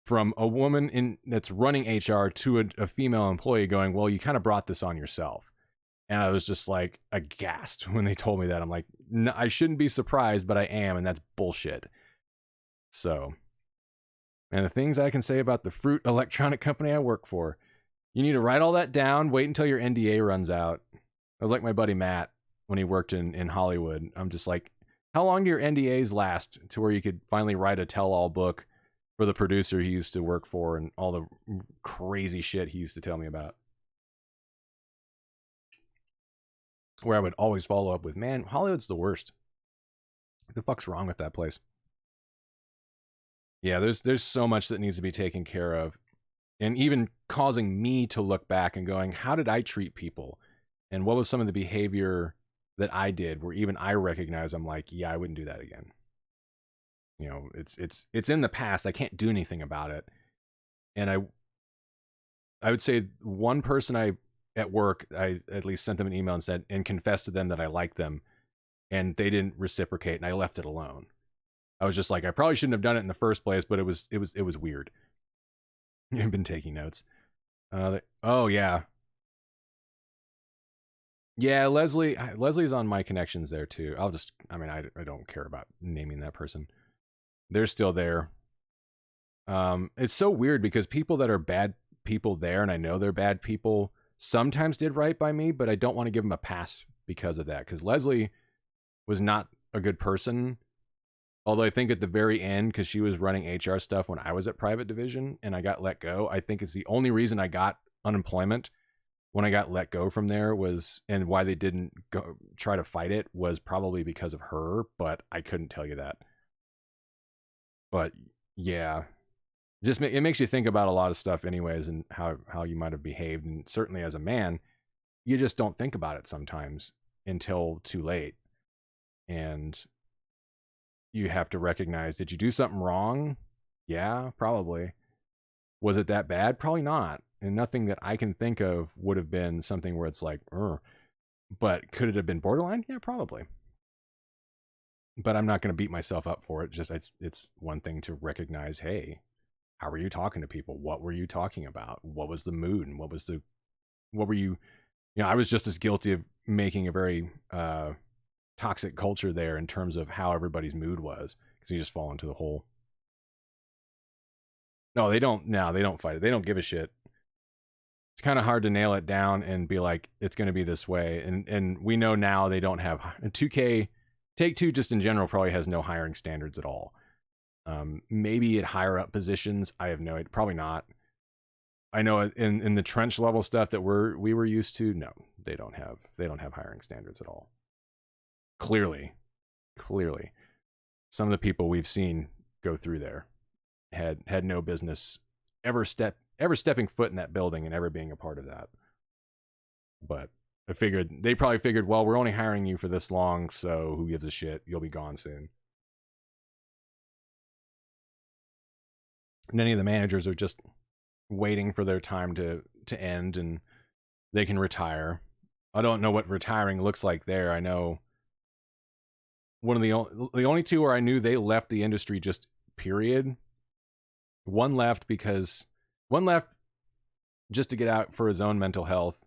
A: from a woman that's running HR to a female employee, going, well, you kind of brought this on yourself. And I was just like aghast when they told me that. I'm like, no, I shouldn't be surprised, but I am, and that's bullshit. So, and the things I can say about the fruit electronic company I work for, you need to write all that down, wait until your NDA runs out. I was like my buddy Matt when he worked in Hollywood. I'm just like, how long do your NDAs last to where you could finally write a tell-all book for the producer he used to work for and all the crazy shit he used to tell me about? Where I would always follow up with, man, Hollywood's the worst. What the fuck's wrong with that place? Yeah, there's so much that needs to be taken care of, and even causing me to look back and going, how did I treat people, and what was some of the behavior that I did where even I recognize I'm like, yeah, I wouldn't do that again. You know, it's in the past. I can't do anything about it. And I would say one person at work, I at least sent them an email and said and confessed to them that I liked them, and they didn't reciprocate, and I left it alone. I was just like, I probably shouldn't have done it in the first place, but it was weird. I've been taking notes. Oh yeah, yeah. Leslie's on my connections there too. I don't care about naming that person. They're still there. It's so weird because people that are bad people there, and I know they're bad people, sometimes did right by me, but I don't want to give them a pass because of that. Because Leslie was not a good person. Although I think at the very end, because she was running HR stuff when I was at private division and I got let go, I think it's the only reason I got unemployment when I got let go from there was, and why they didn't go try to fight it was probably because of her, but I couldn't tell you that. But yeah, just it makes you think about a lot of stuff anyways, and how you might have behaved. And certainly as a man, you just don't think about it sometimes until too late. And you have to recognize, did you do something wrong? Yeah, probably. Was it that bad? Probably not. And nothing that I can think of would have been something where it's like, but could it have been borderline? Yeah, probably. But I'm not going to beat myself up for it. Just it's one thing to recognize, hey, how were you talking to people? What were you talking about? What was the mood? And what were you, I was just as guilty of making a very toxic culture there in terms of how everybody's mood was, because you just fall into the hole. No, they don't fight it. They don't give a shit. It's kind of hard to nail it down and be like, it's going to be this way. And we know now they don't have 2K. Take-Two just in general probably has no hiring standards at all. Maybe at higher up positions, I have no idea. Probably not. I know in the trench level stuff that we were used to, no, they don't have hiring standards at all. Clearly, some of the people we've seen go through there had no business ever stepping foot in that building and ever being a part of that. But they probably figured, well, we're only hiring you for this long, so who gives a shit? You'll be gone soon. And any of the managers are just waiting for their time to end and they can retire. I don't know what retiring looks like there. I know one of the only two where I knew they left the industry just period. One left just to get out for his own mental health,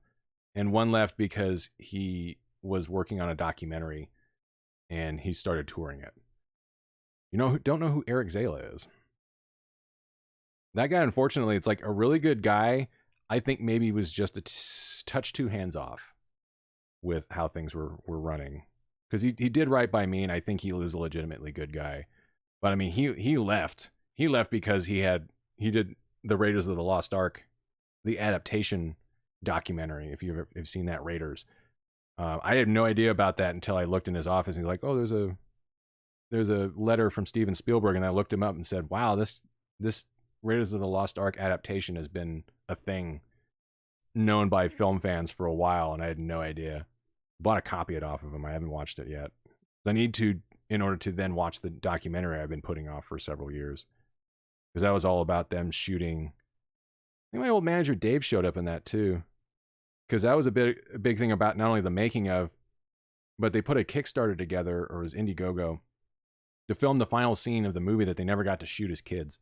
A: and one left because he was working on a documentary and he started touring it. Don't know who Eric Zala is. That guy, unfortunately, it's like a really good guy. I think maybe was just a touch too hands off with how things were running. Because he did right by me, and I think he was a legitimately good guy. But I mean, he left. He left because he did the Raiders of the Lost Ark, the adaptation documentary. If you've seen that, Raiders, I had no idea about that until I looked in his office. And he's like, "Oh, there's a letter from Steven Spielberg," and I looked him up and said, "Wow, this Raiders of the Lost Ark adaptation has been a thing known by film fans for a while," and I had no idea. Bought a copy of it off of him. I haven't watched it yet. I need to, in order to then watch the documentary I've been putting off for several years. Because that was all about them shooting. I think my old manager Dave showed up in that too. Because that was a big thing about not only the making of, but they put a Kickstarter together, or it was Indiegogo, to film the final scene of the movie that they never got to shoot as kids,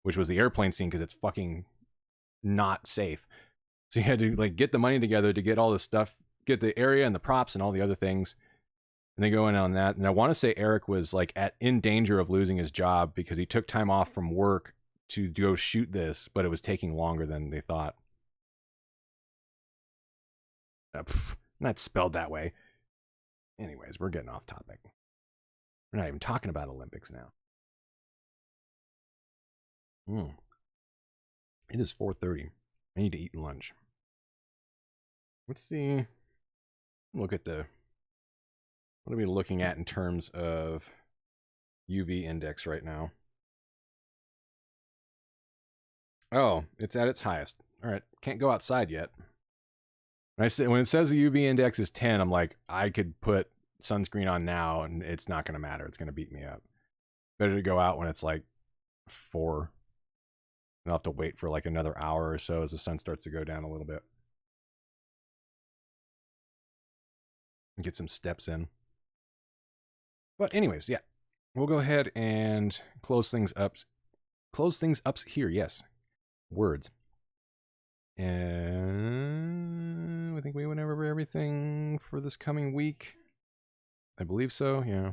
A: which was the airplane scene, because it's fucking not safe. So you had to like get the money together to get all this stuff, get the area and the props and all the other things, and they go in on that. And I want to say Eric was like in danger of losing his job because he took time off from work to go shoot this, but it was taking longer than they thought. Not spelled that way. Anyways, we're getting off topic. We're not even talking about Olympics now. It is 4:30. I need to eat lunch. Let's see. Look at what are we looking at in terms of UV index right now? Oh, it's at its highest. All right, can't go outside yet. When it says the UV index is 10, I'm like, I could put sunscreen on now and it's not going to matter. It's going to beat me up. Better to go out when it's like 4. I'll have to wait for like another hour or so as the sun starts to go down a little bit. Get some steps in. But anyways, yeah. We'll go ahead and close things up. Close things up here, yes. Words. And I think we went over everything for this coming week. I believe so, yeah.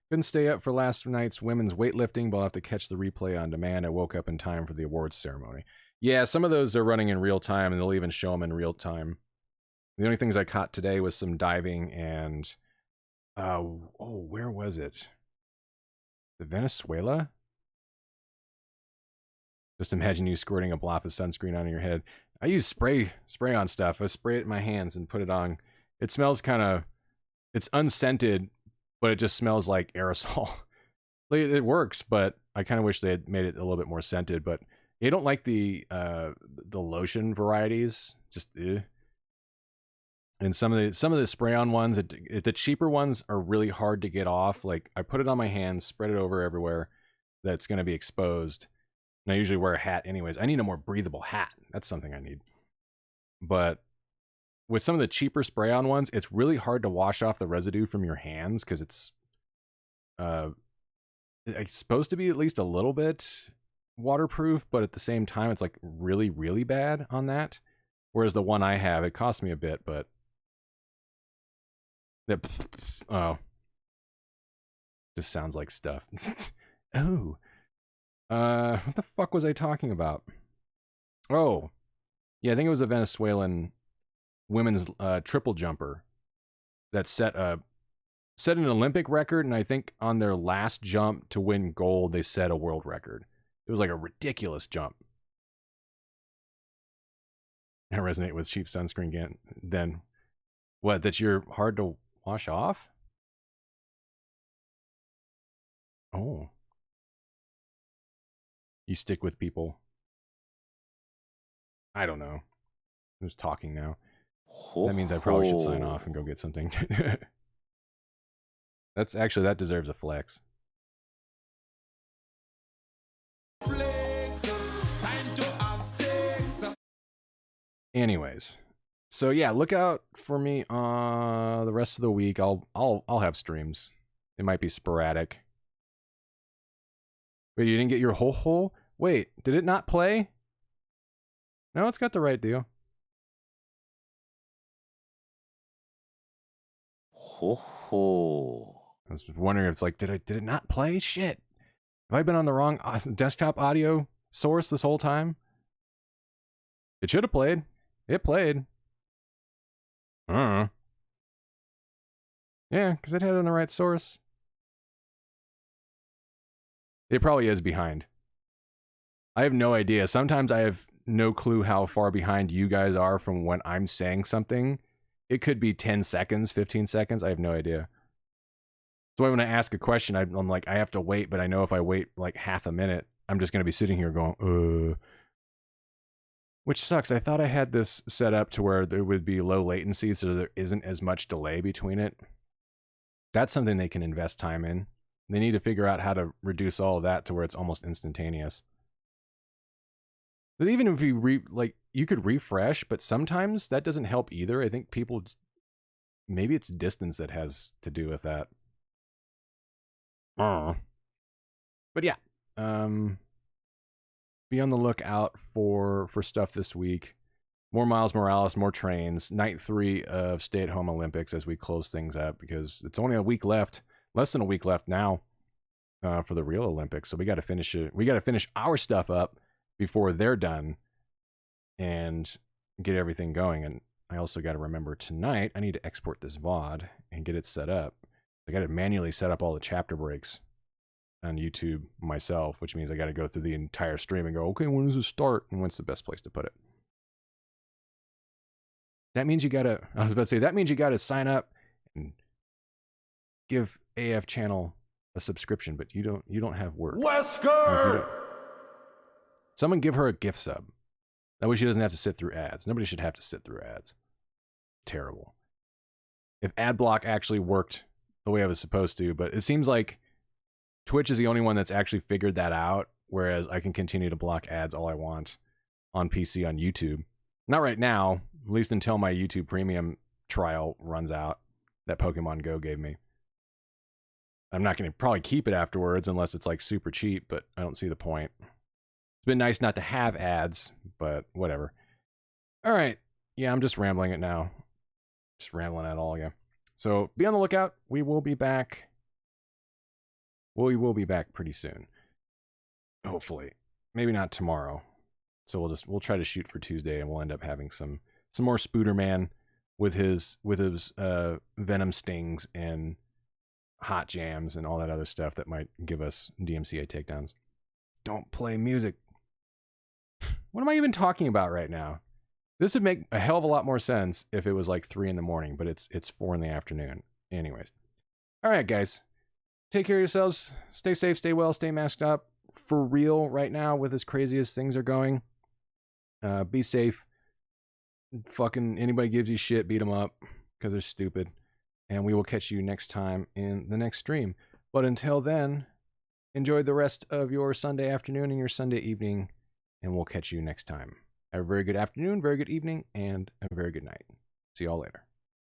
A: Couldn't stay up for last night's women's weightlifting, but I'll have to catch the replay on demand. I woke up in time for the awards ceremony. Yeah, some of those are running in real time, and they'll even show them in real time. The only things I caught today was some diving and... where was it? The Venezuela? Just imagine you squirting a blob of sunscreen on your head. I use spray on stuff. I spray it in my hands and put it on. It smells kind of... It's unscented, but it just smells like aerosol. It works, but I kind of wish they had made it a little bit more scented. But you don't like the lotion varieties. Just and some of the spray-on ones, the cheaper ones are really hard to get off. Like I put it on my hands, spread it over everywhere that's going to be exposed. And I usually wear a hat anyways. I need a more breathable hat. That's something I need. But with some of the cheaper spray-on ones, it's really hard to wash off the residue from your hands because it's supposed to be at least a little bit waterproof, but at the same time, it's like really, really bad on that. Whereas the one I have, it cost me a bit, but just sounds like stuff. Oh, what the fuck was I talking about? Oh, yeah, I think it was a Venezuelan women's triple jumper that set an Olympic record, and I think on their last jump to win gold, they set a world record. It was like a ridiculous jump. I resonate with cheap sunscreen again. Then, what? That you're hard to wash off? Oh, you stick with people. I don't know. I'm just talking now. That means I probably should sign off and go get something. That deserves a flex. Anyways, so yeah, look out for me the rest of the week. I'll have streams. It might be sporadic. Wait, you didn't get your whole? Wait, did it not play? No, it's got the right deal. I was wondering if it's like, did it not play? Shit. Have I been on the wrong desktop audio source this whole time? It should have played. It played. I don't know. Yeah, because it had it on the right source. It probably is behind. I have no idea. Sometimes I have no clue how far behind you guys are from when I'm saying something. It could be 10 seconds, 15 seconds. I have no idea. So when I ask a question, I'm like, I have to wait, but I know if I wait like half a minute, I'm just going to be sitting here going, Which sucks. I thought I had this set up to where there would be low latency, so there isn't as much delay between it. That's something they can invest time in. They need to figure out how to reduce all of that to where it's almost instantaneous. But even if you you could refresh, but sometimes that doesn't help either. I think people, maybe it's distance that has to do with that. But yeah, be on the lookout for stuff this week. More Miles Morales, more trains. Night 3 of stay-at-home Olympics as we close things up because it's only a week left, less than a week left now for the real Olympics. So we got to finish it. We got to finish our stuff up before they're done and get everything going. And I also got to remember tonight, I need to export this VOD and get it set up. I got to manually set up all the chapter breaks on YouTube myself, which means I got to go through the entire stream and go, okay, when does it start? And when's the best place to put it? That means you got to, I was about to say, that means you got to sign up and give AF channel a subscription, but you don't have work.
C: Wesker!
A: Someone give her a gift sub. That way she doesn't have to sit through ads. Nobody should have to sit through ads. Terrible. If ad block actually worked the way I was supposed to, but it seems like Twitch is the only one that's actually figured that out, whereas I can continue to block ads all I want on PC on YouTube. Not right now, at least until my YouTube Premium trial runs out that Pokemon Go gave me. I'm not going to probably keep it afterwards unless it's like super cheap, but I don't see the point. It's been nice not to have ads, but whatever. All right. Yeah, I'm just rambling it now. Just rambling at all again. So be on the lookout. We will be back. We will be back pretty soon. Hopefully. Maybe not tomorrow. So we'll try to shoot for Tuesday, and we'll end up having some more Spooderman with his venom stings and hot jams and all that other stuff that might give us DMCA takedowns. Don't play music. What am I even talking about right now? This would make a hell of a lot more sense if it was like 3 in the morning, but it's 4 in the afternoon. Anyways. All right, guys. Take care of yourselves. Stay safe, stay well, stay masked up. For real right now with as crazy as things are going. Be safe. Fucking anybody gives you shit, beat them up because they're stupid. And we will catch you next time in the next stream. But until then, enjoy the rest of your Sunday afternoon and your Sunday evening, and we'll catch you next time. Have a very good afternoon, very good evening, and a very good night. See y'all later.